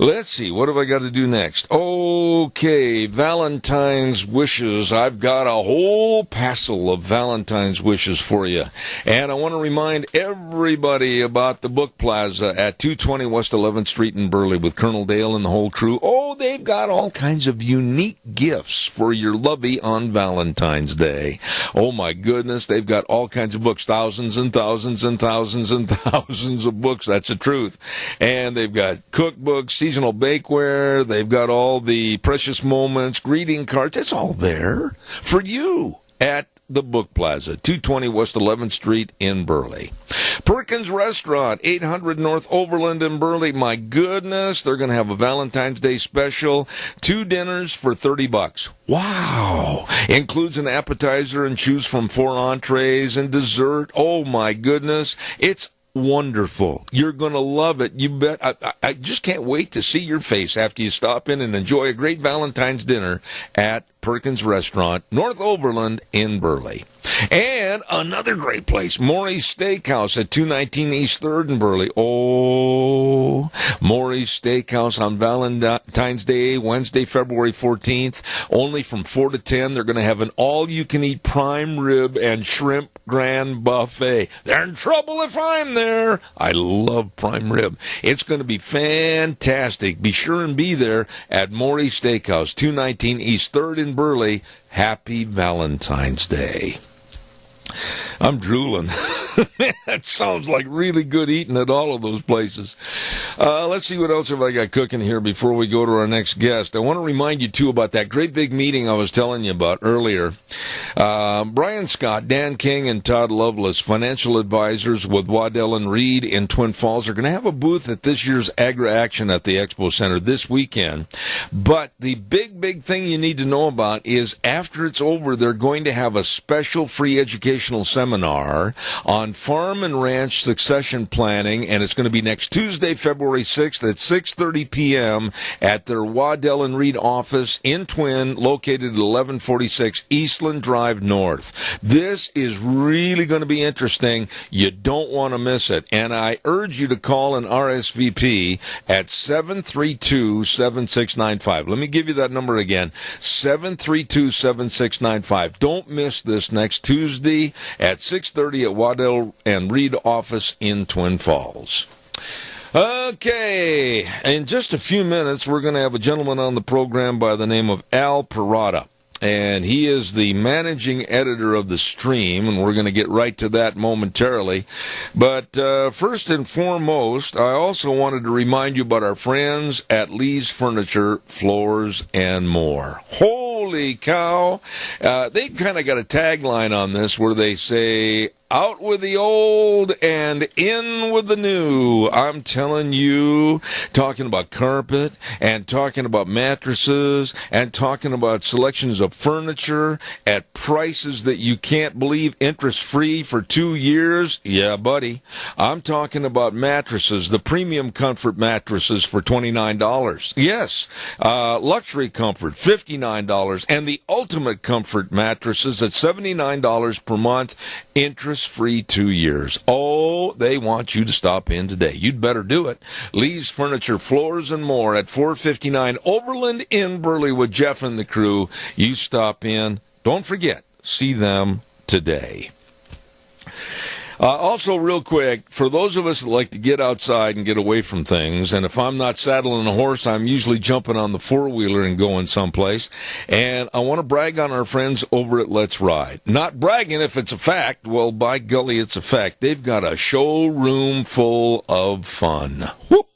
Speaker 2: Let's see, what have I got to do next? Okay, Valentine's wishes. I've got a whole passel of Valentine's wishes for you. And I want to remind everybody about the Book Plaza at 220 West 11th Street in Burley with Colonel Dale and the whole crew. Oh, they've got all kinds of unique gifts for your lovey on Valentine's Day. Oh, my goodness, they've got all kinds of books, thousands and thousands and thousands and thousands of books. That's the truth. And they've got cookbooks, seasonal bakeware. They've got all the precious moments, greeting cards. It's all there for you at the Book Plaza, 220 West 11th Street in Burley. Perkins Restaurant, 800 North Overland in Burley. My goodness, they're going to have a Valentine's Day special. 2 dinners for $30. Wow. Includes an appetizer and choose from 4 entrees and dessert. Oh, my goodness. It's wonderful. You're going to love it. You bet. I just can't wait to see your face after you stop in and enjoy a great Valentine's dinner at Perkins Restaurant, North Overland in Burley. And another great place, Maury's Steakhouse at 219 East 3rd in Burley. Oh, Maury's Steakhouse on Valentine's Day, Wednesday, February 14th. Only from 4 to 10. They're going to have an all-you-can-eat prime rib and shrimp grand buffet. They're in trouble if I'm there. I love prime rib. It's going to be fantastic. Be sure and be there at Maury's Steakhouse, 219 East 3rd in Burley. Happy Valentine's Day. I'm drooling. That sounds like really good eating at all of those places. Let's see what else have I got cooking here before we go to our next guest. I want to remind you, too, about that great big meeting I was telling you about earlier. Brian Scott, Dan King, and Todd Lovelace, financial advisors with Waddell & Reed in Twin Falls, are going to have a booth at this year's Agra Action at the Expo Center this weekend. But the big thing you need to know about is after it's over, they're going to have a special free educational seminar on farm and ranch succession planning, and it's going to be next Tuesday, February 6th at 6:30 p.m. at their Waddell & Reed office in Twin, located at 1146 Eastland Drive North. This is really going to be interesting. You don't want to miss it, and I urge you to call an RSVP at 732-7695. Let me give you that number again, 732-7695. Don't miss this next Tuesday at 6:30 at Waddell & Reed office in Twin Falls. Okay, in just a few minutes, we're going to have a gentleman on the program by the name of Al Parada. And he is the managing editor of The Stream, and we're going to get right to that momentarily. But first and foremost, I also wanted to remind you about our friends at Lee's Furniture, Floors, and More. Holy cow! They've kind of got a tagline on this where they say, out with the old and in with the new. I'm telling you, talking about carpet and talking about mattresses and talking about selections of furniture at prices that you can't believe, interest-free for 2 years. Yeah, buddy. I'm talking about mattresses, the premium comfort mattresses for $29. Yes. Luxury comfort, $59. And the ultimate comfort mattresses at $79 per month, interest-free 2 years. Oh, they want you to stop in today. You'd better do it. Lee's Furniture, Floors, and More at 459 Overland in Burley with Jeff and the crew. You stop in. Don't forget, see them today. Also, real quick, for those of us that like to get outside and get away from things, and if I'm not saddling a horse, I'm usually jumping on the four-wheeler and going someplace, and I want to brag on our friends over at Let's Ride. Not bragging if it's a fact. Well, by golly, it's a fact. They've got a showroom full of fun.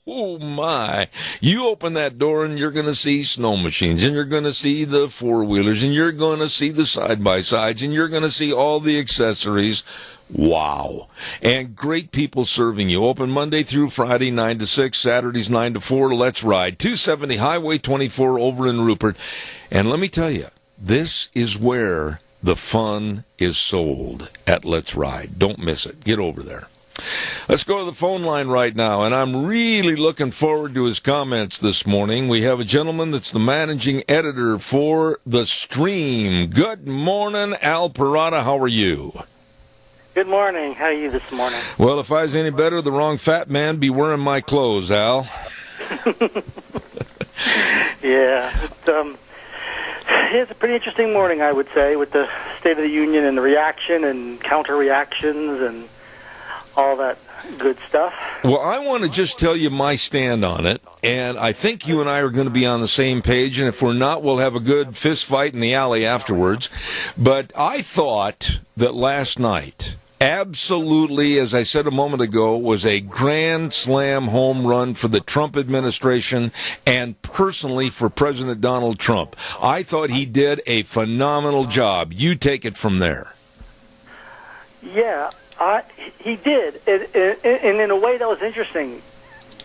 Speaker 2: Oh, my. You open that door and you're going to see snow machines, and you're going to see the four-wheelers, and you're going to see the side-by-sides, and you're going to see all the accessories. Wow. And great people serving you. Open Monday through Friday, 9 to 6, Saturdays, 9 to 4. Let's Ride. 270 Highway 24 over in Rupert. And let me tell you, this is where the fun is sold at Let's Ride. Don't miss it. Get over there. Let's go to the phone line right now, and I'm really looking forward to his comments this morning. We have a gentleman that's the managing editor for The Stream. Good morning, Al Parada. How are you?
Speaker 15: Good morning. How are you this morning?
Speaker 2: Well, if I was any better, the wrong fat man be wearing my clothes, Al.
Speaker 15: Yeah. It's a pretty interesting morning, I would say, with the State of the Union and the reaction and counter-reactions and all that good stuff.
Speaker 2: Well, I want to just tell you my stand on it, and I think you and I are going to be on the same page, and if we're not, we'll have a good fist fight in the alley afterwards. But I thought that last night, absolutely, as I said a moment ago, was a grand slam home run for the Trump administration and personally for President Donald Trump. I thought he did a phenomenal job. You take it from there.
Speaker 15: Yeah, he did, and in a way that was interesting.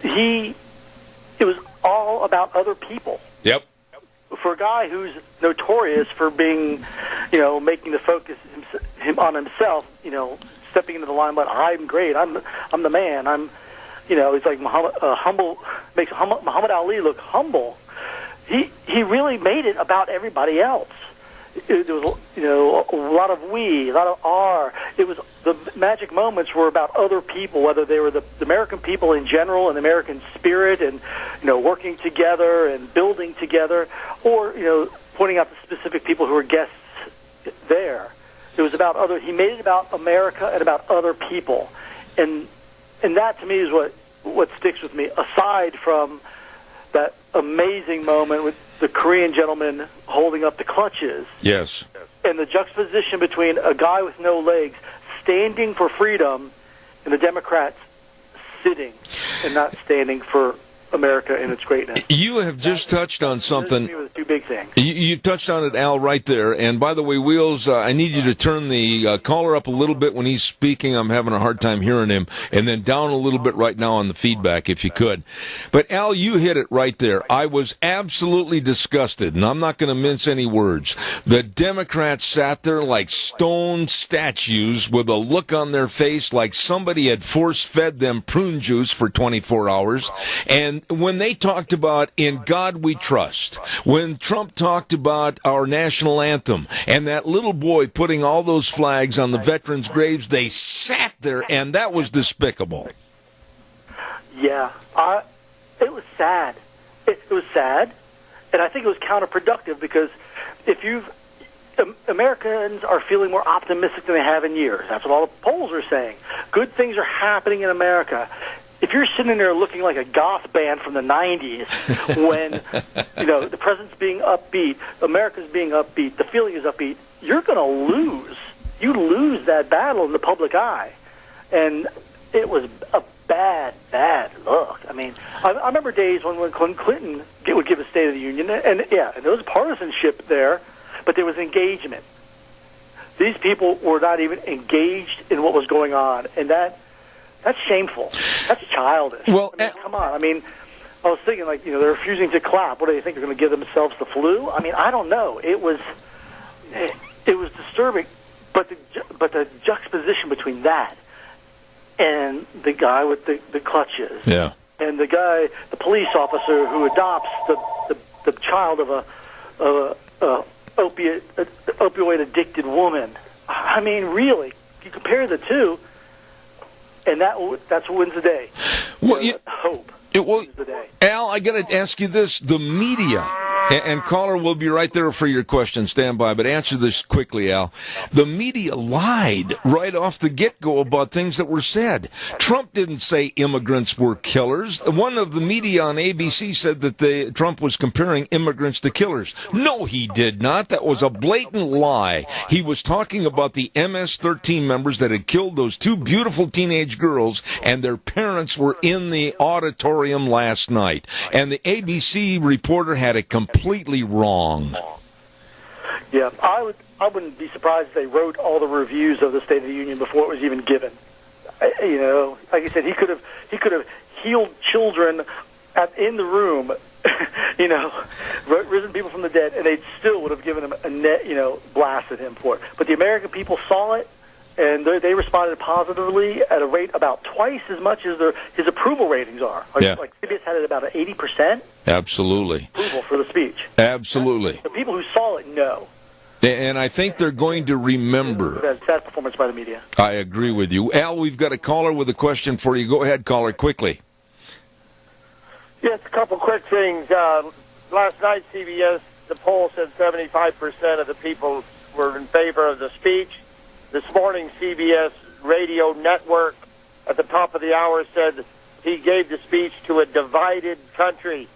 Speaker 15: It was all about other people.
Speaker 2: Yep.
Speaker 15: For a guy who's notorious for being, making the focus on himself, stepping into the limelight. I'm great. I'm the man. It's like makes Muhammad Ali look humble. He really made it about everybody else. There was, a lot of we, a lot of our. It was the magic moments were about other people, whether they were the American people in general and the American spirit, and working together and building together, or pointing out the specific people who were guests there. It was about other. He made it about America and about other people, and that to me is what sticks with me. Aside from that amazing moment with the Korean gentleman holding up the clutches.
Speaker 2: Yes.
Speaker 15: And the juxtaposition between a guy with no legs standing for freedom and the Democrats sitting and not standing for America and its greatness.
Speaker 2: You have just touched on something.
Speaker 15: Those to me were the two big things.
Speaker 2: You touched on it, Al, right there. And by the way, Wheels, I need you to turn the caller up a little bit when he's speaking. I'm having a hard time hearing him. And then down a little bit right now on the feedback, if you could. But, Al, you hit it right there. I was absolutely disgusted, and I'm not going to mince any words. The Democrats sat there like stone statues with a look on their face like somebody had force-fed them prune juice for 24 hours. And when they talked about "In God We Trust," when Trump talked about our national anthem, and that little boy putting all those flags on the veterans' graves, they sat there, and that was despicable.
Speaker 15: Yeah, it was sad. It was sad, and I think it was counterproductive because Americans are feeling more optimistic than they have in years. That's what all the polls are saying. Good things are happening in America. If you're sitting there looking like a goth band from the 90s when, the president's being upbeat, America's being upbeat, the feeling is upbeat, you're going to lose. You lose that battle in the public eye. And it was a bad, bad look. I mean, I remember days when Clinton would give a State of the Union, and there was partisanship there, but there was engagement. These people were not even engaged in what was going on, and that's shameful. That's childish.
Speaker 2: Well,
Speaker 15: come on. I mean, I was thinking, they're refusing to clap. What do they think? They're going to give themselves the flu? I mean, I don't know. It was disturbing. But the juxtaposition between that and the guy with the clutches,
Speaker 2: yeah,
Speaker 15: and the police officer who adopts the child of a opioid addicted woman. I mean, really, you compare the two. And that's what wins the day.
Speaker 2: Well,
Speaker 15: hope.
Speaker 2: Wins the day. Al, I got to ask you this: the media, and caller will be right there for your question. Stand by, but answer this quickly, Al. The media lied right off the get-go about things that were said. Trump didn't say immigrants were killers. One of the media on ABC said that Trump was comparing immigrants to killers. No, he did not. That was a blatant lie. He was talking about the MS-13 members that had killed those two beautiful teenage girls, and their parents were in the auditorium last night. And the ABC reporter had it completely wrong.
Speaker 15: Yeah, I wouldn't be surprised if they wrote all the reviews of the State of the Union before it was even given. Like I said, he could have healed children in the room, risen people from the dead, and they still would have given him blasted him for it. But the American people saw it, and they responded positively at a rate about twice as much as his approval ratings are. Like CBS had it about an 80%.
Speaker 2: Absolutely.
Speaker 15: Approval for the speech.
Speaker 2: Absolutely.
Speaker 15: The people who saw it know.
Speaker 2: And I think they're going to remember.
Speaker 15: That's sad performance by the media.
Speaker 2: I agree with you. Al, we've got a caller with a question for you. Go ahead, caller, quickly.
Speaker 8: Yes, a couple quick things. Last night, CBS, the poll said 75% of the people were in favor of the speech. This morning, CBS radio network at the top of the hour said he gave the speech to a divided country,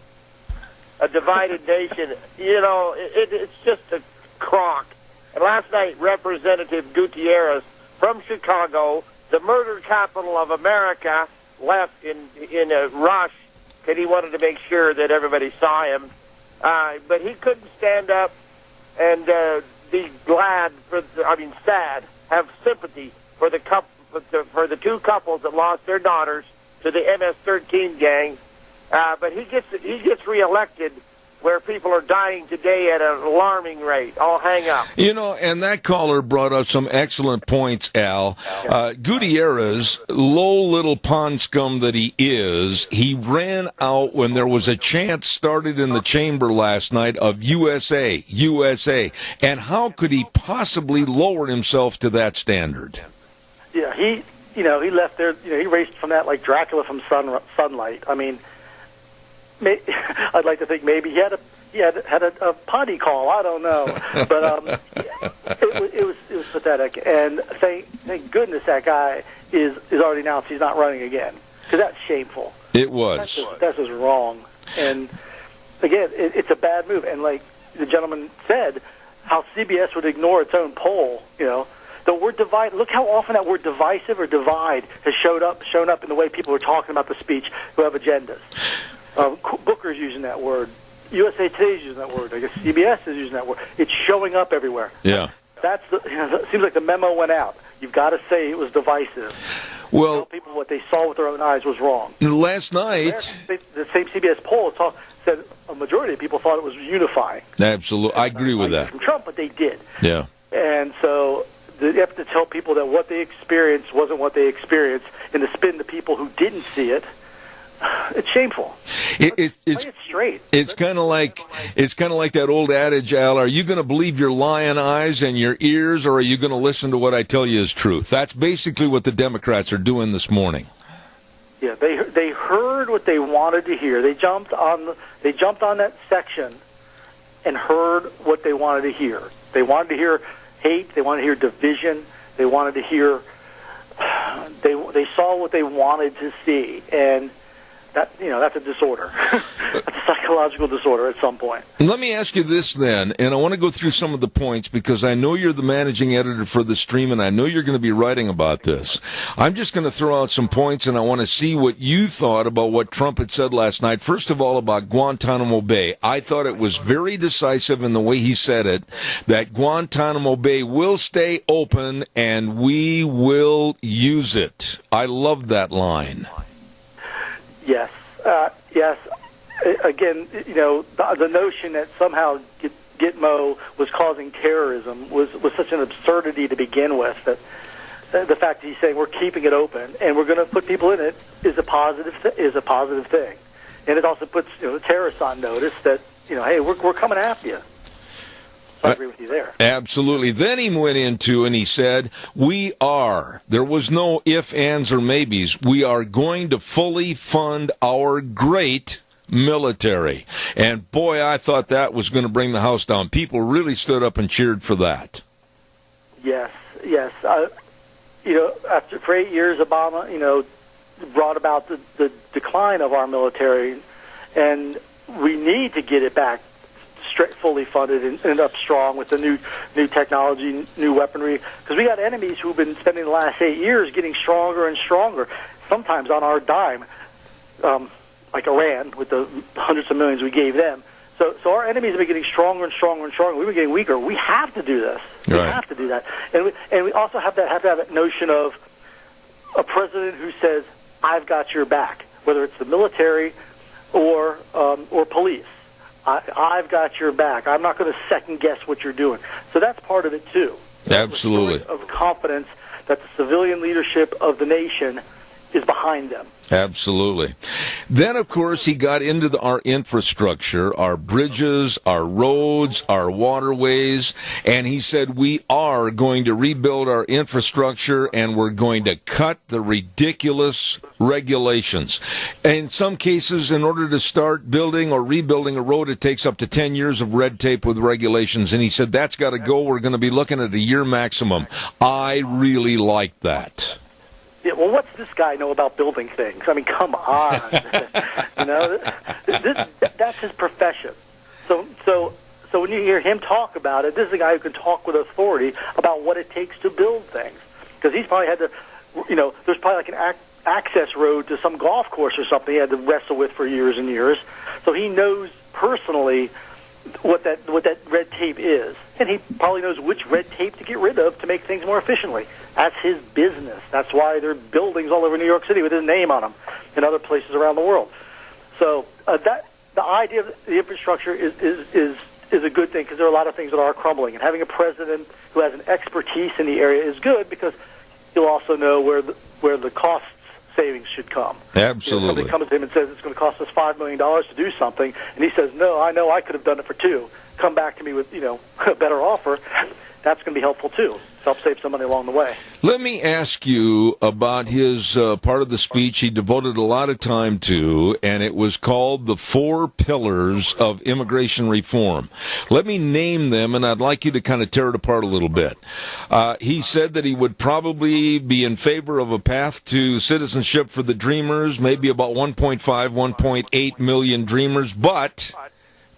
Speaker 8: a divided nation. It's just a crock. And last night, Representative Gutierrez from Chicago, the murder capital of America, left in a rush because he wanted to make sure that everybody saw him. But he couldn't stand up and be sad, have sympathy for the two couples that lost their daughters to the MS-13 gang. But he gets reelected where people are dying today at an alarming rate. I'll hang up.
Speaker 2: You know, and that caller brought up some excellent points, Al. Gutierrez, low little pond scum that he is, he ran out when there was a chant started in the chamber last night of USA, USA. And how could he possibly lower himself to that standard?
Speaker 15: Yeah, he left there, he raced from that like Dracula from sunlight. I mean, I'd like to think maybe he had a potty call. I don't know, but it was pathetic. And thank goodness that guy is already announced he's not running again, because that's shameful.
Speaker 2: It was.
Speaker 15: That's just wrong. And again, it's a bad move. And like the gentleman said, how CBS would ignore its own poll. The word divide. Look how often that word divisive or divide has shown up in the way people are talking about the speech who have agendas. Booker's using that word. USA Today's using that word. I guess CBS is using that word. It's showing up everywhere.
Speaker 2: Yeah.
Speaker 15: It seems like the memo went out. You've got to say it was divisive.
Speaker 2: Well,
Speaker 15: tell people what they saw with their own eyes was wrong.
Speaker 2: Last night,
Speaker 15: the same CBS poll said a majority of people thought it was unifying.
Speaker 2: Absolutely, I agree with that.
Speaker 15: From Trump, but they did.
Speaker 2: Yeah.
Speaker 15: And so you have to tell people that what they experienced wasn't what they experienced, and to spin the people who didn't see it. It's shameful.
Speaker 2: It's
Speaker 15: straight.
Speaker 2: It's kind of like that old adage, Al. Are you going to believe your lying eyes and your ears, or are you going to listen to what I tell you is truth? That's basically what the Democrats are doing this morning.
Speaker 15: Yeah, they heard what they wanted to hear. They jumped on that section and heard what they wanted to hear. They wanted to hear hate. They wanted to hear division. They wanted to hear. They saw what they wanted to see, and that's a disorder. That's a psychological disorder at some point.
Speaker 2: Let me ask you this then, and I want to go through some of the points because I know you're the managing editor for the stream, and I know you're going to be writing about this. I'm just going to throw out some points, and I want to see what you thought about what Trump had said last night. First of all, about Guantanamo Bay. I thought it was very decisive in the way he said it, that Guantanamo Bay will stay open and we will use it. I love that line.
Speaker 15: Yes. Yes. Again, the notion that somehow Gitmo was causing terrorism was such an absurdity to begin with. That the fact that he's saying we're keeping it open and we're going to put people in it is a positive thing, and it also puts the terrorists on notice that hey, we're coming after you. I agree with you there.
Speaker 2: Absolutely. Then he went into and he said, there was no ifs, ands, or maybes. We are going to fully fund our great military. And boy, I thought that was going to bring the house down. People really stood up and cheered for that.
Speaker 15: Yes. For 8 years, Obama, brought about the decline of our military, and we need to get it back fully funded and up strong with the new technology, new weaponry, because we got enemies who've been spending the last 8 years getting stronger and stronger, sometimes on our dime, like Iran with the hundreds of millions we gave them. So our enemies have been getting stronger and stronger and stronger. We've been getting weaker. We have to do this. We have to do that, and we also have to have that notion of a president who says, "I've got your back," whether it's the military or police. I've got your back. I'm not going to second guess what you're doing. So that's part of it too.
Speaker 2: Absolutely.
Speaker 15: Of confidence that the civilian leadership of the nation is behind them.
Speaker 2: Absolutely. Then, of course, he got into our infrastructure, our bridges, our roads, our waterways, and he said we are going to rebuild our infrastructure and we're going to cut the ridiculous regulations. In some cases, in order to start building or rebuilding a road, it takes up to 10 years of red tape with regulations, and he said that's got to go. We're going to be looking at a year maximum. I really like that.
Speaker 15: Yeah, well, what's this guy know about building things? I mean, come on. That's his profession. So when you hear him talk about it, this is a guy who can talk with authority about what it takes to build things. Because he's probably had to, there's probably like an access road to some golf course or something he had to wrestle with for years and years. So he knows personally what that red tape is. And he probably knows which red tape to get rid of to make things more efficiently. That's his business. That's why there are buildings all over New York City with his name on them and other places around the world. So the idea of the infrastructure is a good thing because there are a lot of things that are crumbling. And having a president who has an expertise in the area is good because he'll also know where the cost savings should come.
Speaker 2: Absolutely.
Speaker 15: Somebody comes to him and says it's going to cost us $5 million to do something, and he says, no, I know I could have done it for $2 million. Come back to me with, a better offer. That's going to be helpful, too. Help save some money along the way.
Speaker 2: Let me ask you about his part of the speech he devoted a lot of time to, and it was called The 4 Pillars of Immigration Reform. Let me name them, and I'd like you to kind of tear it apart a little bit. He said that he would probably be in favor of a path to citizenship for the Dreamers, maybe about 1.5, 1.8 million Dreamers, but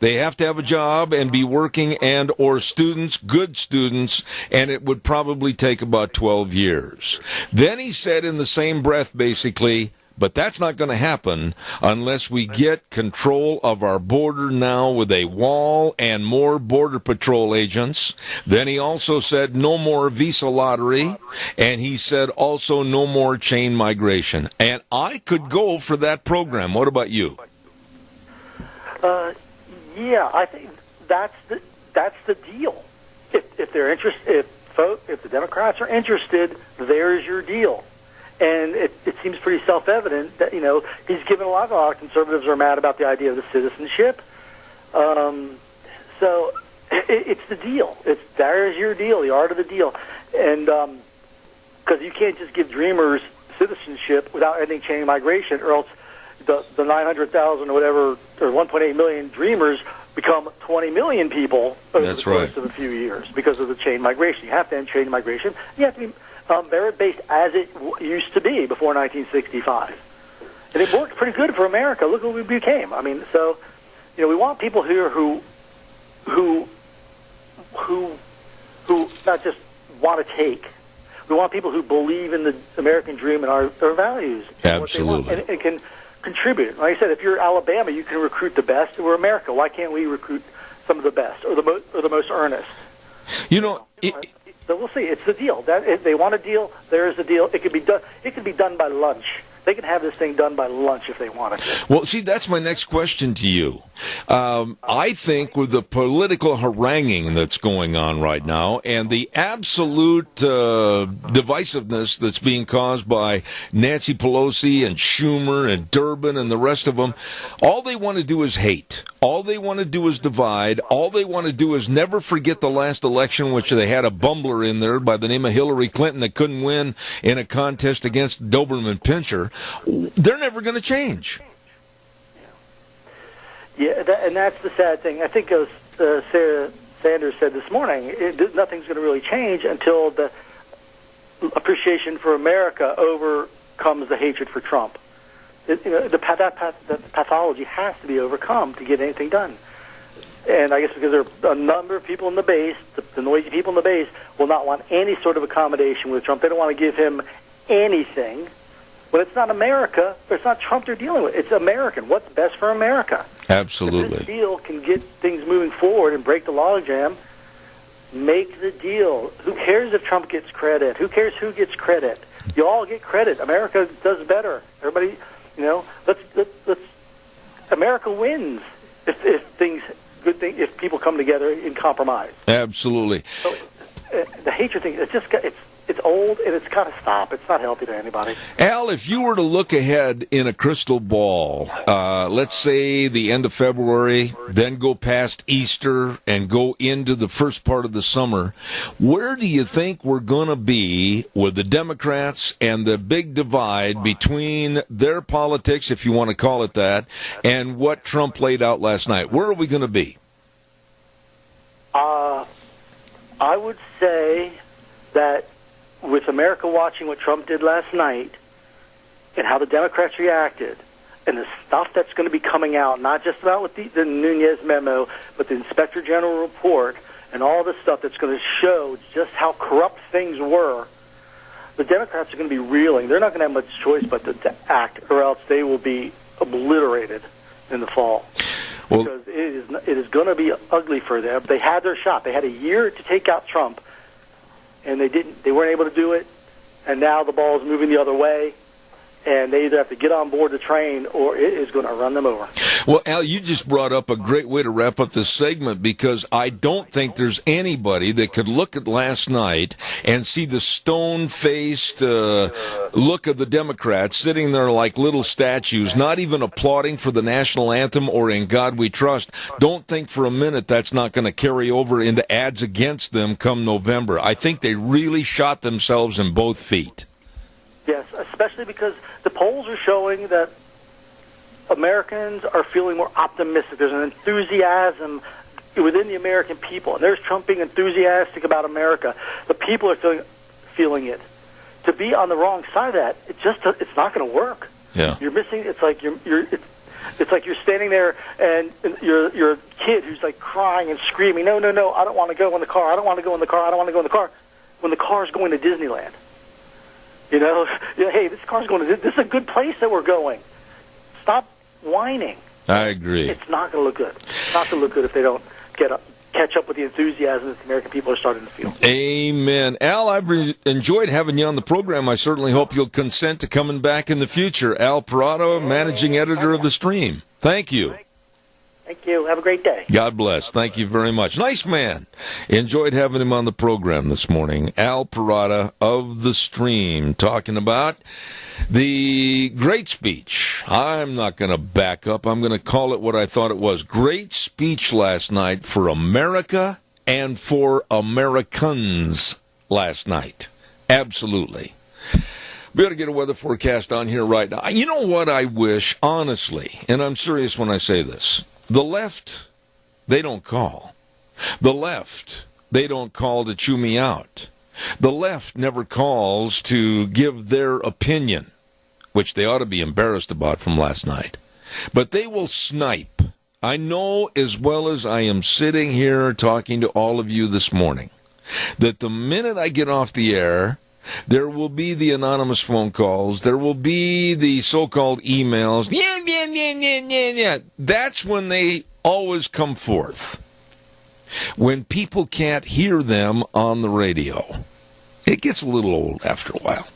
Speaker 2: they have to have a job and be working and or students, good students, and it would probably take about 12 years. Then he said in the same breath, basically, but that's not going to happen unless we get control of our border now with a wall and more Border Patrol agents. Then he also said no more visa lottery, and he said also no more chain migration. And I could go for that program. What about you?
Speaker 15: Yeah, I think that's the deal. If they're interested, if the Democrats are interested, there's your deal. And it seems pretty self-evident that he's given a lot of conservatives are mad about the idea of the citizenship. So it's the deal. There's your deal, the art of the deal, and because you can't just give Dreamers citizenship without ending chain migration, or else the 900,000 or whatever, or 1.8 million Dreamers become 20 million people over the course of a few years because of the chain migration. You have to end chain migration. You have to be merit-based as it used to be before 1965. And it worked pretty good for America. Look what we became. I mean, so, we want people here who not just want to take. We want people who believe in the American dream and our values.
Speaker 2: Absolutely.
Speaker 15: And can contribute. Like I said, if you're Alabama, you can recruit the best. We're America. Why can't we recruit some of the best or the most earnest?
Speaker 2: So
Speaker 15: we'll see. It's the deal. If they want a deal, there is a deal. It could be done. It could be done by lunch. They can have this thing done by lunch if they want it.
Speaker 2: Well, see, that's my next question to you. I think with the political haranguing that's going on right now and the absolute divisiveness that's being caused by Nancy Pelosi and Schumer and Durbin and the rest of them, all they want to do is hate. All they want to do is divide. All they want to do is never forget the last election, which they had a bumbler in there by the name of Hillary Clinton that couldn't win in a contest against Doberman Pinscher. They're never going to change.
Speaker 15: Yeah, and that's the sad thing. I think as Sarah Sanders said this morning, nothing's going to really change until the appreciation for America overcomes the hatred for Trump. The pathology has to be overcome to get anything done. And I guess because there are a number of people in the base, the noisy people in the base, will not want any sort of accommodation with Trump. They don't want to give him anything. But it's not America, or it's not Trump they're dealing with. It's American. What's best for America?
Speaker 2: Absolutely.
Speaker 15: If this deal can get things moving forward and break the logjam, make the deal. Who cares if Trump gets credit? Who cares who gets credit? You all get credit. America does better. Everybody, let's America wins if people come together in compromise.
Speaker 2: Absolutely.
Speaker 15: So, the hatred thing, it's old, and it's got to stop. It's not healthy to anybody.
Speaker 2: Al, if you were to look ahead in a crystal ball, let's say the end of February, then go past Easter and go into the first part of the summer, where do you think we're going to be with the Democrats and the big divide between their politics, if you want to call it that, and what Trump laid out last night? Where are we going to be?
Speaker 15: I would say that with America watching what Trump did last night and how the Democrats reacted and the stuff that's going to be coming out, not just about with the Nunes memo, but the Inspector General report and all this stuff that's going to show just how corrupt things were, the Democrats are going to be reeling. They're not going to have much choice but to act, or else they will be obliterated in the fall. Because it is going to be ugly for them. They had their shot. They had a year to take out Trump, and they didn't. They weren't able to do it, and now the ball is moving the other way, and they either have to get on board the train or it is going to run them over.
Speaker 2: Well, Al, you just brought up a great way to wrap up this segment, because I don't think there's anybody that could look at last night and see the stone-faced look of the Democrats sitting there like little statues, not even applauding for the national anthem or In God We Trust. Don't think for a minute that's not going to carry over into ads against them come November. I think they really shot themselves in both feet.
Speaker 15: Yes, especially because the polls are showing that Americans are feeling more optimistic. There's an enthusiasm within the American people, and there's Trump being enthusiastic about America. The people are feeling it. To be on the wrong side of that, it's not going to work.
Speaker 2: Yeah,
Speaker 15: you're missing. It's like it's like you're standing there and you're a kid who's like crying and screaming, no, I don't want to go in the car. I don't want to go in the car. I don't want to go in the car. When the car's going to Disneyland, hey, this car's going to. This is a good place that we're going. Stop whining.
Speaker 2: I agree.
Speaker 15: It's not going to look good. It's not going to look good if they don't catch up with the enthusiasm that the American people are starting to feel.
Speaker 2: Amen. Al, I've enjoyed having you on the program. I certainly hope you'll consent to coming back in the future. Al Parada, managing editor of The Stream. Thank you.
Speaker 15: Thank you. Have a great day.
Speaker 2: God bless. Thank you very much. Nice man. Enjoyed having him on the program this morning. Al Parada of The Stream, talking about the great speech. I'm not going to back up. I'm going to call it what I thought it was. Great speech last night for America and for Americans last night. Absolutely. We got to get a weather forecast on here right now. You know what I wish, honestly, and I'm serious when I say this. The left, they don't call. The left, they don't call to chew me out. The left never calls to give their opinion, which they ought to be embarrassed about from last night. But they will snipe. I know as well as I am sitting here talking to all of you this morning that the minute I get off the air, there will be the anonymous phone calls. There will be the so-called emails. Yeah. That's when they always come forth. When people can't hear them on the radio. It gets a little old after a while.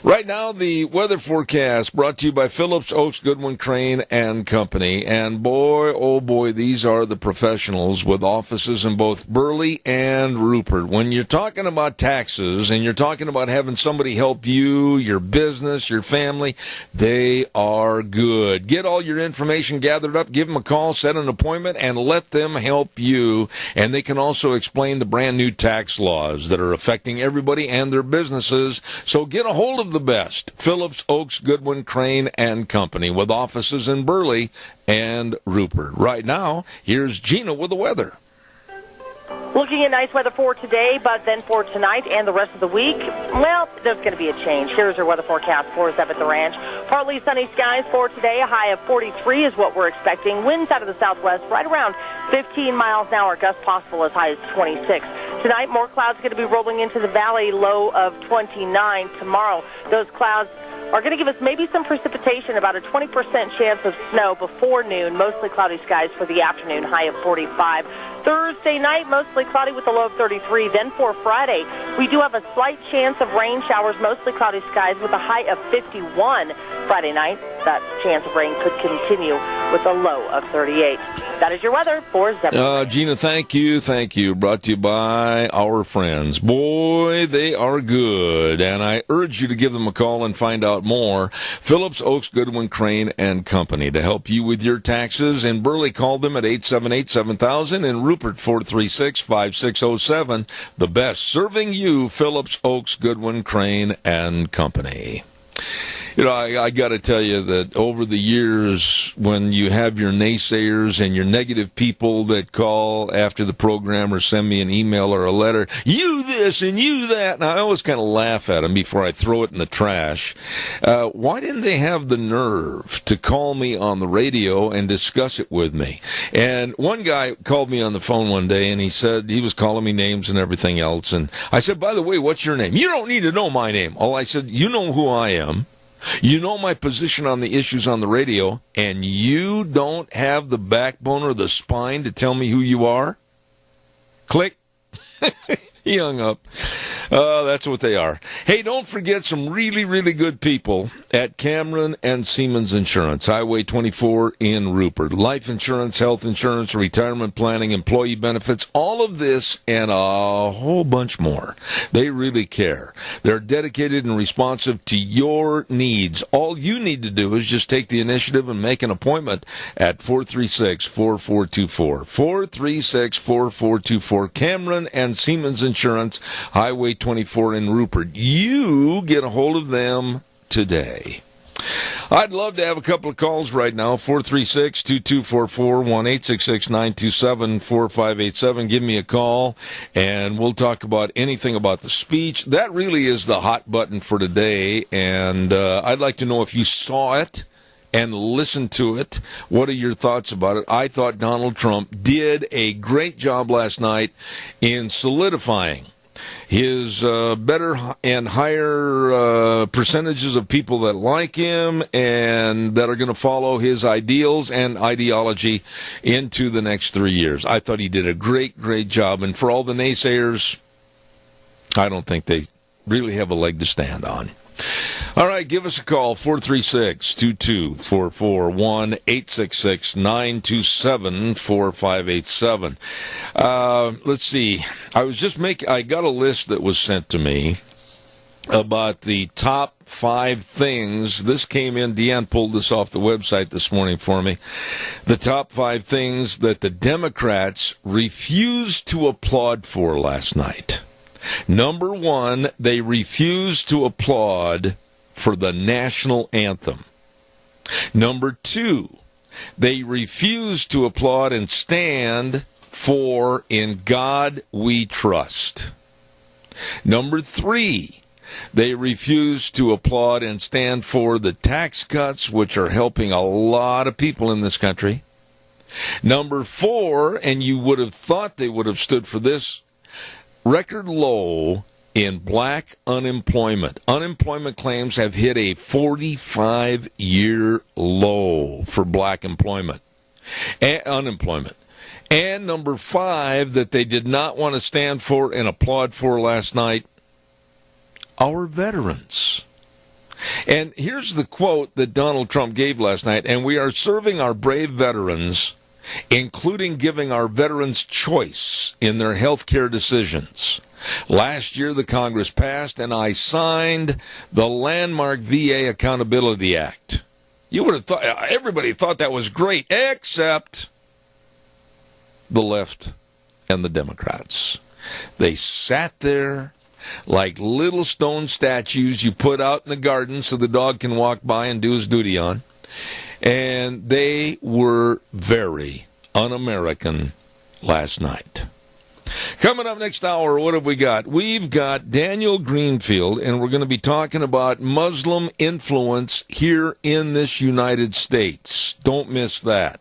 Speaker 2: Right now, the weather forecast brought to you by Phillips, Oaks, Goodwin, Crane, and Company. And boy, oh boy, these are the professionals with offices in both Burley and Rupert. When you're talking about taxes and you're talking about having somebody help you, your business, your family, they are good. Get all your information gathered up, give them a call, set an appointment, and let them help you. And they can also explain the brand new tax laws that are affecting everybody and their businesses. So get a hold of the best. Phillips, Oaks, Goodwin, Crane, and Company, with offices in Burley and Rupert. Right now, here's Gina with the weather.
Speaker 4: Looking at nice weather for today, but then for tonight and the rest of the week, well, there's going to be a change. Here's your weather forecast for us up at the ranch. Partly sunny skies for today. A high of 43 is what we're expecting. Winds out of the southwest right around 15 miles an hour. Gusts possible as high as 26. Tonight, more clouds going to be rolling into the valley, low of 29. Tomorrow, those clouds are going to give us maybe some precipitation, about a 20% chance of snow before noon. Mostly cloudy skies for the afternoon, high of 45. Thursday night, mostly cloudy with a low of 33. Then for Friday, we do have a slight chance of rain showers, mostly cloudy skies with a high of 51. Friday night, that chance of rain could continue with a low of 38. That is your weather for Zebra.
Speaker 2: Gina, thank you. Brought to you by our friends. Boy, they are good. And I urge you to give them a call and find out more. Phillips, Oaks, Goodwin, Crane, and Company, to help you with your taxes. In Burley, call them at 878-7000. In Rupert, 436-5607. The best serving you, Phillips, Oaks, Goodwin, Crane, and Company. You know, I got to tell you that over the years, when you have your naysayers and your negative people that call after the program or send me an email or a letter, you this and you that, and I always kind of laugh at them before I throw it in the trash. Why didn't they have the nerve to call me on the radio and discuss it with me? And one guy called me on the phone one day, and he said he was calling me names and everything else. And I said, by the way, what's your name? You don't need to know my name. I said, you know who I am. You know my position on the issues on the radio, and you don't have the backbone or the spine to tell me who you are? Click. He hung up. That's what they are. Hey, don't forget some really, really good people at Cameron and Siemens Insurance, Highway 24 in Rupert. Life insurance, health insurance, retirement planning, employee benefits, all of this and a whole bunch more. They really care. They're dedicated and responsive to your needs. All you need to do is just take the initiative and make an appointment at 436-4424. 436-4424. Cameron and Siemens Insurance, Highway 24 in Rupert. You get a hold of them today. I'd love to have a couple of calls right now. 436-2244, 1-866-927-4587. Give me a call, and we'll talk about anything about the speech. That really is the hot button for today, and I'd like to know if you saw it and listened to it. What are your thoughts about it? I thought Donald Trump did a great job last night in solidifying his better and higher percentages of people that like him and that are going to follow his ideals and ideology into the next 3 years. I thought he did a great, great job. And for all the naysayers, I don't think they really have a leg to stand on. All right, give us a call, 436-2244, 1-866-927-4587. Let's see. I got a list that was sent to me about the top 5 things. This came in, Deanne pulled this off the website this morning for me. The top 5 things that the Democrats refused to applaud for last night. Number 1, they refused to applaud for the national anthem. Number 2, they refused to applaud and stand for "In God We Trust." Number 3, they refused to applaud and stand for the tax cuts, which are helping a lot of people in this country. Number 4, and you would have thought they would have stood for this, record low in black unemployment. Unemployment claims have hit a 45-year low for black unemployment. And number 5, that they did not want to stand for and applaud for last night, our veterans. And here's the quote that Donald Trump gave last night: "And we are serving our brave veterans, including giving our veterans choice in their health care decisions. Last year, the Congress passed, and I signed the landmark VA Accountability Act." You would have thought, everybody thought that was great, except the left and the Democrats. They sat there like little stone statues you put out in the garden so the dog can walk by and do his duty on. And they were very un-American last night. Coming up next hour, what have we got? We've got Daniel Greenfield, and we're going to be talking about Muslim influence here in this United States. Don't miss that.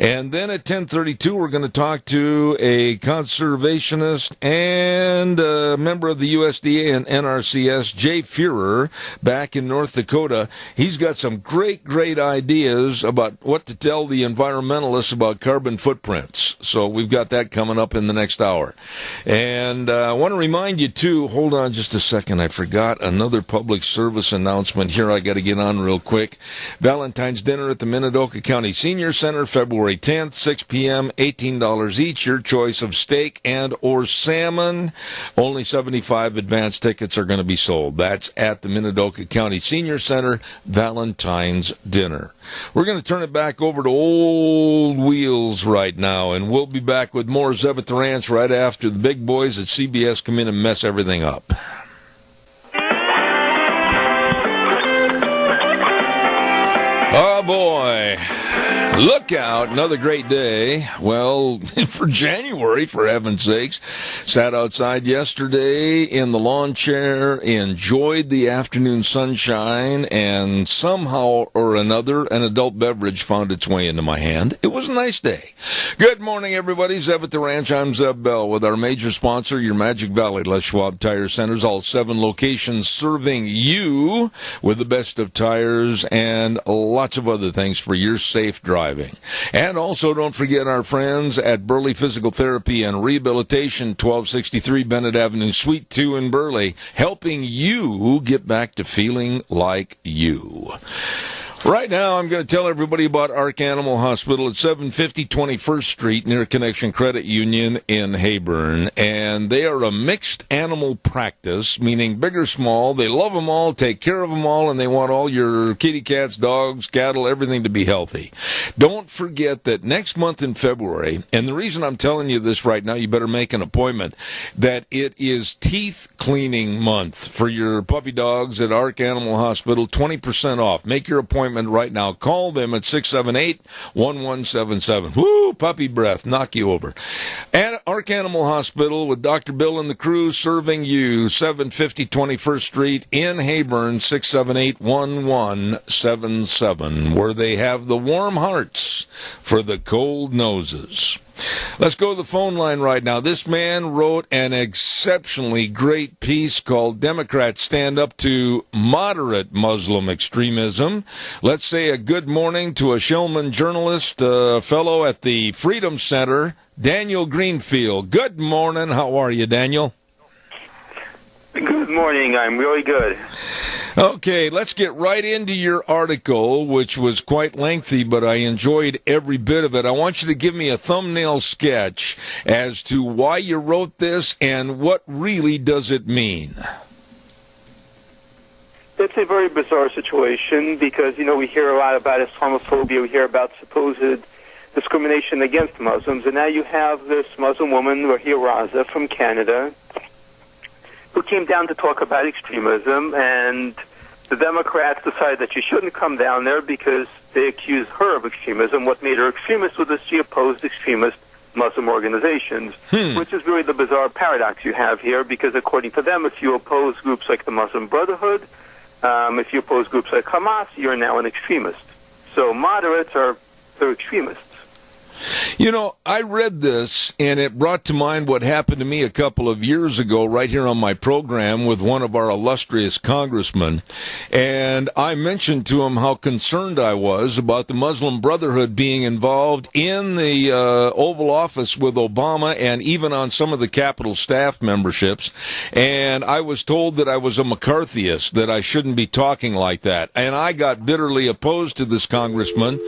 Speaker 2: And then at 10:32, we're going to talk to a conservationist and a member of the USDA and NRCS, Jay Fuhrer, back in North Dakota. He's got some great, great ideas about what to tell the environmentalists about carbon footprints. So we've got that coming up in the next hour. And I want to remind you, too, hold on just a second. I forgot another public service announcement here I got to get on real quick. Valentine's dinner at the Minidoka County Senior Center, February 10th, 6 p.m., $18 each. Your choice of steak and or salmon. Only 75 advance tickets are going to be sold. That's at the Minidoka County Senior Center, Valentine's dinner. We're going to turn it back over to Old Wheels right now, and we'll be back with more Zeb at the Ranch right after the big boys at CBS come in and mess everything up. Oh, boy. Look out, another great day. Well, for January, for heaven's sakes. Sat outside yesterday in the lawn chair, enjoyed the afternoon sunshine, and somehow or another, an adult beverage found its way into my hand. It was a nice day. Good morning, everybody. Zeb at the Ranch. I'm Zeb Bell with our major sponsor, your Magic Valley Les Schwab Tire Centers. All 7 locations serving you with the best of tires and lots lots of other things for your safe driving. And also don't forget our friends at Burley Physical Therapy and Rehabilitation, 1263 Bennett Avenue, Suite 2 in Burley, helping you get back to feeling like you. Right now, I'm going to tell everybody about Ark Animal Hospital at 750 21st Street near Connection Credit Union in Heyburn. And they are a mixed animal practice, meaning big or small. They love them all, take care of them all, and they want all your kitty cats, dogs, cattle, everything to be healthy. Don't forget that next month in February, and the reason I'm telling you this right now, you better make an appointment, that it is teeth cleaning month for your puppy dogs at Ark Animal Hospital, 20% off. Make your appointment right now. Call them at 678-1177. Woo, puppy breath, knock you over. And Ark Animal Hospital with Dr. Bill and the crew serving you, 750 21st Street in Heyburn, 678-1177, where they have the warm hearts for the cold noses. Let's go to the phone line right now. This man wrote an exceptionally great piece called Democrats Stand Up to Moderate Muslim Extremism. Let's say a good morning to a Shillman journalist, a fellow at the Freedom Center, Daniel Greenfield. Good morning. How are you, Daniel?
Speaker 16: Good morning. I'm really good.
Speaker 2: Okay, let's get right into your article, which was quite lengthy, but I enjoyed every bit of it. I want you to give me a thumbnail sketch as to why you wrote this and what really does it mean.
Speaker 16: It's a very bizarre situation because, we hear a lot about Islamophobia. We hear about supposed discrimination against Muslims. And now you have this Muslim woman, Rahia Raza, from Canada, who came down to talk about extremism, and the Democrats decided that she shouldn't come down there because they accused her of extremism. What made her extremist was that she opposed extremist Muslim organizations, which is really the bizarre paradox you have here, because according to them, if you oppose groups like the Muslim Brotherhood, if you oppose groups like Hamas, you're now an extremist. So moderates they're extremists.
Speaker 2: I read this, and it brought to mind what happened to me a couple of years ago right here on my program with one of our illustrious congressmen. And I mentioned to him how concerned I was about the Muslim Brotherhood being involved in the Oval Office with Obama and even on some of the Capitol staff memberships. And I was told that I was a McCarthyist, that I shouldn't be talking like that. And I got bitterly opposed to this congressman.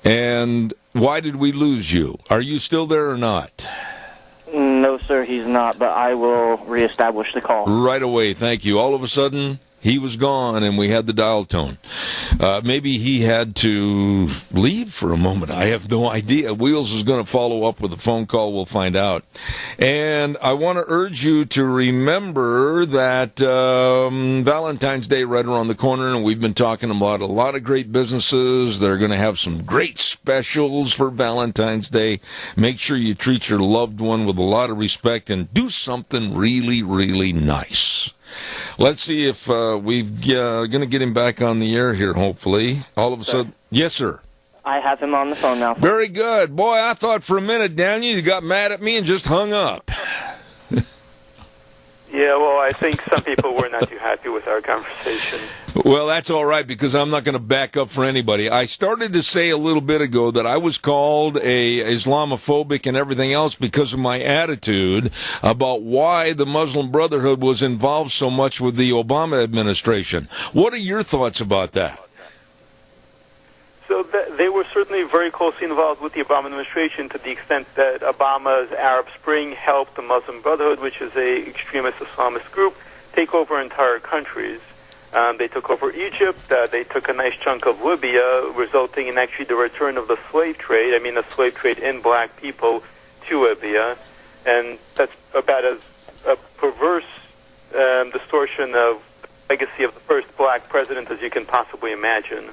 Speaker 2: And why did we lose you? Are you still there or not?
Speaker 3: No, sir, he's not, but I will reestablish the call.
Speaker 2: Right away, thank you. All of a sudden, he was gone, and we had the dial tone. Maybe he had to leave for a moment. I have no idea. Wheels is going to follow up with a phone call. We'll find out. And I want to urge you to remember that Valentine's Day right around the corner, and we've been talking about a lot of great businesses. They're going to have some great specials for Valentine's Day. Make sure you treat your loved one with a lot of respect and do something really, really nice. Let's see if we're going to get him back on the air here, hopefully. All of a sudden. Yes, sir.
Speaker 3: I have him on the phone now.
Speaker 2: Very good. Boy, I thought for a minute, Daniel, you got mad at me and just hung up.
Speaker 16: Yeah, well, I think some people were not too happy with our conversation.
Speaker 2: Well, that's all right, because I'm not going to back up for anybody. I started to say a little bit ago that I was called a Islamophobic and everything else because of my attitude about why the Muslim Brotherhood was involved so much with the Obama administration. What are your thoughts about that?
Speaker 16: So they were certainly very closely involved with the Obama administration to the extent that Obama's Arab Spring helped the Muslim Brotherhood, which is a extremist Islamist group, take over entire countries. They took over Egypt. They took a nice chunk of Libya, resulting in actually the return of the slave trade. I mean, the slave trade in black people to Libya. And that's about as a perverse distortion of the legacy of the first black president as you can possibly imagine.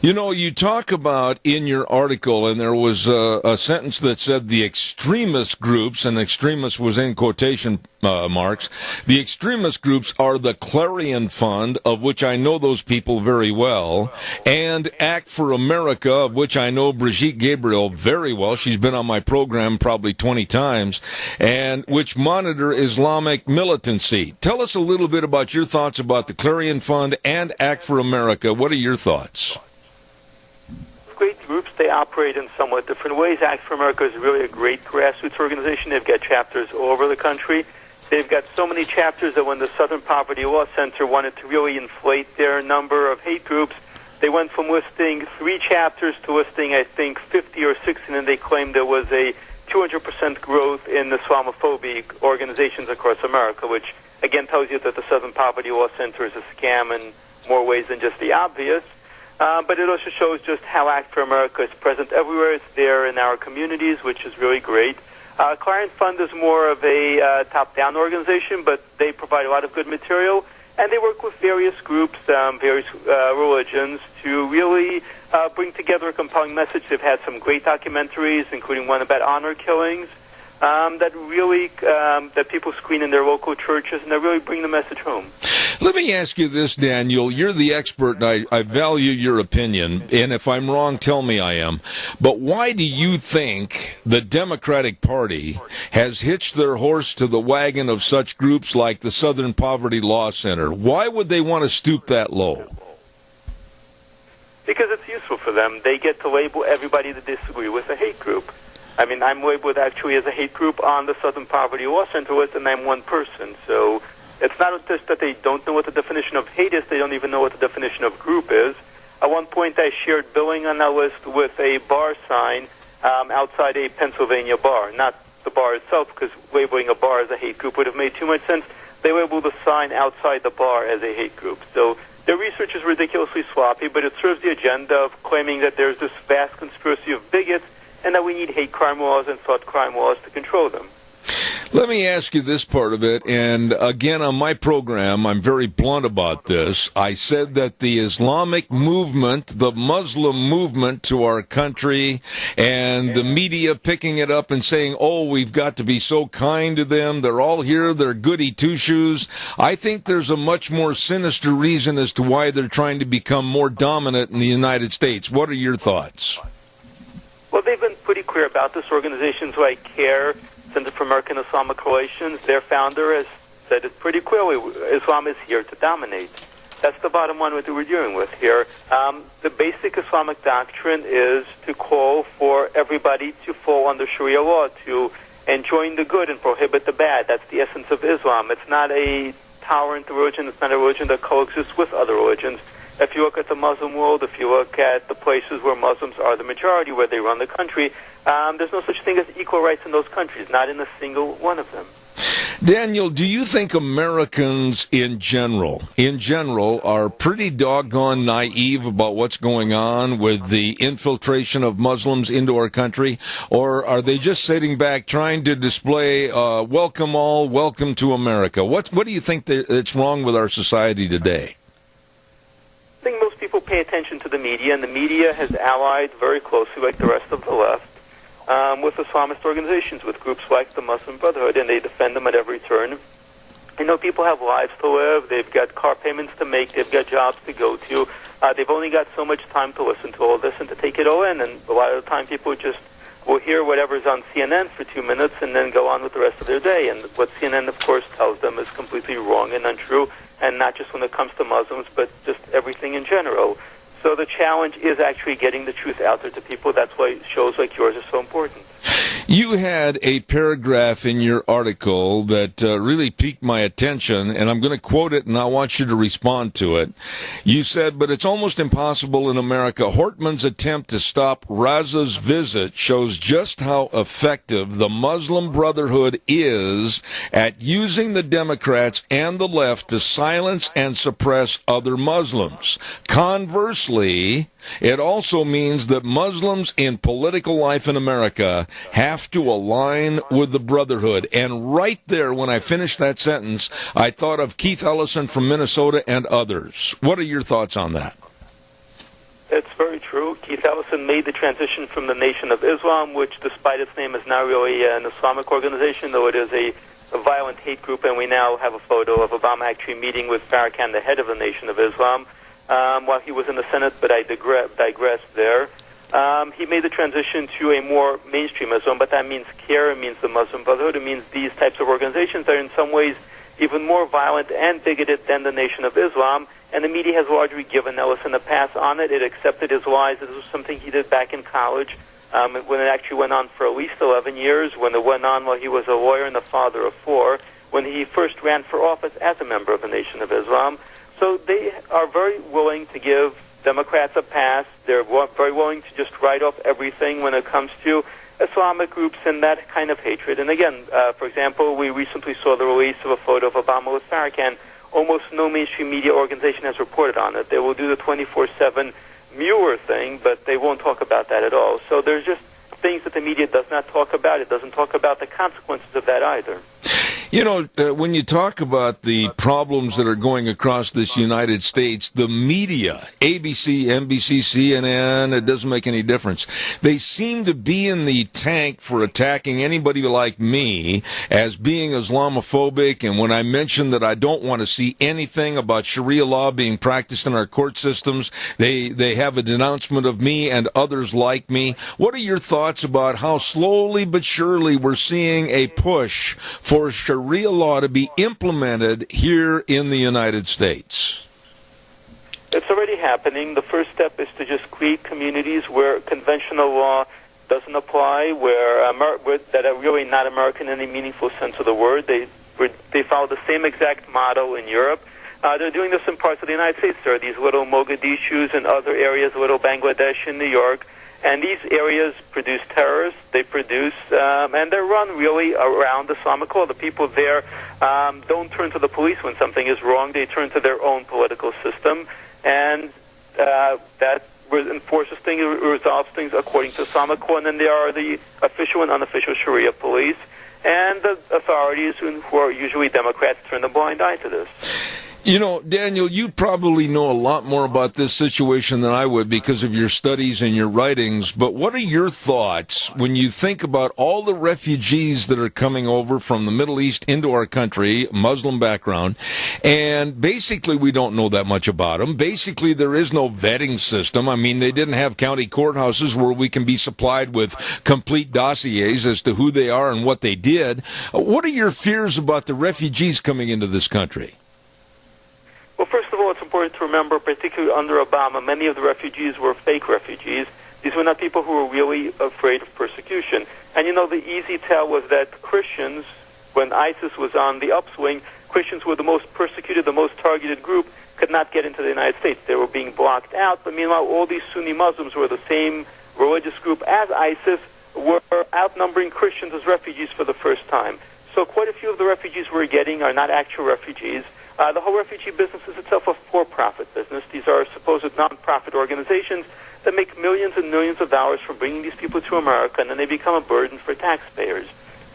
Speaker 2: You know, you talk about in your article, and there was a sentence that said the extremist groups, and extremist was in quotation marks, the extremist groups are the Clarion Fund, of which I know those people very well, and Act for America, of which I know Brigitte Gabriel very well. She's been on my program probably 20 times, and which monitor Islamic militancy. Tell us a little bit about your thoughts about the Clarion Fund and Act for America. What are your thoughts?
Speaker 17: Great groups. They operate in somewhat different ways. Act for America is really a great grassroots organization. They've got chapters all over the country. They've got so many chapters that when the Southern Poverty Law Center wanted to really inflate their number of hate groups, they went from listing 3 chapters to listing, I think, 50 or 60, and they claimed there was a 200% growth in Islamophobic organizations across America, which, again, tells you that the Southern Poverty Law Center is a scam in more ways than just the obvious. But it also shows just how Act for America is present everywhere. It's there in our communities, which is really great. Clarion Fund is more of a top-down organization, but they provide a lot of good material, and they work with various groups, various religions, to really bring together a compelling message. They've had some great documentaries, including one about honor killings, that really that people screen in their local churches, and they really bring the message home.
Speaker 2: Let me ask you this, Daniel. You're the expert, and I value your opinion, and if I'm wrong, tell me I am. But why do you think the Democratic Party has hitched their horse to the wagon of such groups like the Southern Poverty Law Center? Why would they want to stoop that low?
Speaker 17: Because it's useful for them. They get to label everybody that disagree with a hate group. I mean, I'm labeled actually as a hate group on the Southern Poverty Law Center list, and I'm one person. So it's not just that they don't know what the definition of hate is, they don't even know what the definition of group is. At one point, I shared billing on that list with a bar sign outside a Pennsylvania bar. Not the bar itself, because labeling a bar as a hate group would have made too much sense. They labeled the sign outside the bar as a hate group. So their research is ridiculously sloppy, but it serves the agenda of claiming that there's this vast conspiracy of bigots and that we need hate crime laws and thought crime laws to control them.
Speaker 2: Let me ask you this part of it, and again, on my program, I'm very blunt about this. I said that the Islamic movement, the Muslim movement to our country, and the media picking it up and saying, oh, we've got to be so kind to them, they're all here, they're goody two-shoes. I think there's a much more sinister reason as to why they're trying to become more dominant in the United States. What are your thoughts?
Speaker 17: Well, they've been pretty clear about this. Organizations like CARE, Center for American Islamic Relations, their founder has said it pretty clearly. Islam is here to dominate. That's the bottom line what we're dealing with here. The basic Islamic doctrine is to call for everybody to fall under Sharia law, to enjoin the good and prohibit the bad. That's the essence of Islam. It's not a tolerant religion. It's not a religion that coexists with other religions. If you look at the Muslim world, if you look at the places where Muslims are the majority, where they run the country, there's no such thing as equal rights in those countries, not in a single one of them.
Speaker 2: Daniel, do you think Americans in general, are pretty doggone naive about what's going on with the infiltration of Muslims into our country? Or are they just sitting back trying to display, welcome all, welcome to America? What do you think that's wrong with our society today?
Speaker 17: I think most people pay attention to the media, and the media has allied very closely, like the rest of the left, with Islamist organizations, with groups like the Muslim Brotherhood, and they defend them at every turn. You know, people have lives to live, they've got car payments to make, they've got jobs to go to, they've only got so much time to listen to all this and to take it all in, and a lot of the time people just will hear whatever's on CNN for 2 minutes and then go on with the rest of their day, and what CNN, of course, tells them is completely wrong and untrue, and not just when it comes to Muslims, but just everything in general. So the challenge is actually getting the truth out there to people. That's why shows like yours are so important.
Speaker 2: You had a paragraph in your article that really piqued my attention, and I'm going to quote it, and I want you to respond to it. You said, but it's almost impossible in America. Hortman's attempt to stop Raza's visit shows just how effective the Muslim Brotherhood is at using the Democrats and the left to silence and suppress other Muslims. Conversely, it also means that Muslims in political life in America have to align with the Brotherhood. And right there, when I finished that sentence, I thought of Keith Ellison from Minnesota and others. What are your thoughts on that?
Speaker 17: It's very true. Keith Ellison made the transition from the Nation of Islam, which, despite its name, is not really an Islamic organization, though it is a violent hate group, and we now have a photo of Obama actually meeting with Farrakhan, the head of the Nation of Islam, while he was in the Senate, but I digress there. He made the transition to a more mainstream Islam, but that means CAIR, it means the Muslim Brotherhood, it means these types of organizations that are in some ways even more violent and bigoted than the Nation of Islam, and the media has largely given Ellison a pass on it. It accepted his lies. This was something he did back in college, when it actually went on for at least 11 years, when it went on while he was a lawyer and a father of 4, when he first ran for office as a member of the Nation of Islam. So they are very willing to give Democrats a pass. They're very willing to just write off everything when it comes to Islamic groups and that kind of hatred. And again, for example, we recently saw the release of a photo of Obama with Farrakhan. Almost no mainstream media organization has reported on it. They will do the 24/7 Mueller thing, but they won't talk about that at all. So there's just things that the media does not talk about. It doesn't talk about the consequences of that either.
Speaker 2: You know, when you talk about the problems that are going across this United States, the media, ABC, NBC, CNN, it doesn't make any difference. They seem to be in the tank for attacking anybody like me as being Islamophobic. And when I mention that I don't want to see anything about Sharia law being practiced in our court systems, they have a denouncement of me and others like me. What are your thoughts about how slowly but surely we're seeing a push for Sharia law to be implemented here in the United States?
Speaker 17: It's already happening. The first step is to just create communities where conventional law doesn't apply, where that are really not American in any meaningful sense of the word. They follow the same exact model in Europe. They're doing this in parts of the United States. There are these little Mogadishus and other areas, little Bangladesh in New York. And these areas produce terrorists, they produce, and they're run really around Islamic law. The people there don't turn to the police when something is wrong. They turn to their own political system, and that enforces things, resolves things according to Islamic law. And then there are the official and unofficial Sharia police, and the authorities who are usually Democrats turn a blind eye to this.
Speaker 2: You know, Daniel, you probably know a lot more about this situation than I would because of your studies and your writings, but what are your thoughts when you think about all the refugees that are coming over from the Middle East into our country, Muslim background, and basically we don't know that much about them. Basically, there is no vetting system. I mean, they didn't have county courthouses where we can be supplied with complete dossiers as to who they are and what they did. What are your fears about the refugees coming into this country?
Speaker 17: Well, first of all, it's important to remember, particularly under Obama, many of the refugees were fake refugees. These were not people who were really afraid of persecution. And, you know, the easy tell was that Christians, when ISIS was on the upswing, Christians were the most persecuted, the most targeted group, could not get into the United States. They were being blocked out. But meanwhile, all these Sunni Muslims were the same religious group as ISIS, were outnumbering Christians as refugees for the first time. So quite a few of the refugees we're getting are not actual refugees. The whole refugee business is itself a for-profit business. These are supposed non-profit organizations that make millions and millions of dollars from bringing these people to America, and then they become a burden for taxpayers.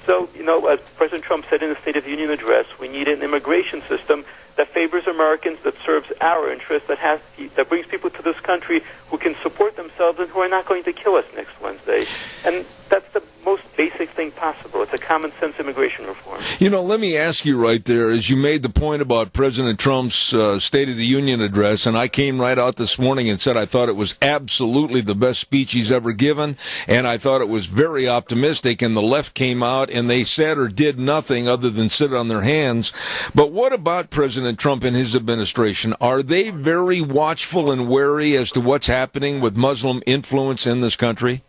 Speaker 17: So, you know, as President Trump said in the State of the Union address, we need an immigration system that favors Americans, that serves our interests, that brings people to this country who can support themselves and who are not going to kill us next Wednesday. And that's the most basic thing possible. It's a common sense immigration reform.
Speaker 2: You know, let me ask you right there, as you made the point about President Trump's State of the Union address, and I came right out this morning and said I thought it was absolutely the best speech he's ever given, and I thought it was very optimistic, and the left came out and they said or did nothing other than sit on their hands. But what about President Trump and his administration? Are they very watchful and wary as to what's happening with Muslim influence in this country?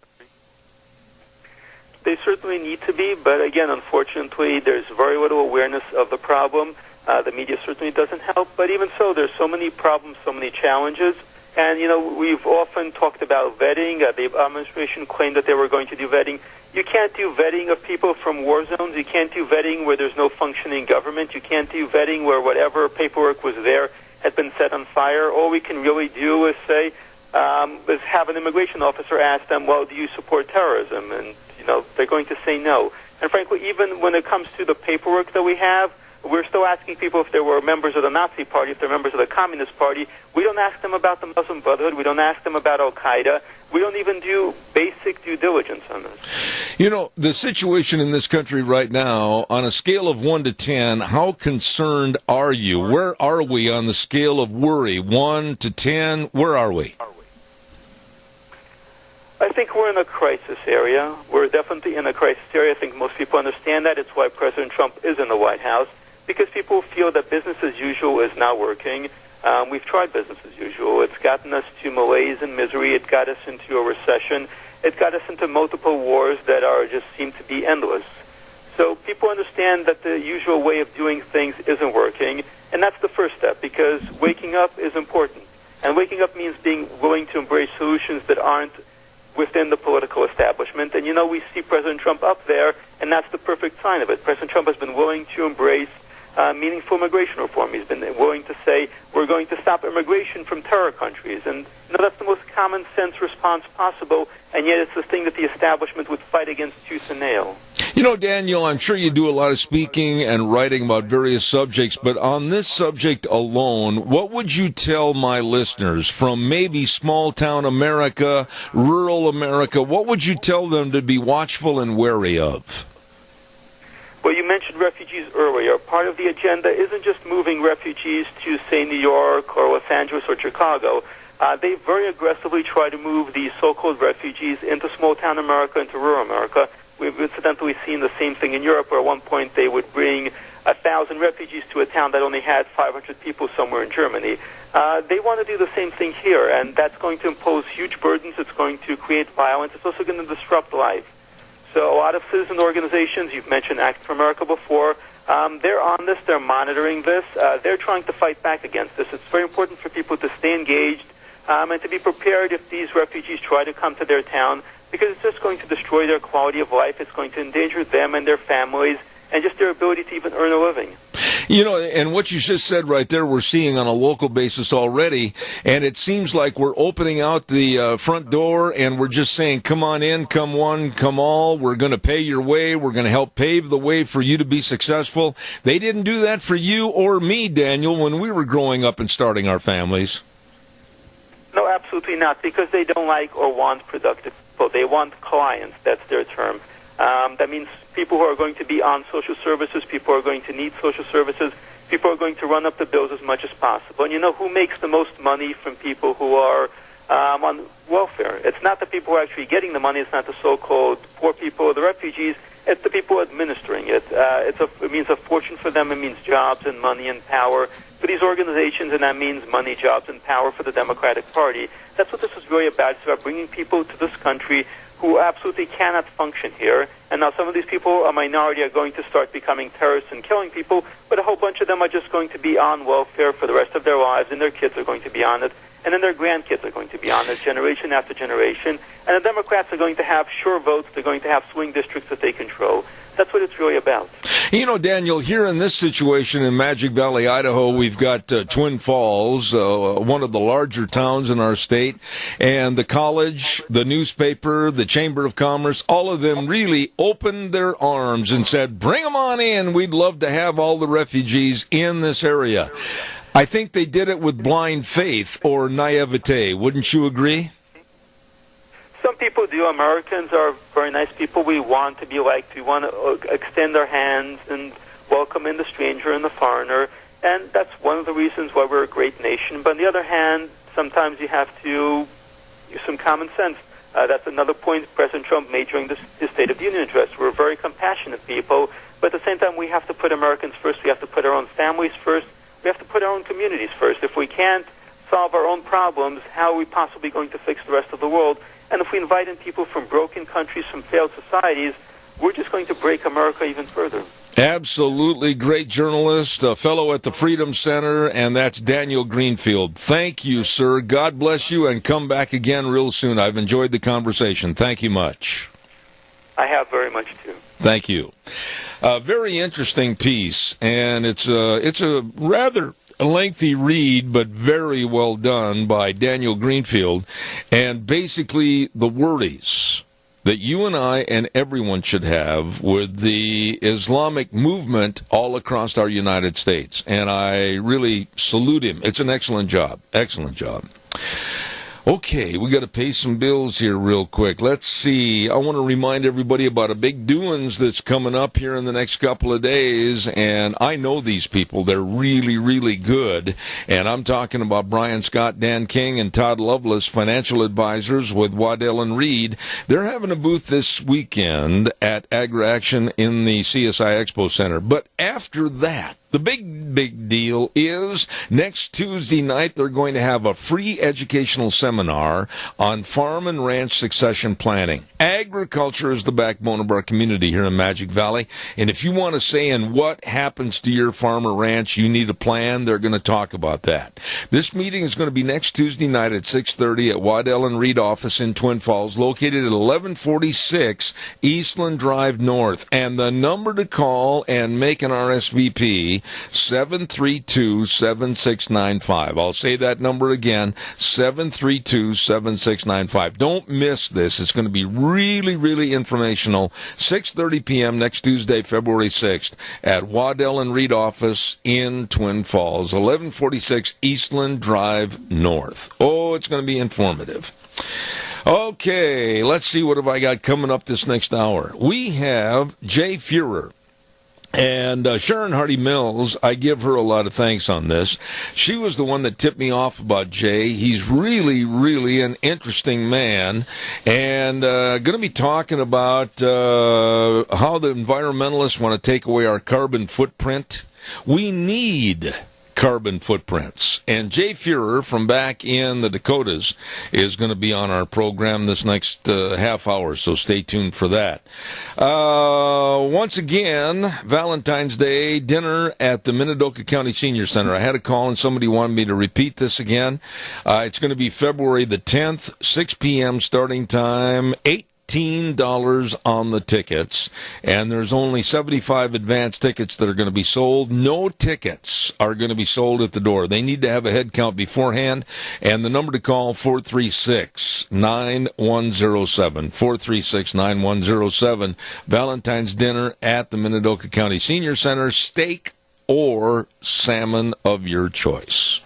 Speaker 17: They certainly need to be, but again, unfortunately, there's very little awareness of the problem. The media certainly doesn't help, but even so, there's so many problems, so many challenges. And, you know, we've often talked about vetting. The administration claimed that they were going to do vetting. You can't do vetting of people from war zones. You can't do vetting where there's no functioning government. You can't do vetting where whatever paperwork was there had been set on fire. All we can really do is say, is have an immigration officer ask them, well, do you support terrorism? And, you know, they're going to say no. And frankly, even when it comes to the paperwork that we have, We're still asking people if they were members of the Nazi Party, if they're members of the Communist Party. We don't ask them about the Muslim Brotherhood. We don't ask them about Al-Qaeda. We don't even do basic due diligence on this.
Speaker 2: You know, the situation in this country right now, on a scale of 1 to 10, how concerned are you? Where are we on the scale of worry? 1 to 10, where are we?
Speaker 17: I think we're in a crisis area. We're definitely in a crisis area. I think most people understand that. It's why President Trump is in the White House, because people feel that business as usual is not working. We've tried business as usual. It's gotten us to malaise and misery. It got us into a recession. It got us into multiple wars that just seem to be endless. So people understand that the usual way of doing things isn't working, and that's the first step, because waking up is important. And waking up means being willing to embrace solutions that aren't within the political establishment. And, we see President Trump up there, and that's the perfect sign of it. President Trump has been willing to embrace meaningful immigration reform. He's been willing to say, we're going to stop immigration from terror countries. And, that's the most common sense response possible, and yet it's the thing that the establishment would fight against tooth and nail.
Speaker 2: Daniel, I'm sure you do a lot of speaking and writing about various subjects, but on this subject alone, what would you tell my listeners from maybe small-town America, rural America, what would you tell them to be watchful and wary of?
Speaker 17: Well, you mentioned refugees earlier. Part of the agenda isn't just moving refugees to, say, New York or Los Angeles or Chicago. They very aggressively try to move these so-called refugees into small-town America, into rural America. We've incidentally seen the same thing in Europe, where at one point they would bring 1,000 refugees to a town that only had 500 people somewhere in Germany. They want to do the same thing here, and that's going to impose huge burdens. It's going to create violence. It's also going to disrupt life. So a lot of citizen organizations, you've mentioned Act for America before, they're on this, they're monitoring this, they're trying to fight back against this. It's very important for people to stay engaged and to be prepared if these refugees try to come to their town, because it's just going to destroy their quality of life. It's going to endanger them and their families and just their ability to even earn a living.
Speaker 2: And what you just said right there, we're seeing on a local basis already, and it seems like we're opening out the front door and we're just saying, come on in, come one, come all, we're going to pay your way, we're going to help pave the way for you to be successful. They didn't do that for you or me, Daniel, when we were growing up and starting our families.
Speaker 17: No, absolutely not, because they don't like or want productive people. They want clients, that's their term. That means people who are going to be on social services, people who are going to need social services, people who are going to run up the bills as much as possible. And who makes the most money from people who are on welfare? It's not the people who are actually getting the money. It's not the so-called poor people or the refugees. It's the people administering it. It means a fortune for them. It means jobs and money and power for these organizations, and that means money, jobs, and power for the Democratic Party. That's what this is really about. It's about bringing people to this country who absolutely cannot function here. And now some of these people, a minority, are going to start becoming terrorists and killing people, but a whole bunch of them are just going to be on welfare for the rest of their lives, and their kids are going to be on it, and then their grandkids are going to be on it, generation after generation. And the Democrats are going to have sure votes. They're going to have swing districts that they control. That's what it's really about.
Speaker 2: Daniel, here in this situation in Magic Valley, Idaho, we've got Twin Falls, one of the larger towns in our state, and the college, the newspaper, the Chamber of Commerce, all of them really opened their arms and said, bring them on in. We'd love to have all the refugees in this area. I think they did it with blind faith or naivete. Wouldn't you agree?
Speaker 17: Some people do. Americans are very nice people. We want to be liked. We want to extend our hands and welcome in the stranger and the foreigner. And that's one of the reasons why we're a great nation. But on the other hand, sometimes you have to use some common sense. That's another point President Trump made during his State of the Union address. We're very compassionate people, but at the same time, we have to put Americans first. We have to put our own families first. We have to put our own communities first. If we can't solve our own problems, how are we possibly going to fix the rest of the world? And if we invite in people from broken countries, from failed societies, we're just going to break America even further.
Speaker 2: Absolutely great journalist, a fellow at the Freedom Center, and that's Daniel Greenfield. Thank you, sir. God bless you, and come back again real soon. I've enjoyed the conversation. Thank you much.
Speaker 17: I have very much, too.
Speaker 2: Thank you. A very interesting piece, and it's a rather lengthy read, but very well done by Daniel Greenfield, and basically the worries that you and I and everyone should have with the Islamic movement all across our United States. And I really salute him. It's an excellent job. Excellent job. Okay, we got to pay some bills here real quick. Let's see. I want to remind everybody about a big doings that's coming up here in the next couple of days, and I know these people. They're really, really good, and I'm talking about Brian Scott, Dan King, and Todd Lovelace, financial advisors with Waddell & Reed. They're having a booth this weekend at AgriAction in the CSI Expo Center. But after that, the big deal is next Tuesday night they're going to have a free educational seminar on farm and ranch succession planning. Agriculture is the backbone of our community here in Magic Valley, and if you want to say in what happens to your farm or ranch, you need a plan, they're going to talk about that. This meeting is going to be next Tuesday night at 6:30 at Waddell & Reed office in Twin Falls, located at 1146 Eastland Drive North. And the number to call and make an RSVP, 732-7695. I'll say that number again, 732-7695. Don't miss this. It's going to be really, really informational. 6:30 p.m. next Tuesday, February 6th at Waddell & Reed office in Twin Falls, 1146 Eastland Drive North. Oh, it's going to be informative. Okay, let's see what have I got coming up this next hour. We have Jay Fuhrer. And Sharon Hardy Mills, I give her a lot of thanks on this. She was the one that tipped me off about Jay. He's really, really an interesting man. And going to be talking about how the environmentalists want to take away our carbon footprint. We need carbon footprints. And Jay Fuhrer from back in the Dakotas is going to be on our program this next half hour, so stay tuned for that. Once again, Valentine's Day dinner at the Minidoka County Senior Center. I had a call and somebody wanted me to repeat this again. It's going to be February the 10th, 6 p.m. starting time, $18 on the tickets, and there's only 75 advance tickets that are going to be sold. No tickets are going to be sold at the door. They need to have a head count beforehand, and the number to call, 436-9107. 436-9107. Valentine's dinner at the Minidoka County Senior Center, steak or salmon of your choice.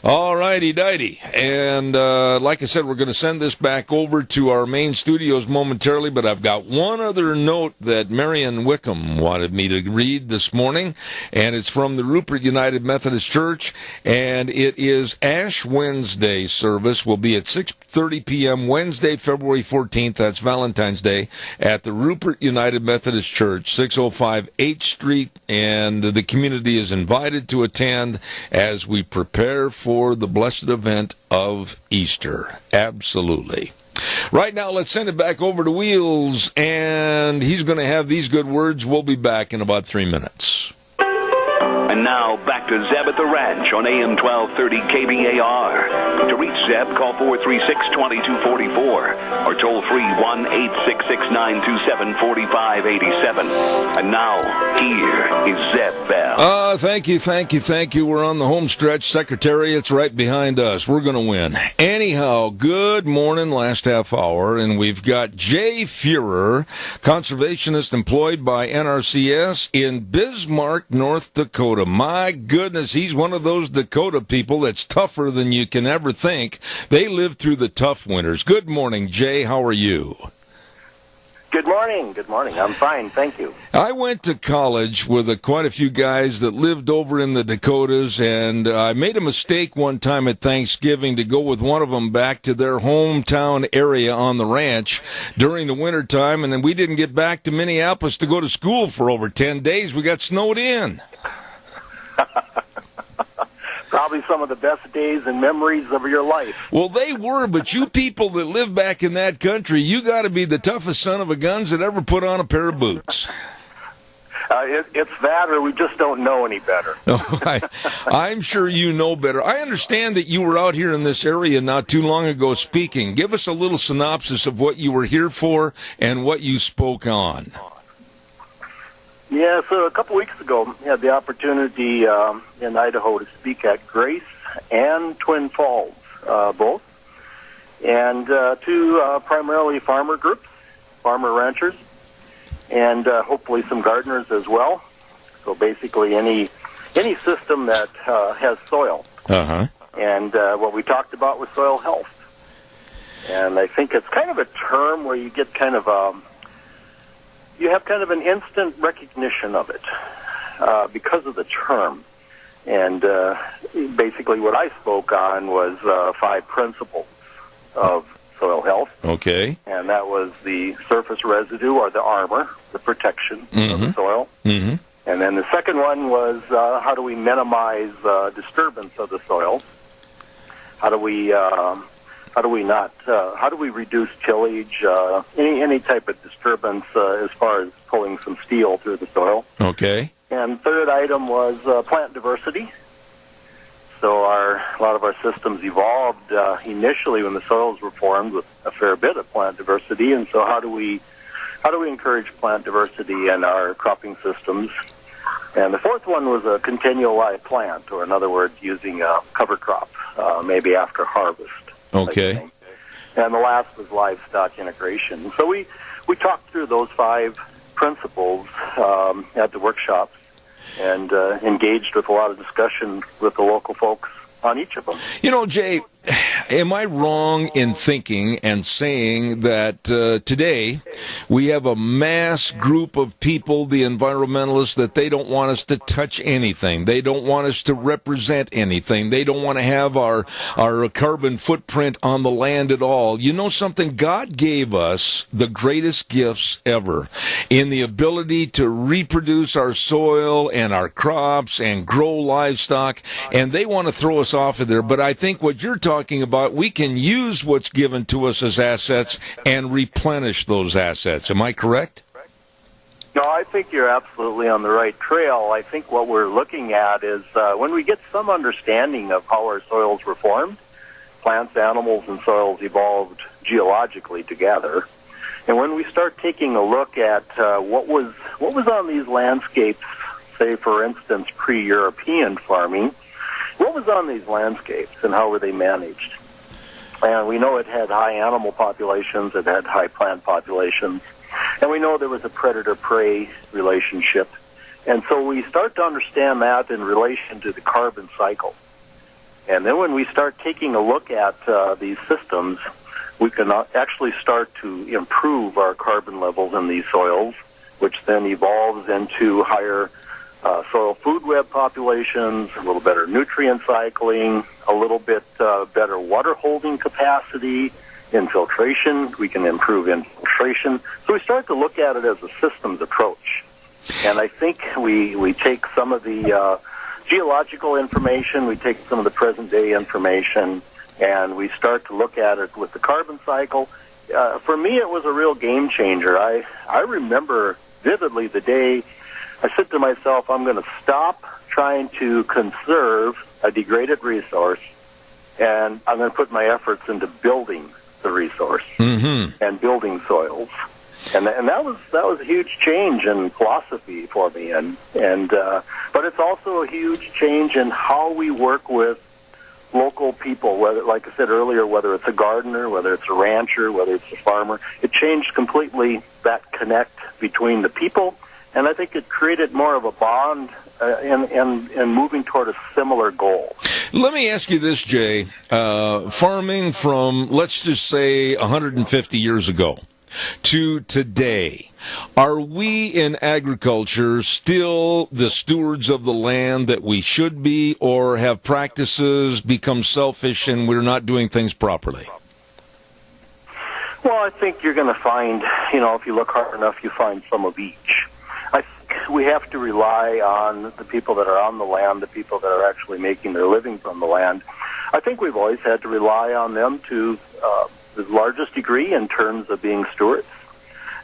Speaker 2: All righty-dighty. And like I said, we're going to send this back over to our main studios momentarily, but I've got one other note that Marion Wickham wanted me to read this morning, and it's from the Rupert United Methodist Church, and it is Ash Wednesday service will be at 6:30 p.m. Wednesday, February 14th, that's Valentine's Day, at the Rupert United Methodist Church, 605 8th Street, and the community is invited to attend as we prepare for the blessed event of Easter. Absolutely. Right now, let's send it back over to Wheels, and he's going to have these good words. We'll be back in about 3 minutes.
Speaker 1: And now, back to Zeb at the Ranch on AM 1230 KBAR. To reach Zeb, call 436-2244 or toll free 1-866-927-4587. And now, here is Zeb Bell.
Speaker 2: Thank you. We're on the home stretch. Secretariat's right behind us. We're going to win. Anyhow, good morning, last half hour, and we've got Jay Fuhrer, conservationist employed by NRCS in Bismarck, North Dakota. My goodness, he's one of those Dakota people that's tougher than you can ever think. They live through the tough winters. Good morning, Jay. How are you?
Speaker 18: Good morning. I'm fine, thank you.
Speaker 2: I went to college with quite a few guys that lived over in the Dakotas, and I made a mistake one time at Thanksgiving to go with one of them back to their hometown area on the ranch during the wintertime, and then we didn't get back to Minneapolis to go to school for over 10 days. We got snowed in.
Speaker 18: Probably some of the best days and memories of your life.
Speaker 2: Well, they were, but you people that live back in that country, you got to be the toughest son of a guns that ever put on a pair of boots.
Speaker 18: It's that, or we just don't know any better.
Speaker 2: I'm sure you know better. I understand that you were out here in this area not too long ago speaking. Give us a little synopsis of what you were here for and what you spoke on.
Speaker 18: Yeah, so a couple weeks ago, I had the opportunity in Idaho to speak at Grace and Twin Falls, both, and to primarily farmer groups farmer ranchers, and hopefully some gardeners as well. So basically any system that has soil.
Speaker 2: Uh-huh.
Speaker 18: And what we talked about was soil health. And I think it's kind of a term where you get kind of you have kind of an instant recognition of it because of the term. And basically what I spoke on was 5 principles of soil health.
Speaker 2: Okay.
Speaker 18: And that was the surface residue or the armor, the protection of the soil.
Speaker 2: Mm-hmm.
Speaker 18: And then the second one was how do we minimize disturbance of the soil? How do we reduce tillage? Any type of disturbance as far as pulling some steel through the soil.
Speaker 2: Okay.
Speaker 18: And third item was plant diversity. So a lot of our systems evolved initially when the soils were formed with a fair bit of plant diversity. And so how do we encourage plant diversity in our cropping systems? And the fourth one was a continual live plant, or in other words, using a cover crop, maybe after harvest.
Speaker 2: Okay.
Speaker 18: And the last was livestock integration. So we talked through those 5 principles at the workshops and engaged with a lot of discussion with the local folks on each of them.
Speaker 2: You know, Jay, am I wrong in thinking and saying that today we have a mass group of people, the environmentalists, that they don't want us to touch anything. They don't want us to represent anything. They don't want to have our carbon footprint on the land at all. You know something? God gave us the greatest gifts ever in the ability to reproduce our soil and our crops and grow livestock, and they want to throw us off of there. But I think what you're talking about, we can use what's given to us as assets and replenish those assets. Am I correct?
Speaker 18: No, I think you're absolutely on the right trail. I think what we're looking at is when we get some understanding of how our soils were formed, plants, animals, and soils evolved geologically together. And when we start taking a look at what was on these landscapes, say, for instance, pre-European farming, what was on these landscapes and how were they managed? And we know it had high animal populations, it had high plant populations, and we know there was a predator-prey relationship. And so we start to understand that in relation to the carbon cycle. And then when we start taking a look at these systems, we can actually start to improve our carbon levels in these soils, which then evolves into higher soil food web populations, a little better nutrient cycling, a little bit better water holding capacity, infiltration. We can improve infiltration. So we start to look at it as a systems approach. And I think we take some of the geological information, we take some of the present day information, and we start to look at it with the carbon cycle. For me, it was a real game changer. I remember vividly the day I said to myself, I'm going to stop trying to conserve a degraded resource, and I'm going to put my efforts into building the resource and building soils. And that was a huge change in philosophy for me, but it's also a huge change in how we work with local people. Whether, like I said earlier, whether it's a gardener, whether it's a rancher, whether it's a farmer, it changed completely that connect between the people. And I think it created more of a bond and moving toward a similar goal.
Speaker 2: Let me ask you this, Jay. Farming from, let's just say, 150 years ago to today, are we in agriculture still the stewards of the land that we should be, or have practices become selfish and we're not doing things properly?
Speaker 18: Well, I think you're going to find, if you look hard enough, you find some of each. I think we have to rely on the people that are on the land, the people that are actually making their living from the land. I think we've always had to rely on them to the largest degree in terms of being stewards.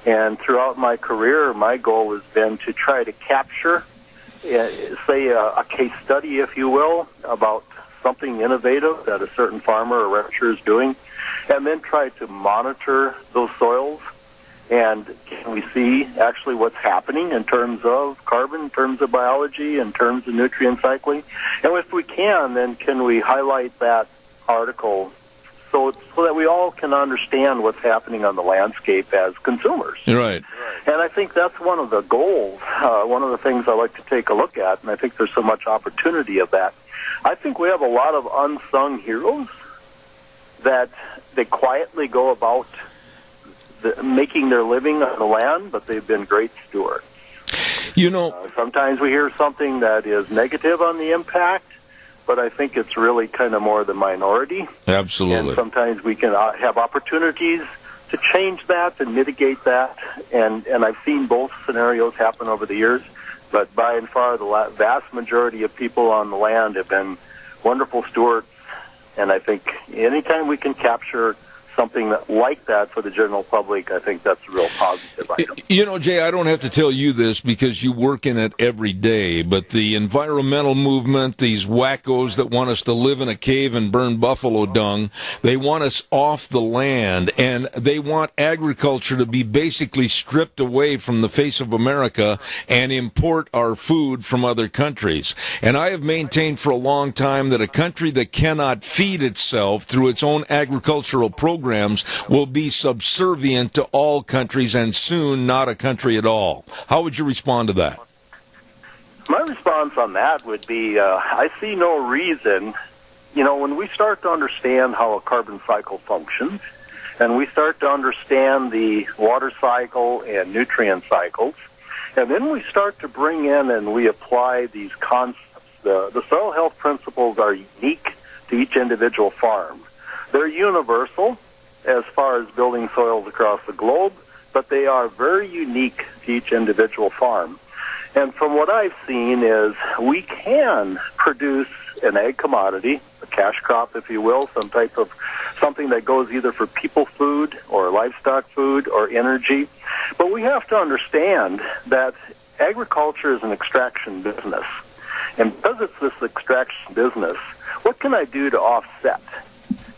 Speaker 18: And throughout my career, my goal has been to try to capture, say, a case study, if you will, about something innovative that a certain farmer or rancher is doing, and then try to monitor those soils. And can we see actually what's happening in terms of carbon, in terms of biology, in terms of nutrient cycling? And if we can, then can we highlight that article so that we all can understand what's happening on the landscape as consumers.
Speaker 2: Right.
Speaker 18: And I think that's one of the goals, one of the things I like to take a look at, and I think there's so much opportunity of that. I think we have a lot of unsung heroes that they quietly go about making their living on the land, but they've been great stewards.
Speaker 2: You know,
Speaker 18: sometimes we hear something that is negative on the impact, but I think it's really kind of more the minority.
Speaker 2: Absolutely.
Speaker 18: And sometimes we can have opportunities to change that and mitigate that, and I've seen both scenarios happen over the years, but by and far the vast majority of people on the land have been wonderful stewards, and I think anytime we can capture something like that for the general public, I think that's a real positive item.
Speaker 2: You know, Jay, I don't have to tell you this because you work in it every day, but the environmental movement, these wackos that want us to live in a cave and burn buffalo dung, they want us off the land, and they want agriculture to be basically stripped away from the face of America and import our food from other countries. And I have maintained for a long time that a country that cannot feed itself through its own agricultural programs will be subservient to all countries and soon not a country at all. How would you respond to that?
Speaker 18: My response on that would be, I see no reason, when we start to understand how a carbon cycle functions, and we start to understand the water cycle and nutrient cycles, and then we start to bring in and we apply these concepts. The soil health principles are unique to each individual farm. They're universal as far as building soils across the globe, but they are very unique to each individual farm. And from what I've seen is we can produce an ag commodity, a cash crop, if you will, some type of something that goes either for people food or livestock food or energy. But we have to understand that agriculture is an extraction business. And because it's this extraction business, what can I do to offset?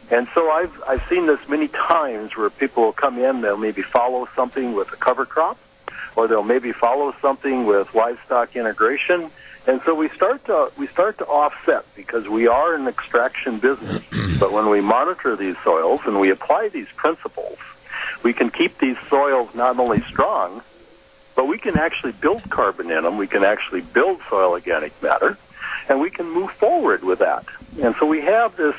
Speaker 18: And so I've seen this many times where people will come in, they'll maybe follow something with a cover crop, or they'll maybe follow something with livestock integration. And so we start to offset because we are an extraction business. But when we monitor these soils and we apply these principles, we can keep these soils not only strong, but we can actually build carbon in them. We can actually build soil organic matter, and we can move forward with that. And so we have this.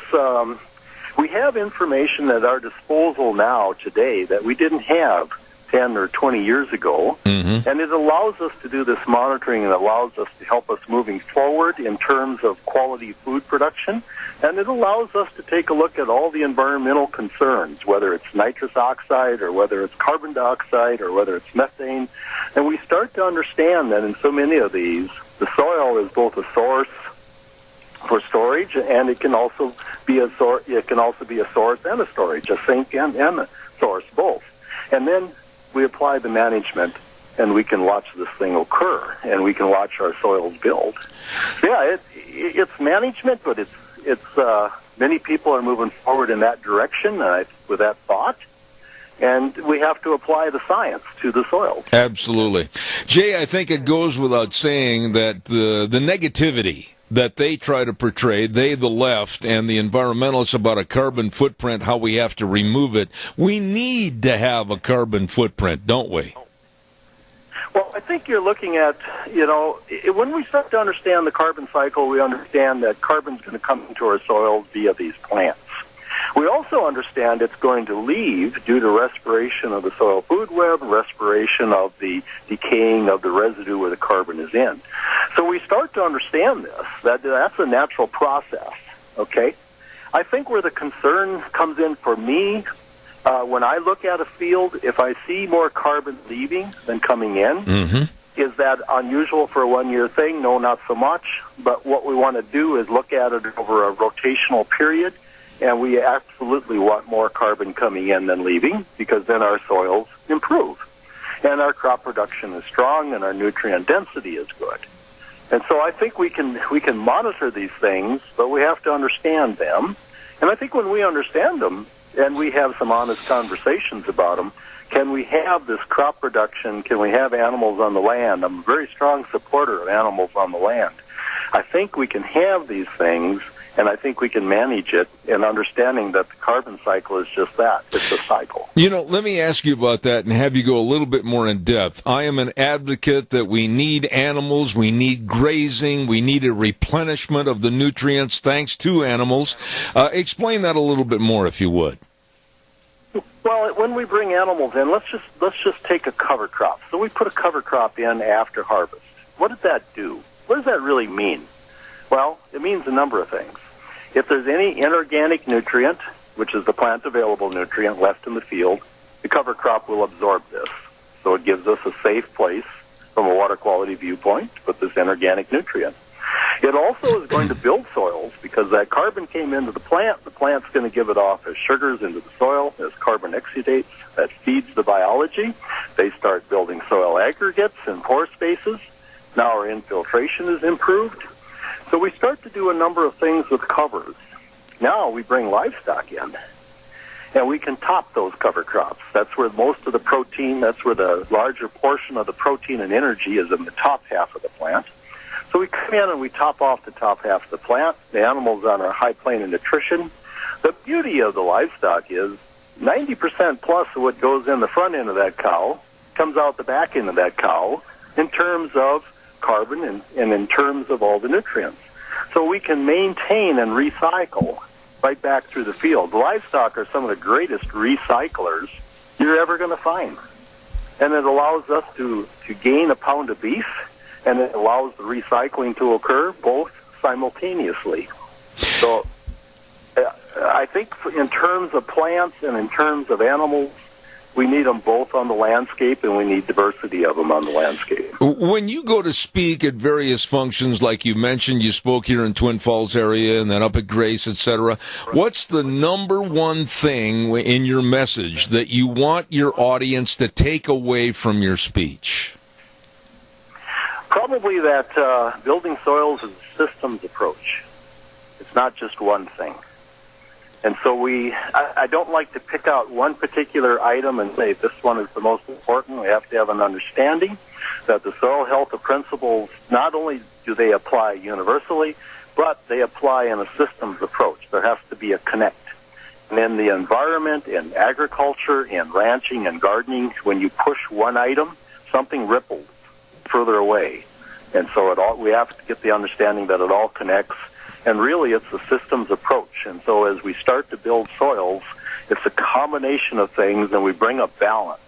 Speaker 18: We have information at our disposal now today that we didn't have 10 or 20 years ago, and it allows us to do this monitoring and allows us to help us moving forward in terms of quality food production, and it allows us to take a look at all the environmental concerns, whether it's nitrous oxide or whether it's carbon dioxide or whether it's methane, and we start to understand that in so many of these, the soil is both a source for storage, and it can also be a source. It can also be a source and a storage, a sink and a source, both. And then we apply the management, and we can watch this thing occur, and we can watch our soils build. Yeah, it's management, but it's many people are moving forward in that direction with that thought. And we have to apply the science to the soil.
Speaker 2: Absolutely. Jay, I think it goes without saying that the negativity that they try to portray, the left, and the environmentalists about a carbon footprint, how we have to remove it. We need to have a carbon footprint, don't we?
Speaker 18: Well, I think you're looking at, when we start to understand the carbon cycle, we understand that carbon's going to come into our soils via these plants. We also understand it's going to leave due to respiration of the soil food web, respiration of the decaying of the residue where the carbon is in. So we start to understand this, that's a natural process, okay? I think where the concern comes in for me, when I look at a field, if I see more carbon leaving than coming in, is that unusual for a one-year thing? No, not so much. But what we want to do is look at it over a rotational period, and we absolutely want more carbon coming in than leaving because then our soils improve. And our crop production is strong and our nutrient density is good. And so I think we can monitor these things, but we have to understand them. And I think when we understand them and we have some honest conversations about them, can we have this crop production? Can we have animals on the land? I'm a very strong supporter of animals on the land. I think we can have these things And I think we can manage it in understanding that the carbon cycle is just that. It's a cycle.
Speaker 2: You know, let me ask you about that and have you go a little bit more in depth. I am an advocate that we need animals, we need grazing, we need a replenishment of the nutrients thanks to animals. Explain that a little bit more, if you would.
Speaker 18: Well, when we bring animals in, let's just take a cover crop. So we put a cover crop in after harvest. What does that do? What does that really mean? Well, it means a number of things. If there's any inorganic nutrient, which is the plant-available nutrient left in the field, the cover crop will absorb this. So it gives us a safe place from a water quality viewpoint to put this inorganic nutrient. It also is going to build soils because that carbon came into the plant's going to give it off as sugars into the soil, as carbon exudates. That feeds the biology. They start building soil aggregates and pore spaces. Now our infiltration is improved. So we start to do a number of things with covers. Now we bring livestock in, and we can top those cover crops. That's where most of the protein, that's where the larger portion of the protein and energy is in the top half of the plant. So we come in and we top off the top half of the plant. The animals on our high plane of nutrition. The beauty of the livestock is 90% plus of what goes in the front end of that cow comes out the back end of that cow in terms of carbon and in terms of all the nutrients. So we can maintain and recycle right back through the field. The livestock are some of the greatest recyclers you're ever going to find. And it allows us to gain a pound of beef, and it allows the recycling to occur both simultaneously. So I think in terms of plants and in terms of animals, we need them both on the landscape, and we need diversity of them on the landscape.
Speaker 2: When you go to speak at various functions, like you mentioned, you spoke here in Twin Falls area and then up at Grace, etc., what's the number one thing in your message that you want your audience to take away from your speech?
Speaker 18: Probably that building soils is a systems approach. It's not just one thing. And so I don't like to pick out one particular item and say this one is the most important. We have to have an understanding that the soil health principles, not only do they apply universally, but they apply in a systems approach. There has to be a connect. And in the environment, in agriculture, in ranching and gardening, when you push one item, something ripples further away. And so we have to get the understanding that it all connects. And really, it's a systems approach. And so as we start to build soils, it's a combination of things, and we bring a balance.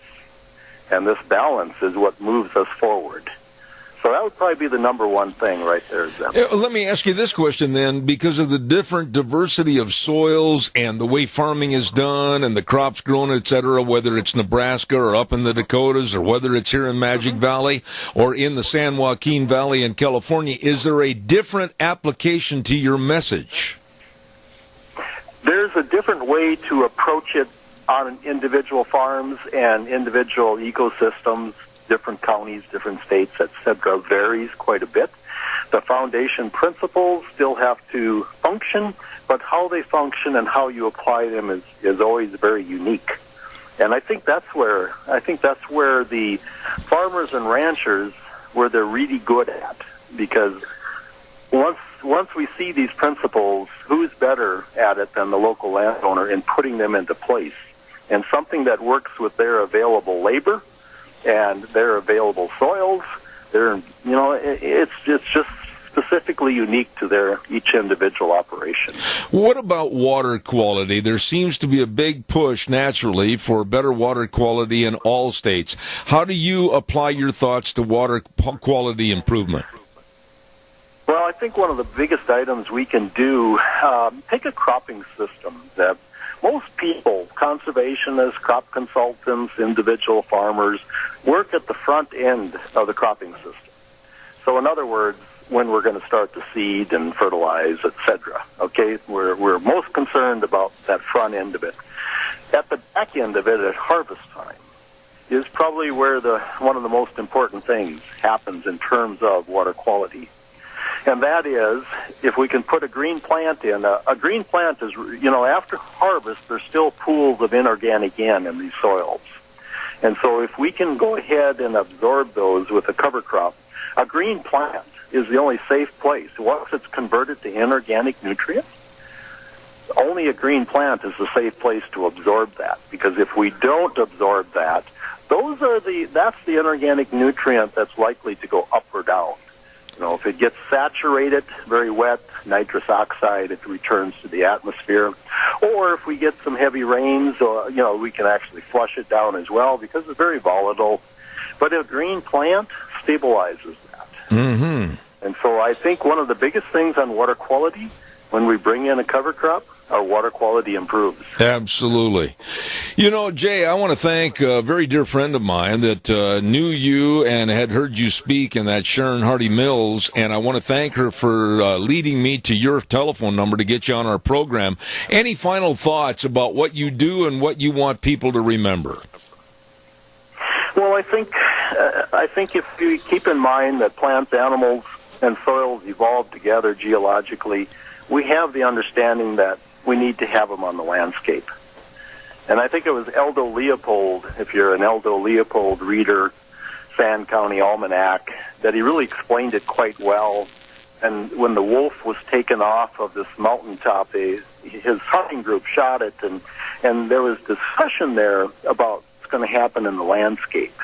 Speaker 18: And this balance is what moves us forward. So that would probably be the number one thing right there, Zeb.
Speaker 2: Let me ask you this question then, because of the different diversity of soils and the way farming is done and the crops grown, etc., whether it's Nebraska or up in the Dakotas or whether it's here in Magic Valley or in the San Joaquin Valley in California, is there a different application to your message?
Speaker 18: There's a different way to approach it on individual farms and individual ecosystems. Different counties, different states, etc., varies quite a bit. The foundation principles still have to function, but how they function and how you apply them is always very unique. And I think that's where the farmers and ranchers, where they're really good at, because once we see these principles, who's better at it than the local landowner in putting them into place? And something that works with their available labor and their available soils, it's just specifically unique to their each individual operation.
Speaker 2: What about water quality? There seems to be a big push naturally for better water quality in all states. How do you apply your thoughts to water quality improvement?
Speaker 18: Well, I think one of the biggest items we can do, take a cropping system that most people, conservationists, crop consultants, individual farmers, work at the front end of the cropping system. So in other words, when we're going to start to seed and fertilize, etc. Okay, we're most concerned about that front end of it. At the back end of it, at harvest time, is probably where one of the most important things happens in terms of water quality. And that is, if we can put a green plant in, a green plant is, after harvest, there's still pools of inorganic N in these soils. And so if we can go ahead and absorb those with a cover crop, a green plant is the only safe place. Once it's converted to inorganic nutrients, only a green plant is the safe place to absorb that, because if we don't absorb that, that's the inorganic nutrient that's likely to go up or down. If it gets saturated, very wet, nitrous oxide, it returns to the atmosphere. Or if we get some heavy rains, we can actually flush it down as well because it's very volatile. But a green plant stabilizes that.
Speaker 2: Mm-hmm.
Speaker 18: And so I think one of the biggest things on water quality, when we bring in a cover crop, our water quality improves.
Speaker 2: Absolutely. Jay, I want to thank a very dear friend of mine that knew you and had heard you speak, and that's Sharon Hardy Mills, and I want to thank her for leading me to your telephone number to get you on our program. Any final thoughts about what you do and what you want people to remember?
Speaker 18: Well, I think if you keep in mind that plants, animals, and soils evolve together geologically, we have the understanding that we need to have them on the landscape. And I think it was Aldo Leopold, if you're an Aldo Leopold reader, Sand County Almanac, that he really explained it quite well. And when the wolf was taken off of this mountaintop, his hunting group shot it, and there was discussion there about what's going to happen in the landscape.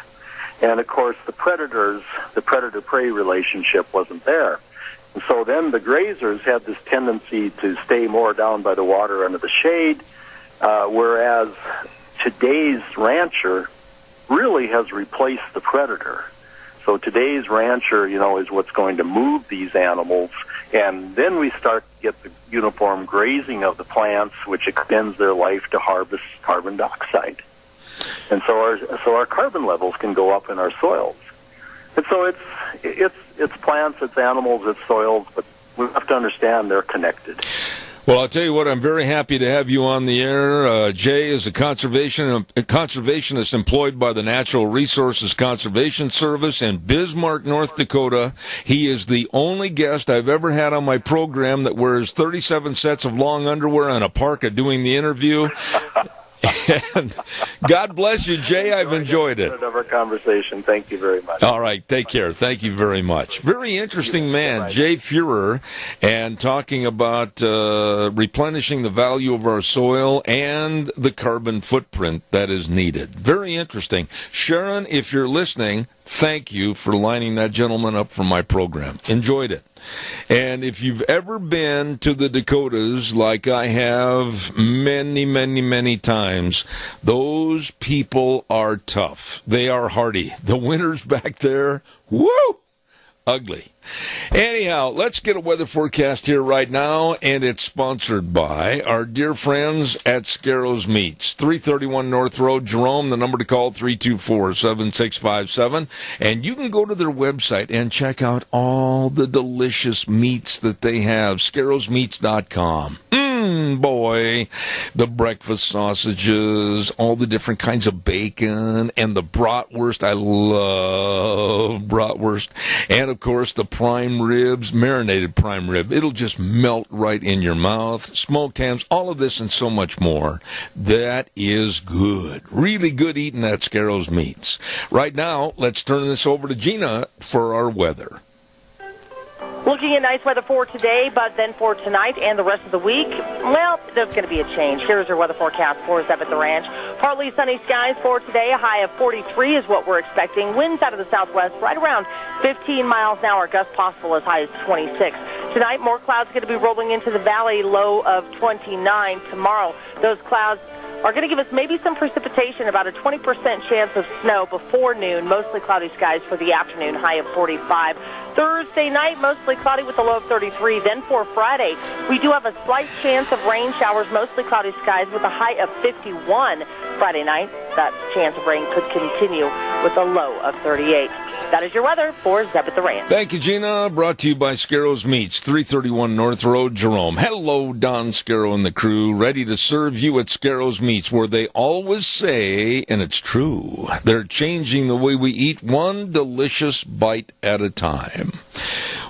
Speaker 18: And, of course, the predator-prey relationship wasn't there. And so then the grazers had this tendency to stay more down by the water under the shade, whereas today's rancher really has replaced the predator. So today's rancher, is what's going to move these animals, and then we start to get the uniform grazing of the plants, which extends their life to harvest carbon dioxide. And so our carbon levels can go up in our soils. And so it's plants, it's animals, it's soils, but we have to understand they're connected.
Speaker 2: Well, I'll tell you what, I'm very happy to have you on the air. Jay is a conservationist employed by the Natural Resources Conservation Service in Bismarck, North Dakota. He is the only guest I've ever had on my program that wears 37 sets of long underwear and a parka doing the interview. And God bless you, Jay. I've enjoyed it.
Speaker 18: Of our conversation. Thank you very much.
Speaker 2: All right. Take care. Thank you very much. Very interesting man, Jay Fuhrer, and talking about replenishing the value of our soil and the carbon footprint that is needed. Very interesting. Sharon, if you're listening, thank you for lining that gentleman up for my program. Enjoyed it. And if you've ever been to the Dakotas, like I have many, many, many times, those people are tough. They are hardy. The winters back there, woo! Ugly. Anyhow, let's get a weather forecast here right now, and it's sponsored by our dear friends at Scarrows Meats, 331 North Road, Jerome. The number to call, 324-7657. And you can go to their website and check out all the delicious meats that they have, scarrowsmeats.com. Boy, the breakfast sausages, all the different kinds of bacon, and the bratwurst. I love bratwurst. And, of course, the prime ribs, marinated prime rib. It'll just melt right in your mouth. Smoked hams, all of this and so much more. That is good. Really good eating at Scarrows Meats. Right now, let's turn this over to Gina for our weather.
Speaker 4: Looking at nice weather for today, but then for tonight and the rest of the week, well, there's going to be a change. Here's our weather forecast for us up at the ranch. Partly sunny skies for today. A high of 43 is what we're expecting. Winds out of the southwest right around 15 miles an hour. Gusts possible as high as 26. Tonight, more clouds going to be rolling into the valley, low of 29. Tomorrow, those clouds are going to give us maybe some precipitation, about a 20% chance of snow before noon. Mostly cloudy skies for the afternoon, high of 45. Thursday night, mostly cloudy with a low of 33. Then for Friday, we do have a slight chance of rain showers, mostly cloudy skies with a high of 51. Friday night, that chance of rain could continue with a low of 38. That is your weather for Zeb at the Ranch.
Speaker 2: Thank you, Gina. Brought to you by Scarrows Meats, 331 North Road, Jerome. Hello, Don Scarrow and the crew, ready to serve you at Scarrows Meats, where they always say, and it's true, they're changing the way we eat one delicious bite at a time.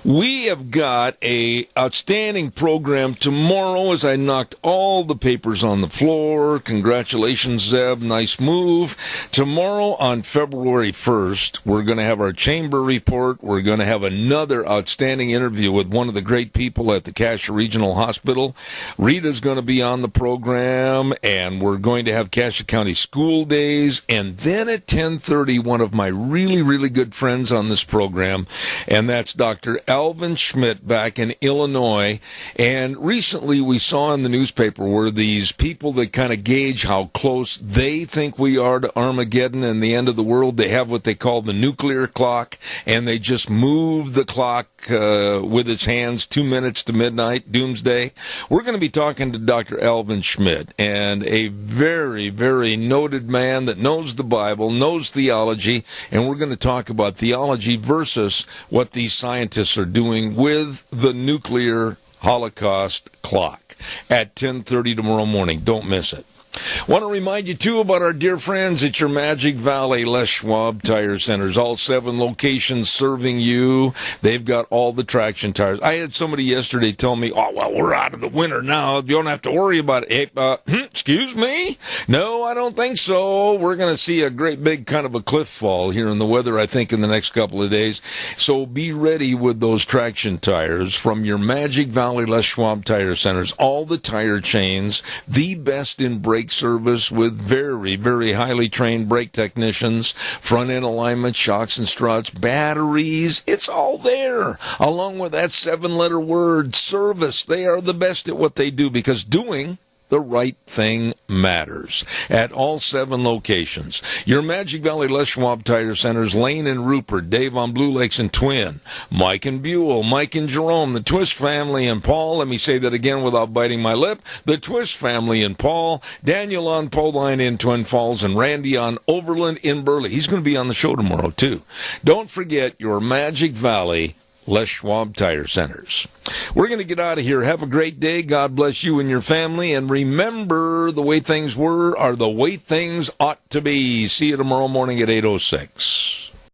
Speaker 2: We have got a outstanding program tomorrow as I knocked all the papers on the floor. Congratulations, Zeb. Nice move. Tomorrow on February 1st, we're going to have our chamber report. We're going to have another outstanding interview with one of the great people at the Cassia Regional Hospital. Rita's going to be on the program, and we're going to have Cassia County School Days. And then at 10:30, one of my really, really good friends on this program, and that's Dr. Alvin Schmidt back in Illinois. And recently we saw in the newspaper where these people that kind of gauge how close they think we are to Armageddon and the end of the world, they have what they call the nuclear clock, and they just move the clock with its hands 2 minutes to midnight, doomsday. We're going to be talking to Dr. Alvin Schmidt, and a very, very noted man that knows the Bible, knows theology, and we're going to talk about theology versus what these scientists are doing with the nuclear Holocaust clock at 10:30 tomorrow morning. Don't miss it. Want to remind you, too, about our dear friends at your Magic Valley Les Schwab Tire Centers. All 7 locations serving you. They've got all the traction tires. I had somebody yesterday tell me, oh, well, we're out of the winter now. You don't have to worry about it. Hey, excuse me? No, I don't think so. We're going to see a great big kind of a cliff fall here in the weather, I think, in the next couple of days. So be ready with those traction tires from your Magic Valley Les Schwab Tire Centers. All the tire chains, the best in brake service with very, very highly trained brake technicians, front-end alignment, shocks and struts, batteries. It's all there, along with that 7-letter word, service. They are the best at what they do because doing the right thing matters at all 7 locations. Your Magic Valley Les Schwab Tire Centers, Lane and Rupert, Dave on Blue Lakes and Twin, Mike and Buell, Mike and Jerome, the Twist family and Paul. Let me say that again without biting my lip. The Twist family and Paul, Daniel on Poline in Twin Falls, and Randy on Overland in Burley. He's going to be on the show tomorrow, too. Don't forget your Magic Valley Les Schwab Tire Centers. We're going to get out of here. Have a great day. God bless you and your family. And remember, the way things were are the way things ought to be. See you tomorrow morning at 8:06.